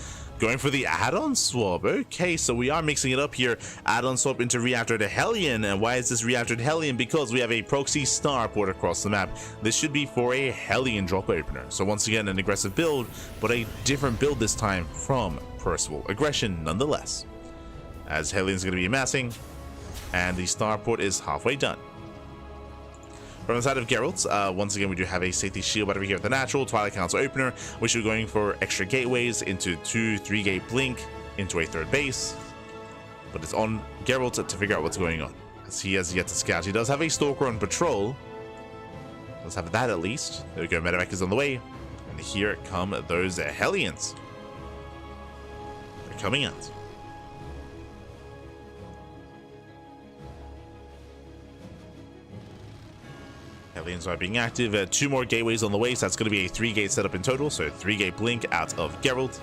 Going for the add-on swap. Okay, so we are mixing it up here. Add-on swap into reactor to Hellion. And why is this reactor to Hellion? Because we have a proxy starport across the map. This should be for a Hellion drop opener. So once again, an aggressive build, but a different build this time from Percival. Aggression nonetheless. As Hellion's going to be amassing, and the starport is halfway done. From the side of Gerald, once again, we do have a safety shield battery here at the natural. Twilight Council opener, which we're going for extra gateways into 2 3-gate blink into a 3rd base. But it's on Gerald to figure out what's going on, as he has yet to scout. He does have a Stalker on patrol. Let's have that at least. There we go, medevac is on the way. And here come those Hellions. They're coming out. Hellions are being active. 2 more gateways on the way, so that's going to be a 3-gate setup in total. So 3-gate blink out of Gerald.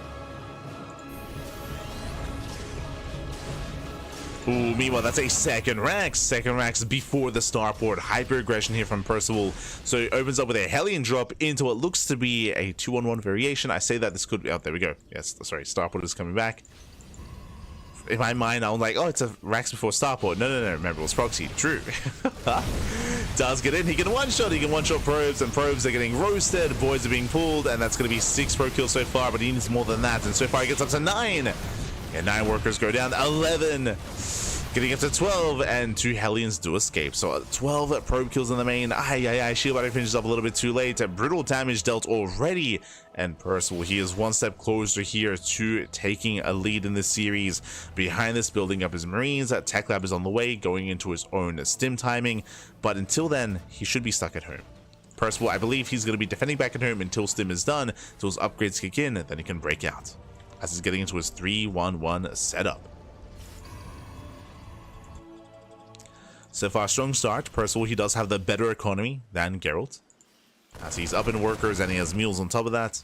Ooh, meanwhile, that's a second Rax. Second Rax before the starport. Hyper aggression here from Percival. So it opens up with a Hellion drop into what looks to be a 2-on-1 variation. I say that this could be... Oh, there we go. Yes, sorry, starport is coming back. In my mind, I'm like, oh, it's a Rax before starport. No. Remember, it was proxy. True. Does get in. He can one-shot. He can one-shot probes, and probes are getting roasted. Voids are being pulled, and that's going to be 6 probe kills so far, but he needs more than that. And so far, he gets up to 9. And 9 workers go down. 11. Getting up to 12, and 2 Hellions do escape. So 12 probe kills in the main. Shield battery finishes up a little bit too late. Brutal damage dealt already. And Percival, he is 1 step closer here to taking a lead in this series. Behind this, building up his Marines. Tech Lab is on the way, going into his own stim timing. But until then, he should be stuck at home. Percival, I believe he's going to be defending back at home until stim is done. Until his upgrades kick in, then he can break out. As he's getting into his 3-1-1 setup. So far, strong start. Percival, he does have the better economy than Gerald, as he's up in workers and he has mules on top of that.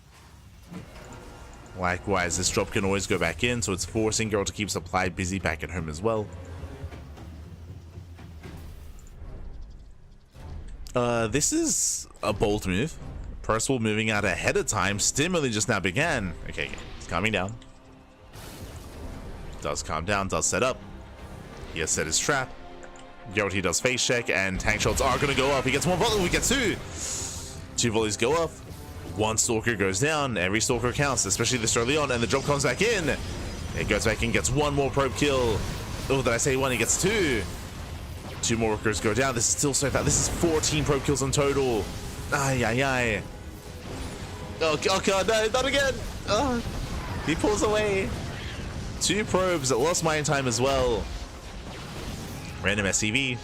Likewise, this drop can always go back in, so it's forcing Gerald to keep supply busy back at home as well. This is a bold move. Percival moving out ahead of time. Stim only just now began. Okay, it's calming down. Does calm down, does set up. He has set his trap. Gerald, he does face check, and tank shots are going to go up. He gets 1 volley, we get 2. 2 volleys go off. 1 stalker goes down. Every stalker counts, especially this early on, and the drop comes back in. It goes back in, gets 1 more probe kill. Oh, did I say 1? He gets 2. 2 more workers go down. This is still so fast. This is 14 probe kills in total. Oh god, no, not again. Oh, he pulls away. 2 probes that lost mine time as well. Random SCV,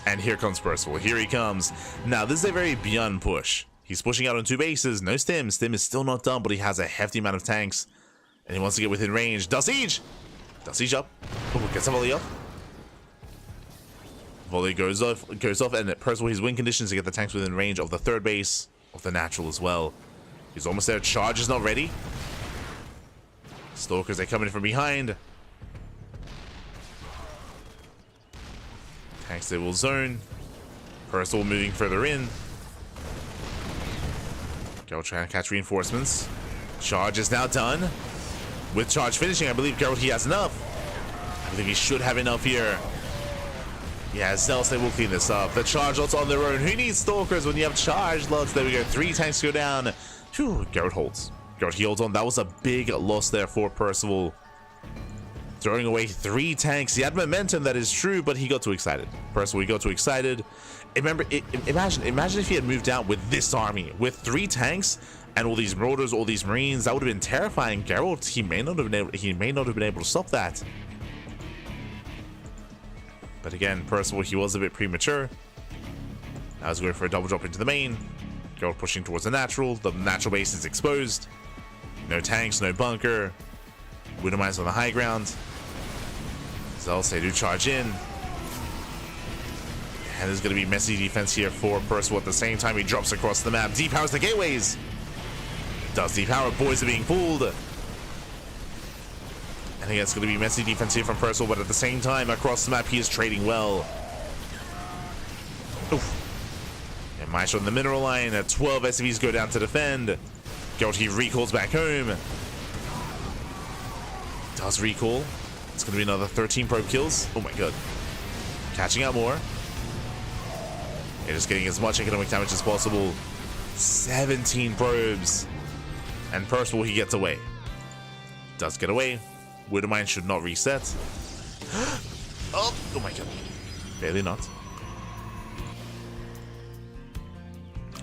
and here comes Percival. Here he comes. Now this is a very beyond push. He's pushing out on 2 bases. No stim. Stim is still not done, but he has a hefty amount of tanks, and he wants to get within range. Does siege. Does siege up. Oh, gets a volley up. Volley goes off, and Percival, his win conditions to get the tanks within range of the 3rd base of the natural as well. He's almost there. Charge is not ready. Stalkers, they come in from behind. Tanks, they will zone. Percival moving further in. Gerald trying to catch reinforcements. Charge is now done. With charge finishing, I believe Gerald, he has enough. I believe he should have enough here. Yeah, Zealous, they will clean this up. The charge lots on their own. Who needs stalkers when you have charge lots? There we go. 3 tanks go down. Phew, Gerald holds. Gerald, he holds on. That was a big loss there for Percival. Throwing away 3 tanks. He had momentum, that is true, but he got too excited. Percival, he got too excited. Remember, imagine if he had moved out with this army, with 3 tanks and all these marauders, all these marines. That would have been terrifying. Gerald, he may not have been able to stop that. But again, Percival, he was a bit premature. Now he's going for a double drop into the main. Gerald pushing towards the natural. The natural base is exposed. No tanks, no bunker. Widow mines on the high ground. Zealous, they do charge in. And there's going to be messy defense here for Percival. At the same time, he drops across the map. Depowers the gateways. Does depower. Boys are being pulled. I think it's going to be messy defense here from Percival, but at the same time, across the map, he is trading well. Oof. And Maestro on the mineral line. 12 SCVs go down to defend. Gerald, he recalls back home. Does recall. It's going to be another 13 probe kills. Oh my god. Catching out more. It is getting as much economic damage as possible. 17 probes. And Percival, he gets away. Does get away. Widow Mine should not reset. Oh my god. Barely not.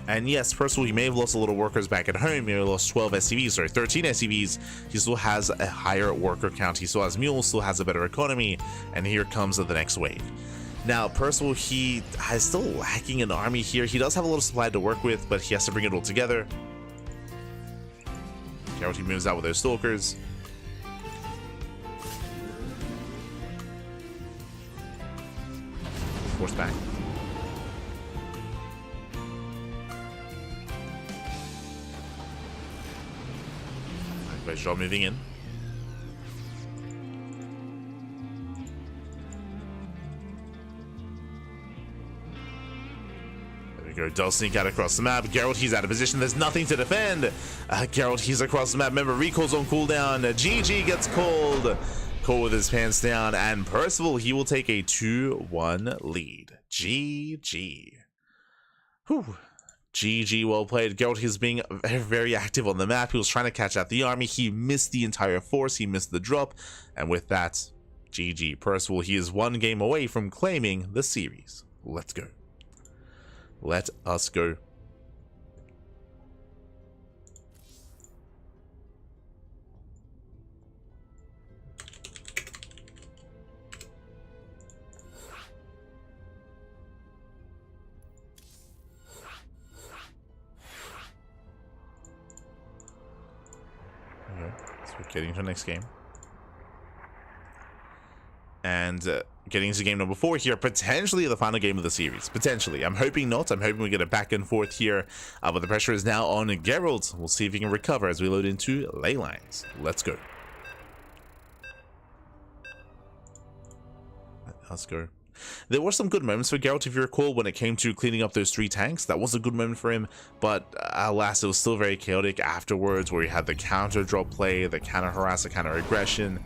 And yes, Percival, he may have lost a little workers back at home. He may have lost 12 SCVs, sorry, 13 SCVs. He still has a higher worker count. He still has mules, still has a better economy. And here comes the next wave. Now, Percival, he is still lacking an army here. He does have a little supply to work with, but he has to bring it all together. Gerald, he moves out with those stalkers. Force back. Great job moving in. There we go. Does sneak out across the map. Gerald, he's out of position. There's nothing to defend. Gerald, he's across the map. Remember, recall's on cooldown. GG gets called. Cole with his pants down. And Percival, he will take a 2-1 lead. GG. Whew. GG, well played. Gerald, he's being very active on the map. He was trying to catch out the army. He missed the entire force. He missed the drop. And with that, GG. Percival, he is 1 game away from claiming the series. Let's go. Let us go. So we're getting to the next game. And getting into game number 4 here, potentially the final game of the series. Potentially. I'm hoping not. I'm hoping we get a back and forth here. But the pressure is now on Gerald. We'll see if he can recover as we load into ley lines. Let's go. Let's go. There were some good moments for Gerald, if you recall, when it came to cleaning up those 3 tanks. That was a good moment for him, but alas, it was still very chaotic afterwards, where he had the counter drop play, the counter harass, the counter aggression.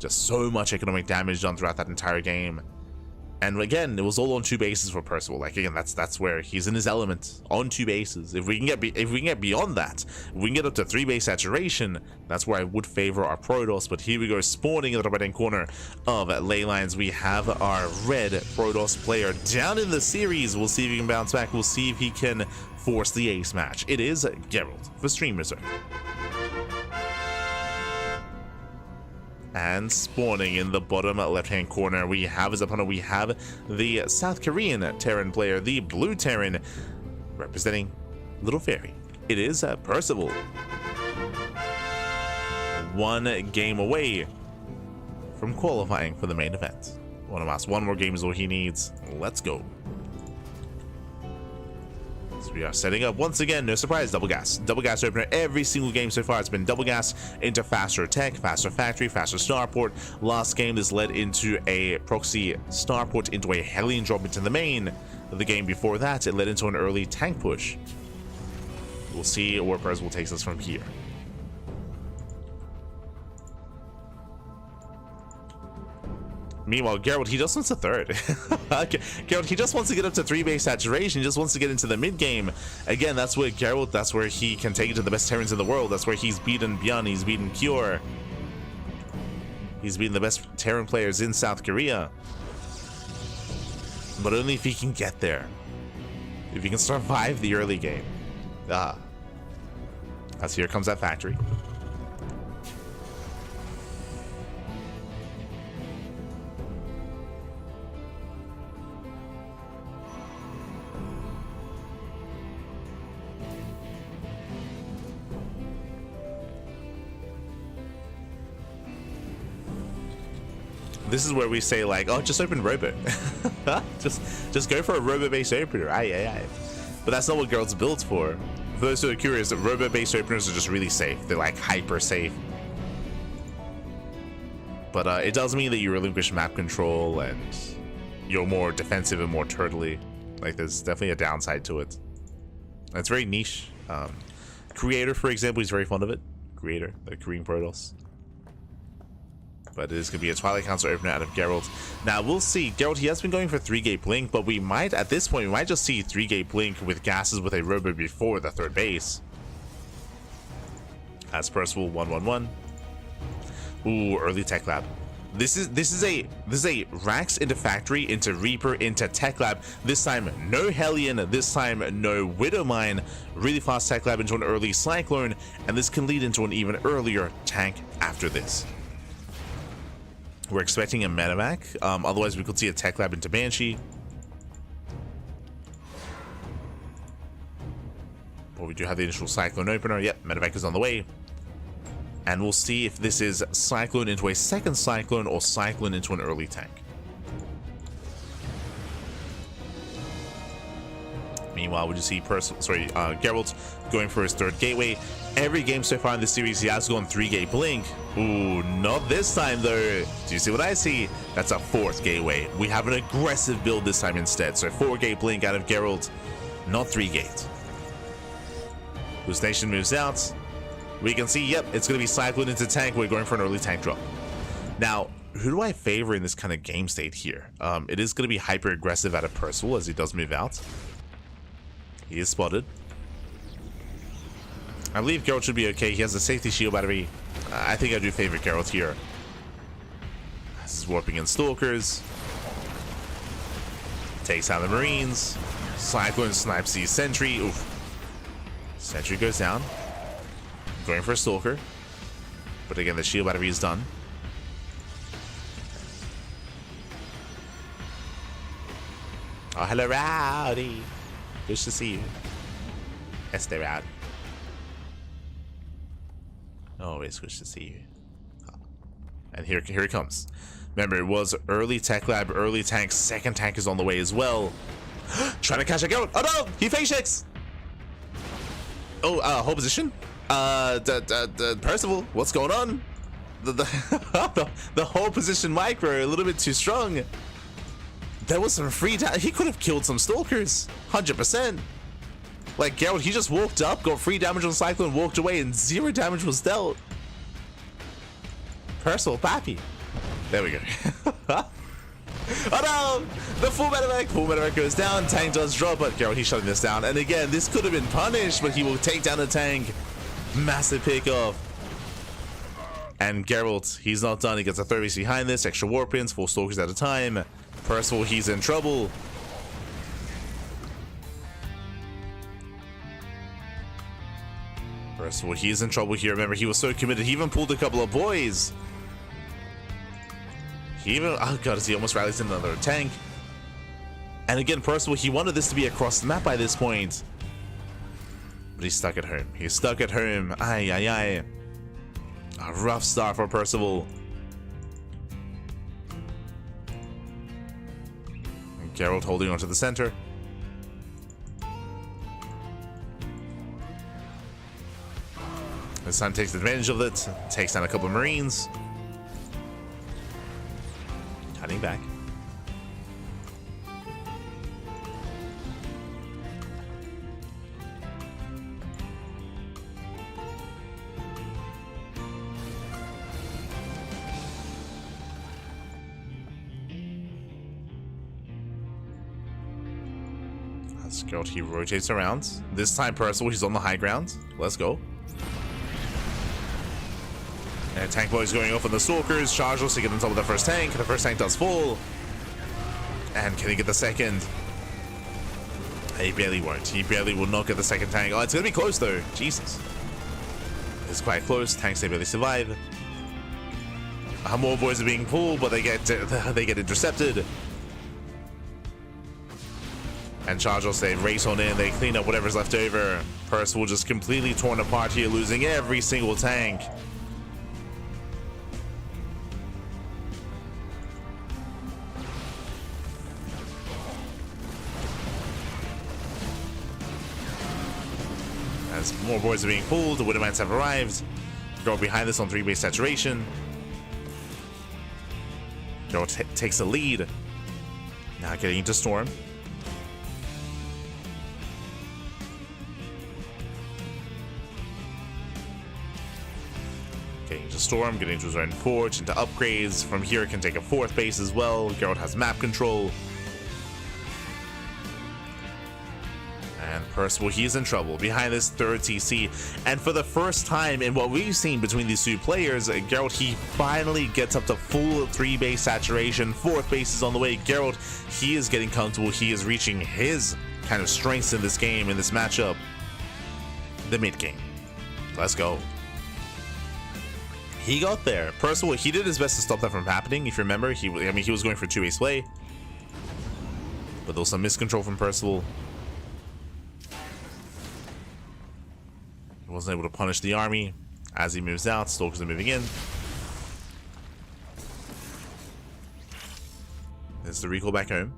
Just so much economic damage done throughout that entire game. And again, it was all on 2 bases for Percival. Like, again, that's where he's in his element, on 2 bases. If we can get beyond that, if we can get up to 3 base saturation, that's where I would favor our Protoss. But here we go, spawning in the right hand corner of ley lines. We have our red Protoss player down in the series. We'll see if he can bounce back. We'll see if he can force the ace match. It is Gerald for Stream Reserve. And spawning in the bottom left-hand corner, we have his opponent. We have the South Korean Terran player, the Blue Terran, representing Little Fairy. It is Percival. 1 game away from qualifying for the main event. One more game is all he needs. Let's go. So we are setting up once again, no surprise, double gas opener. Every single game so far, it's been double gas into faster tech, faster factory, faster starport. Last game, this led into a proxy starport into a Hellion drop into the main. the game before that, it led into an early tank push. We'll see where Percival takes us from here. Meanwhile, Gerald, he just wants a third. Gerald, he just wants to get up to 3-base saturation. He just wants to get into the mid game. Again, that's where Gerald, that's where he can take it to the best Terrans in the world. That's where he's beaten Byeon, he's beaten Cure. He's beaten the best Terran players in South Korea. But only if he can get there. If he can survive the early game. As here comes that factory. This is where we say like, oh, just open Robo. just go for a Robo-based opener. Aye. But that's not what Gerald's built for. For those who are curious, Robo-based openers are just really safe. They're like hyper safe. But it does mean that you relinquish map control and you're more defensive and more turtly. Like there's definitely a downside to it. And it's very niche. Creator, for example, he's very fond of it. Creator, the Korean Protoss. But it is going to be a Twilight Council opener out of Gerald. Now, we'll see. Gerald, he has been going for 3-gate blink, but we might, at this point, we might just see 3-gate blink with gases with a Robo before the third base. As Percival 1-1-1. Ooh, early Tech Lab. This is a Rax into Factory, into Reaper, into Tech Lab. This time, no Hellion. This time, no Widowmine. Really fast Tech Lab into an early Cyclone, and this can lead into an even earlier tank after this. We're expecting a medevac. Otherwise, we could see a Tech Lab into Banshee. But we do have the initial Cyclone opener. Yep, medevac is on the way. And we'll see if this is Cyclone into a second Cyclone or Cyclone into an early tank. Meanwhile, we just see Gerald going for his third gateway. Every game so far in this series, he has gone 3-gate blink. Ooh, not this time though. Do you see what I see? That's a 4th gateway. We have an aggressive build this time instead. So 4-gate blink out of Gerald, not 3-gate. Whose Nation moves out. We can see, yep, it's going to be Cyclone into tank. We're going for an early tank drop. Now, who do I favor in this kind of game state here? It is going to be hyper aggressive out of Percival as he does move out. He is spotted. I believe Gerald should be okay. He has a safety shield battery. I think I do favor Gerald here. This is warping in Stalkers. Takes out the Marines. Cyclone snipes the Sentry. Oof. Sentry goes down. Going for a Stalker. But again, the shield battery is done. Oh, hello, Rowdy. Good to see you. Yes, they're out. Always good to see you. And here it comes. Remember, it was early Tech Lab, early tank, second tank is on the way as well. Trying to catch a Gerald. Oh no! He face checks! Oh, hold position? Percival, what's going on? The whole position micro, a little bit too strong. There was some free damage. He could have killed some Stalkers. 100%. Like, Gerald, he just walked up, got free damage on Cyclone, walked away, and 0 damage was dealt. Percival, pappy. There we go. Oh no! The full medevac goes down, tank does drop, but Gerald, he's shutting this down. And again, this could have been punished, but he will take down the tank. Massive pickoff. And Gerald, he's not done. He gets a third base behind this, extra warp pins, 4 Stalkers at a time. Percival, he's in trouble. Percival, he's in trouble here. Remember, he was so committed. He even pulled a couple of boys. He even, oh god, he almost rallies in another tank. And again, Percival, he wanted this to be across the map by this point. But he's stuck at home. He's stuck at home. Aye, aye, aye. A rough start for Percival. And Gerald holding onto the center. This time takes advantage of it. Takes down a couple of Marines. Cutting back. As Gerald, he rotates around. This time Percival, he's on the high ground. Let's go. And tank boy's going off on the stalkers. Charge also get on top of the first tank. The first tank does fall. And can he get the second? He barely won't. He barely will not get the second tank. Oh, it's gonna be close though. Jesus. It's quite close. Tanks, they barely survive. More boys are being pulled, but they get intercepted. And Chargers, they race on in, they clean up whatever's left over. Percival just completely torn apart here, losing every single tank. As more boys are being pulled, the Widowmans have arrived. Go behind this on 3-base saturation. Gerald takes the lead. Now getting into Storm. Getting into Storm, getting into his own forge, into upgrades. From here, it can take a 4th base as well. Gerald has map control. And Percival, he's in trouble behind this 3rd TC. And for the first time in what we've seen between these two players, Gerald, he finally gets up to full 3-base saturation. 4th base is on the way. Gerald, he is getting comfortable. He is reaching his kind of strengths in this game, in this matchup. The mid game. Let's go. He got there. Percival, he did his best to stop that from happening. If you remember, he was going for 2-base play. But there was some miscontrol from Percival. He wasn't able to punish the army. As he moves out, Stalkers are moving in. There's the recall back home.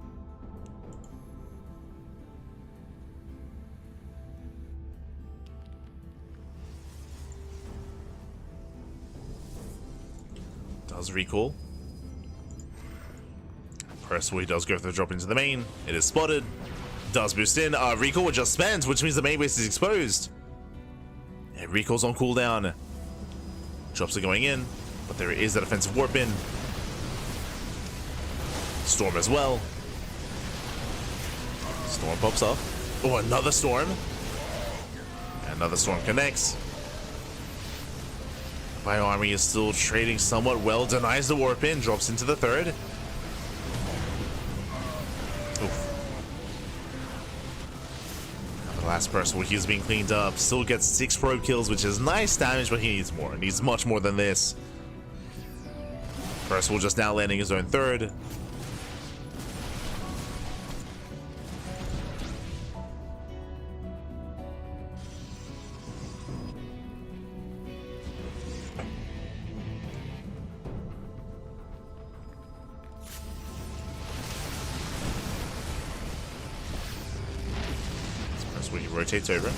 Does recall. Percival, he does go for the drop into the main. It is spotted. Does boost in. Recall just spends, which means the main base is exposed. Recall's on cooldown. Drops are going in, but there is a defensive warp in. Storm as well. Storm pops up. Oh, another storm. Another storm connects. Bio Army is still trading somewhat well. Denies the warp in. Drops into the 3rd. Last person, where he's being cleaned up, still gets 6 probe kills, which is nice damage, but he needs more. He needs much more than this. Percival just now landing his own 3rd. When he rotates over.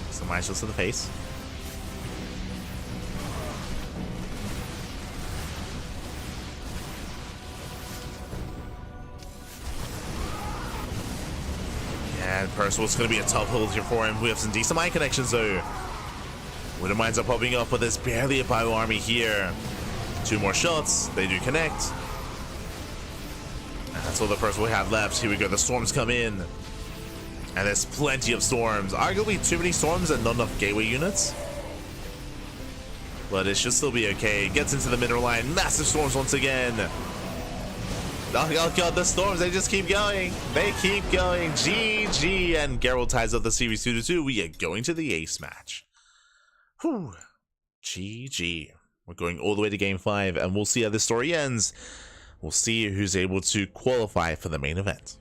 Some ice shields to the face. And Percival's going to be a tough hold here for him. We have some decent mine connections though. Widow mines are popping up, but there's barely a bio army here. 2 more shots. They do connect. That's all the Percival we have left. Here we go. The storms come in. And there's plenty of storms. Arguably too many storms and not enough gateway units. But it should still be okay. Gets into the middle line. Massive storms once again. Oh god, the storms, they just keep going. They keep going. GG. And Gerald ties up the series 2-2. We are going to the ace match. Whew. GG. We're going all the way to game 5, and we'll see how this story ends. We'll see who's able to qualify for the main event.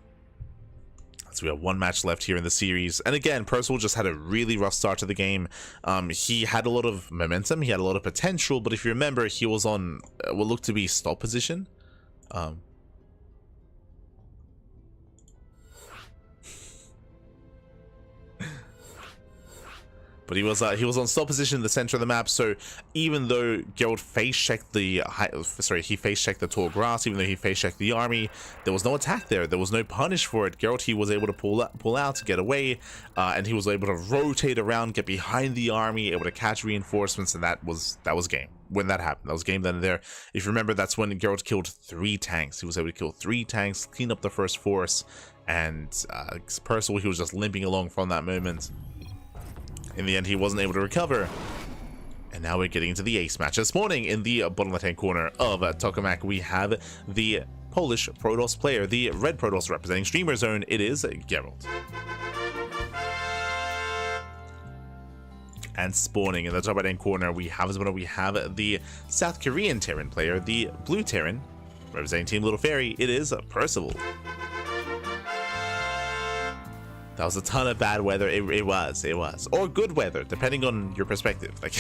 So we have 1 match left here in the series. And again, Percival just had a really rough start to the game. He had a lot of momentum. He had a lot of potential. But if you remember, he was on what looked to be stop position. But he was on stop position in the center of the map, so even though Gerald face checked the tall grass, even though he face checked the army, there was no attack there. There was no punish for it. Gerald, he was able to pull out to get away, and he was able to rotate around, get behind the army, able to catch reinforcements, and that was game. when that happened. That was game then and there. If you remember, that's when Gerald killed 3 tanks. He was able to kill 3 tanks, clean up the first force, and Percival, he was just limping along from that moment. In the end, he wasn't able to recover. And now we're getting into the ace match. This morning, in the bottom left-hand corner of Tokamak, we have the Polish Protoss player, the red Protoss representing Streamer Zone. It is Gerald. And spawning in the top right-hand corner, we have the South Korean Terran player, the blue Terran, representing Team Little Fairy. It is Percival. That was a ton of bad weather. It was. Or good weather, depending on your perspective. Like,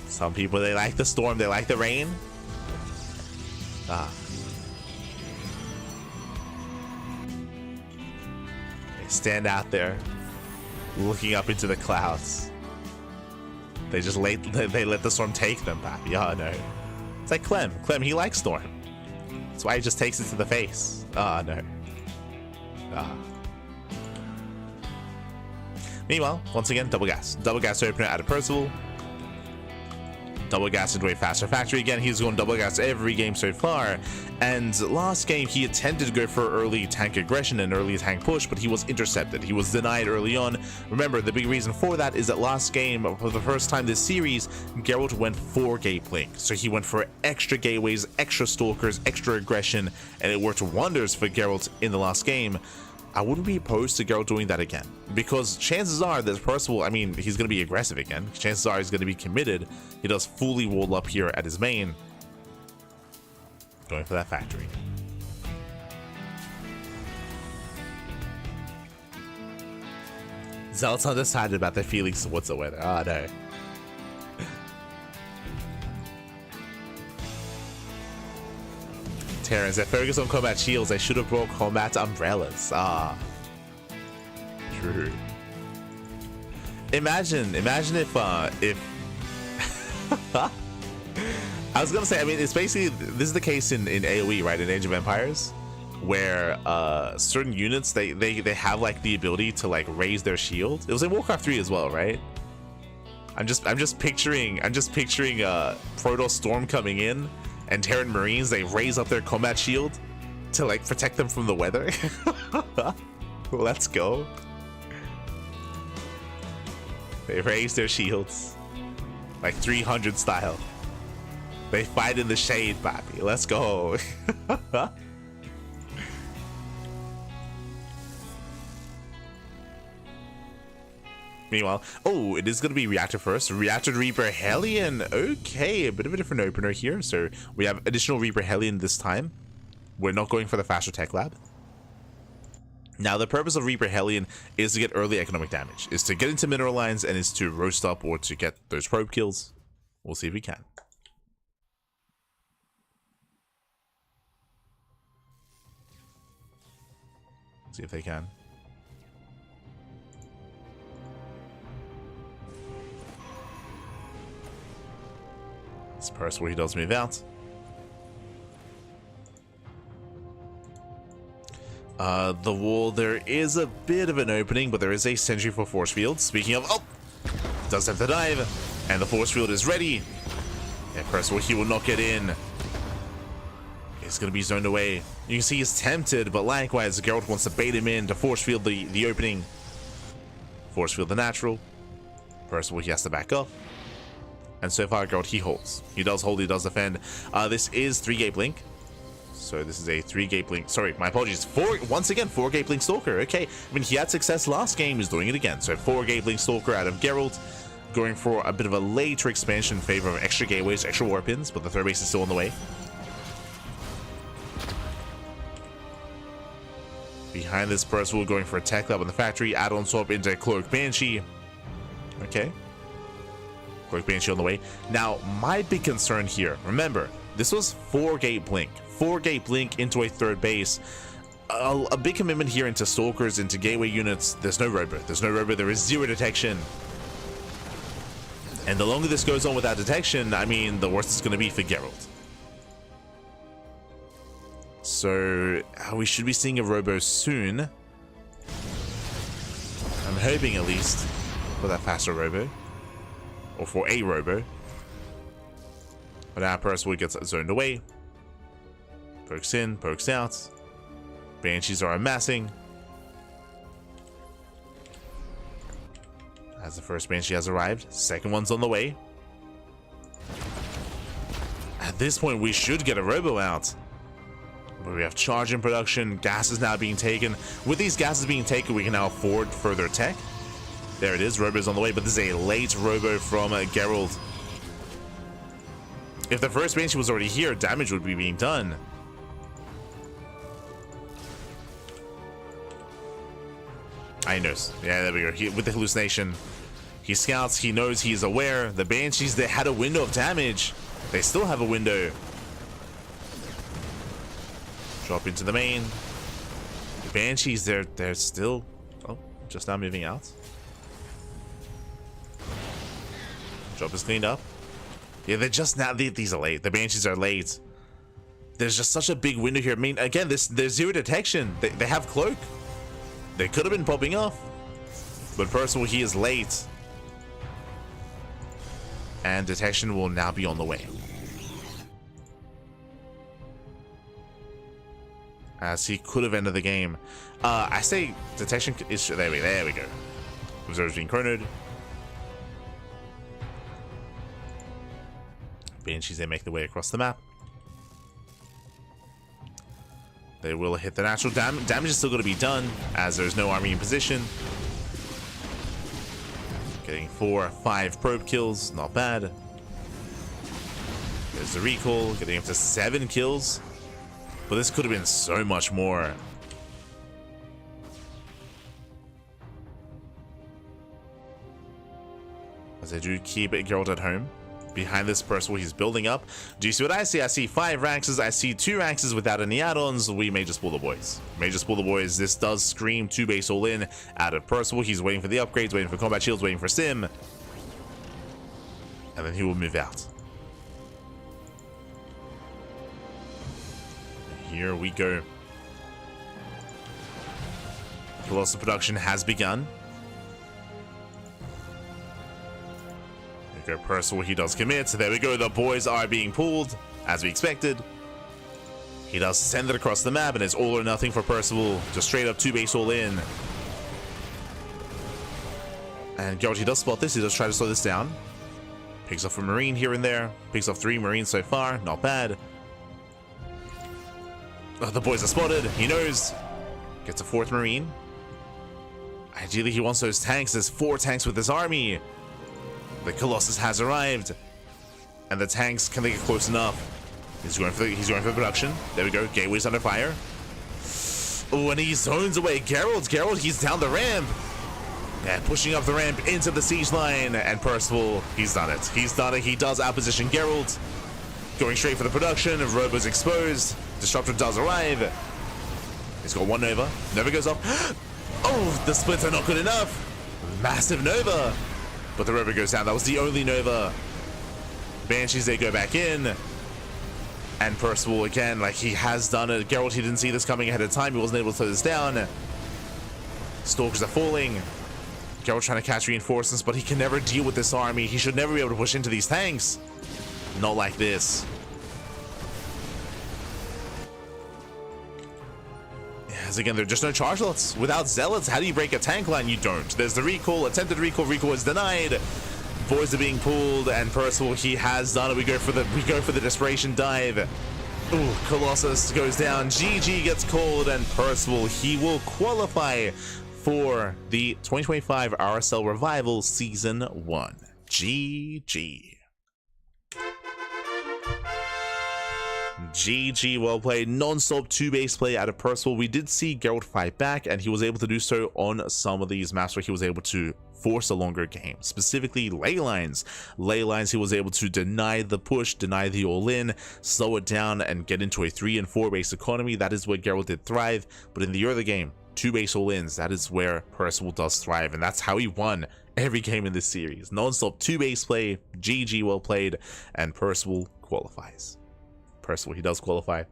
some people, they like the storm, they like the rain. They stand out there, looking up into the clouds. They just let the storm take them, papi. Oh no. It's like Clem. Clem, he likes storm. That's why he just takes it to the face. Oh no. Meanwhile, once again, double gas opener out of Percival. Double gas into a faster factory. Again, he's going double gas every game so far. And last game, he attempted to go for early tank aggression and early tank push, but he was intercepted. He was denied early on. Remember, the big reason for that is that last game, for the first time this series, Gerald went 4 gate blink. So he went for extra gateways, extra stalkers, extra aggression, and it worked wonders for Gerald in the last game. I wouldn't be opposed to Gerald doing that again, because chances are that Percival, I mean, he's going to be aggressive again. Chances are he's going to be committed. He does fully wall up here at his main. Going for that factory. Zealot's undecided about their feelings towards the weather. Oh no. Terrans, they focus on combat shields. They should have brought combat umbrellas. Ah. True. Imagine if I was gonna say, I mean, it's basically, this is the case in AoE, right? In Age of Empires, where certain units, they have like the ability to like raise their shield. It was in Warcraft 3 as well, right? I'm just picturing Protoss Storm coming in, and Terran Marines, they raise up their combat shield to like protect them from the weather. Let's go. They raise their shields like 300 style. They fight in the shade, papi. Let's go. Meanwhile, oh, it is going to be Reactor first. Reactor Reaper Hellion. Okay, a bit of a different opener here. So we have additional Reaper Hellion this time. We're not going for the faster tech lab. Now, the purpose of Reaper Hellion is to get early economic damage, is to get into mineral lines, and is to roast up or to get those probe kills. We'll see if we can. See if they can. This Percival, he does move out. The wall, there is a bit of an opening, but there is a sentry for force field. Speaking of, oh, does have to dive, and the force field is ready. And Percival, he will not get in. It's going to be zoned away. You can see he's tempted, but likewise, Gerald wants to bait him in to force field the opening. Force field the natural. Percival, he has to back up. And so far, Gerald, he holds. He does hold, he does defend. This is 3-gate blink. So this is a 3-gate blink. Sorry, my apologies. Once again, 4-gate blink Stalker. Okay, I mean, he had success last game. He's doing it again. So 4-gate blink Stalker out of Gerald. Going for a bit of a later expansion in favor of extra gateways, extra warp pins, but the third base is still on the way. Behind this, Percival going for a tech lab in the factory. Add-on swap into Cloak Banshee. Okay. Cloak Banshee on the way. Now, my big concern here, remember, this was 4-gate blink. 4-gate blink into a third base. A big commitment here into stalkers, into gateway units. There's no robo. There's no robo. There is 0 detection. And the longer this goes on without detection, I mean, the worse it's going to be for Gerald. So, we should be seeing a robo soon. I'm hoping, at least. for that faster robo. Or for a robo. But now Percival gets zoned away. Pokes in, pokes out. Banshees are amassing. As the first Banshee has arrived, second one's on the way. At this point, we should get a robo out. But we have charge in production, gas is now being taken. With these gases being taken, we can now afford further tech. There it is, robo's on the way, but this is a late robo from Gerald. If the first Banshee was already here, damage would be being done. I knows. Yeah, there we go. With the hallucination, he scouts, he knows, he's aware. The Banshees, they had a window of damage. They still have a window. Drop into the main. The Banshees, they're still, oh, just now moving out. Job is cleaned up. Yeah, they're just now, these are late. The Banshees are late. There's just such a big window here. I mean, again, there's zero detection. They have cloak. They could have been popping off. But Percival, he is late. And detection will now be on the way. As he could have ended the game. I say detection is, there we go. Observers being chronoed. Banshees, they make their way across the map. They will hit the natural damage. Damage is still going to be done as there's no army in position. Getting 4 or 5 probe kills, not bad. There's the recall, getting up to 7 kills. But this could have been so much more. As they do keep Gerald at home. Behind this Percival, he's building up. Do you see what I see? I see 5 ranks. I see 2 ranks without any add-ons. We may just pull the boys. May just pull the boys. This does scream 2 base all in out of Percival. He's waiting for the upgrades, waiting for combat shields, waiting for sim. And then he will move out. Here we go. Colossal production has begun. There we go, Percival, he does commit. So there we go, the boys are being pulled, as we expected. He does send it across the map, and it's all or nothing for Percival. Just straight up 2 base all in. And Gerald, he does spot this, he does try to slow this down. Picks off a Marine here and there. Picks off 3 Marines so far, not bad. Oh, the boys are spotted, he knows. Gets a 4th Marine. Ideally, he wants those tanks. There's 4 tanks with this army. The Colossus has arrived. And the tanks, can they get close enough? He's going for the production. There we go, Gateway's under fire. Oh, and he zones away Gerald, he's down the ramp. And pushing up the ramp into the siege line. And Percival, he's done it. He's done it, he does outposition Gerald. Going straight for the production, Robo's exposed. Disruptor does arrive. He's got 1 Nova. Nova goes up. Oh, the splits are not good enough. Massive Nova. But the Robo goes down. That was the only Nova. Banshees, they go back in. And Percival, again, like he has done it. Gerald, he didn't see this coming ahead of time. He wasn't able to slow this down. Stalkers are falling. Gerald trying to catch reinforcements, but he can never deal with this army. He should never be able to push into these tanks. Not like this. As again, there are just no charge lots. Without zealots, how do you break a tank line? You don't. There's the recall, attempted recall is denied. Boys are being pulled, and Percival, he has done it. We go for the desperation dive. Ooh, Colossus goes down. GG gets called, and Percival, he will qualify for the 2025 RSL Revival Season 1. GG. GG, well played. Non-stop 2 base play out of Percival. We did see Gerald fight back, and he was able to do so on some of these maps where he was able to force a longer game, specifically ley lines. Ley lines, he was able to deny the push, deny the all-in, slow it down, and get into a 3 and 4 base economy. That is where Gerald did thrive, but in the early game, 2 base all-ins, that is where Percival does thrive, and that's how he won every game in this series. Non-stop 2 base play, GG, well played, and Percival qualifies. Percival, he does qualify.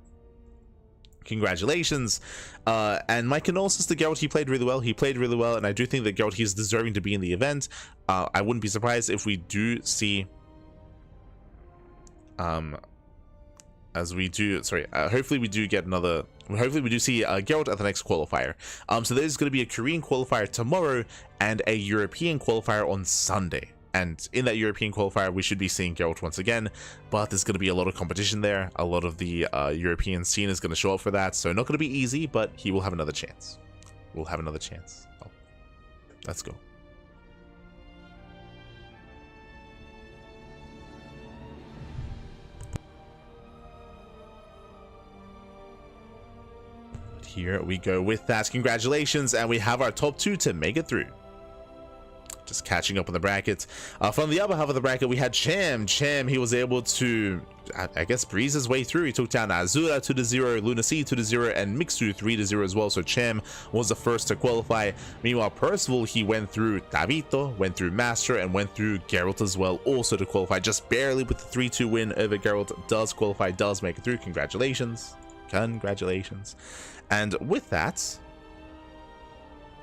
congratulations. And my condolences to Gerald. He played really well. And I do think that Gerald, he's deserving to be in the event. I wouldn't be surprised if we do see hopefully we do get another, hopefully we do see Gerald at the next qualifier. So there's going to be a Korean qualifier tomorrow and a European qualifier on Sunday. And in that European qualifier, we should be seeing Gerald once again, but there's going to be a lot of competition there. A lot of the European scene is going to show up for that, so not going to be easy, but he will have another chance. We'll have another chance. Oh, let's go. Here we go with that. Congratulations, and we have our top 2 to make it through. Just catching up on the brackets. From the upper half of the bracket, we had Cham. He was able to, I guess, breeze his way through. He took down Azura 2-0, Luna C 2-0, and Mixu 3-0 as well. So Cham was the first to qualify. Meanwhile, Percival, he went through Tabito, went through Master, and went through Gerald as well, also to qualify. Just barely with the 3-2 win over Gerald. Does qualify, does make it through. Congratulations. Congratulations. And with that,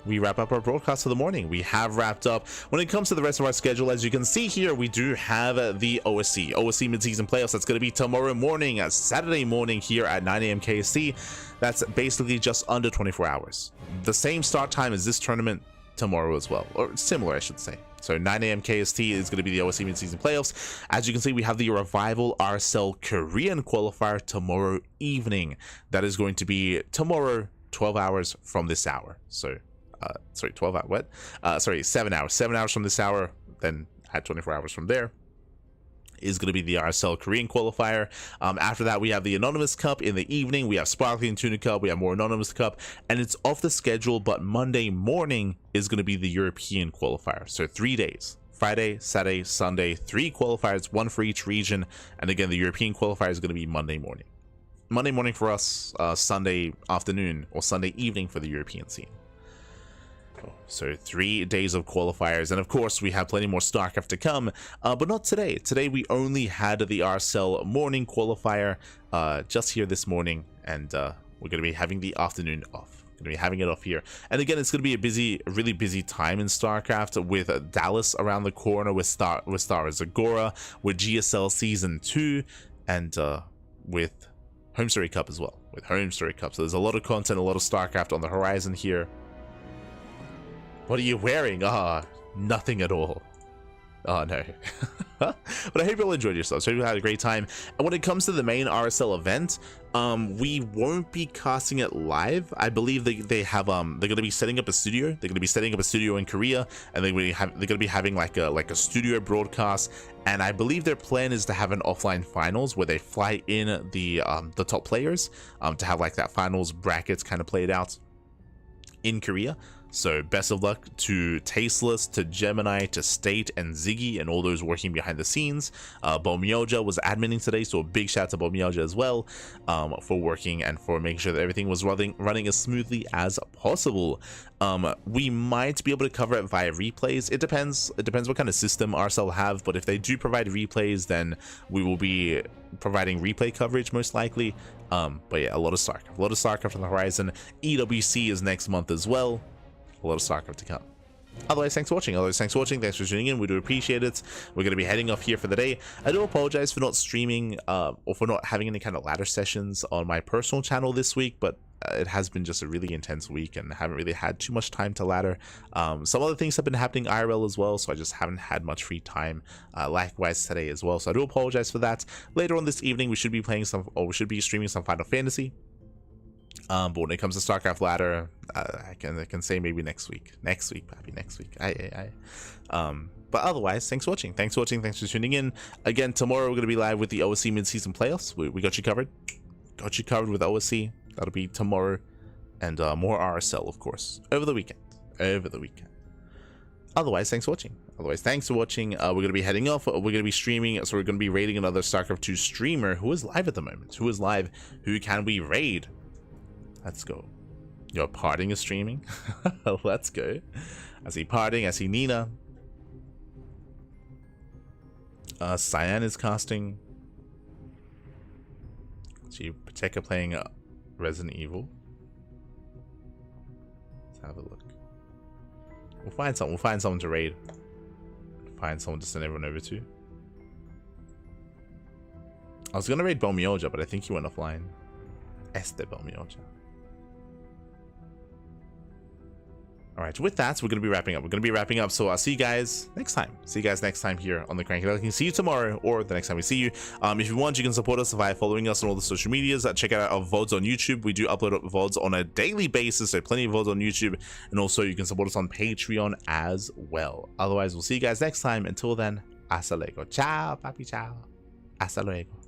we wrap up our broadcast for the morning. We have wrapped up. When it comes to the rest of our schedule, as you can see here, we do have the OSC mid-season playoffs. That's going to be tomorrow morning, Saturday morning here at 9 AM KST. That's basically just under 24 hours. The same start time as this tournament tomorrow as well, or similar, I should say. So 9 AM KST is going to be the OSC mid-season playoffs. As you can see, we have the Revival RSL Korean qualifier tomorrow evening. That is going to be tomorrow, 12 hours from this hour. So, 12 hours, what? 7 hours. 7 hours from this hour, then at 24 hours from there is going to be the RSL Korean qualifier. After that, we have the Anonymous Cup in the evening. We have Sparkling Tuna Cup. We have more Anonymous Cup, and it's off the schedule, but Monday morning is going to be the European qualifier. So 3 days, Friday, Saturday, Sunday, 3 qualifiers, 1 for each region. And again, the European qualifier is going to be Monday morning. Monday morning for us, Sunday afternoon or Sunday evening for the European scene. So 3 days of qualifiers, and of course we have plenty more StarCraft to come, but not today. Today we only had the RSL morning qualifier just here this morning, and we're going to be having the afternoon off. Going to be having it off here, and again, it's going to be a really busy time in StarCraft with Dallas around the corner, with Star Zagora, with GSL Season 2, and with Home Story Cup as well. So there's a lot of content, a lot of StarCraft on the horizon here. What are you wearing? Nothing at all. Oh no. But I hope you all enjoyed yourselves. I hope you had a great time. And when it comes to the main RSL event, we won't be casting it live. I believe they're going to be setting up a studio. They're going to be setting up a studio in Korea, and they're going to be having like a studio broadcast. And I believe their plan is to have an offline finals where they fly in the top players to have like that finals brackets kind of played out in Korea. So best of luck to Tasteless, to Gemini, to State, and Ziggy, and all those working behind the scenes. Bomyoja was adminning today, so a big shout out to Bomyoja as well for working and for making sure that everything was running as smoothly as possible. We might be able to cover it via replays. It depends what kind of system RSL have, but if they do provide replays, then we will be providing replay coverage most likely. But yeah, a lot of StarCraft on the horizon. EWC is next month as well. A lot of StarCraft to come. Otherwise, thanks for watching. Thanks for tuning in. We do appreciate it. We're going to be heading off here for the day. I do apologize for not streaming or for not having any kind of ladder sessions on my personal channel this week, but it has been just a really intense week and I haven't really had too much time to ladder. Some other things have been happening IRL as well, so I just haven't had much free time. Likewise today as well, so I do apologize for that. Later on this evening, we should be streaming some Final Fantasy. But when it comes to StarCraft ladder, I can say maybe next week, papi, next week. But otherwise, thanks for watching. Thanks for tuning in. Again, tomorrow we're gonna be live with the OSC mid-season playoffs. We got you covered. Got you covered with OSC. That'll be tomorrow, and more RSL, of course, over the weekend. Otherwise, thanks for watching. We're gonna be heading off. We're gonna be streaming, so we're gonna be raiding another StarCraft 2 streamer who is live at the moment. Who can we raid? Let's go. Your parting is streaming. Let's go. I see parting. I see Nina. Cyan is casting. See Pateka playing Resident Evil. Let's have a look. We'll find something. We'll find someone to raid. Find someone to send everyone over to. I was gonna raid Belmioja, but I think he went offline. Este Belmioja. Alright, with that, we're going to be wrapping up. So I'll see you guys next time. Here on the CranKy Ducklings. See you tomorrow or the next time we see you. If you want, you can support us by following us on all the social medias. Check out our VODs on YouTube. We do upload VODs on a daily basis, so plenty of VODs on YouTube. And also, you can support us on Patreon as well. Otherwise, we'll see you guys next time. Until then, hasta luego. Ciao, papi, ciao. Hasta luego.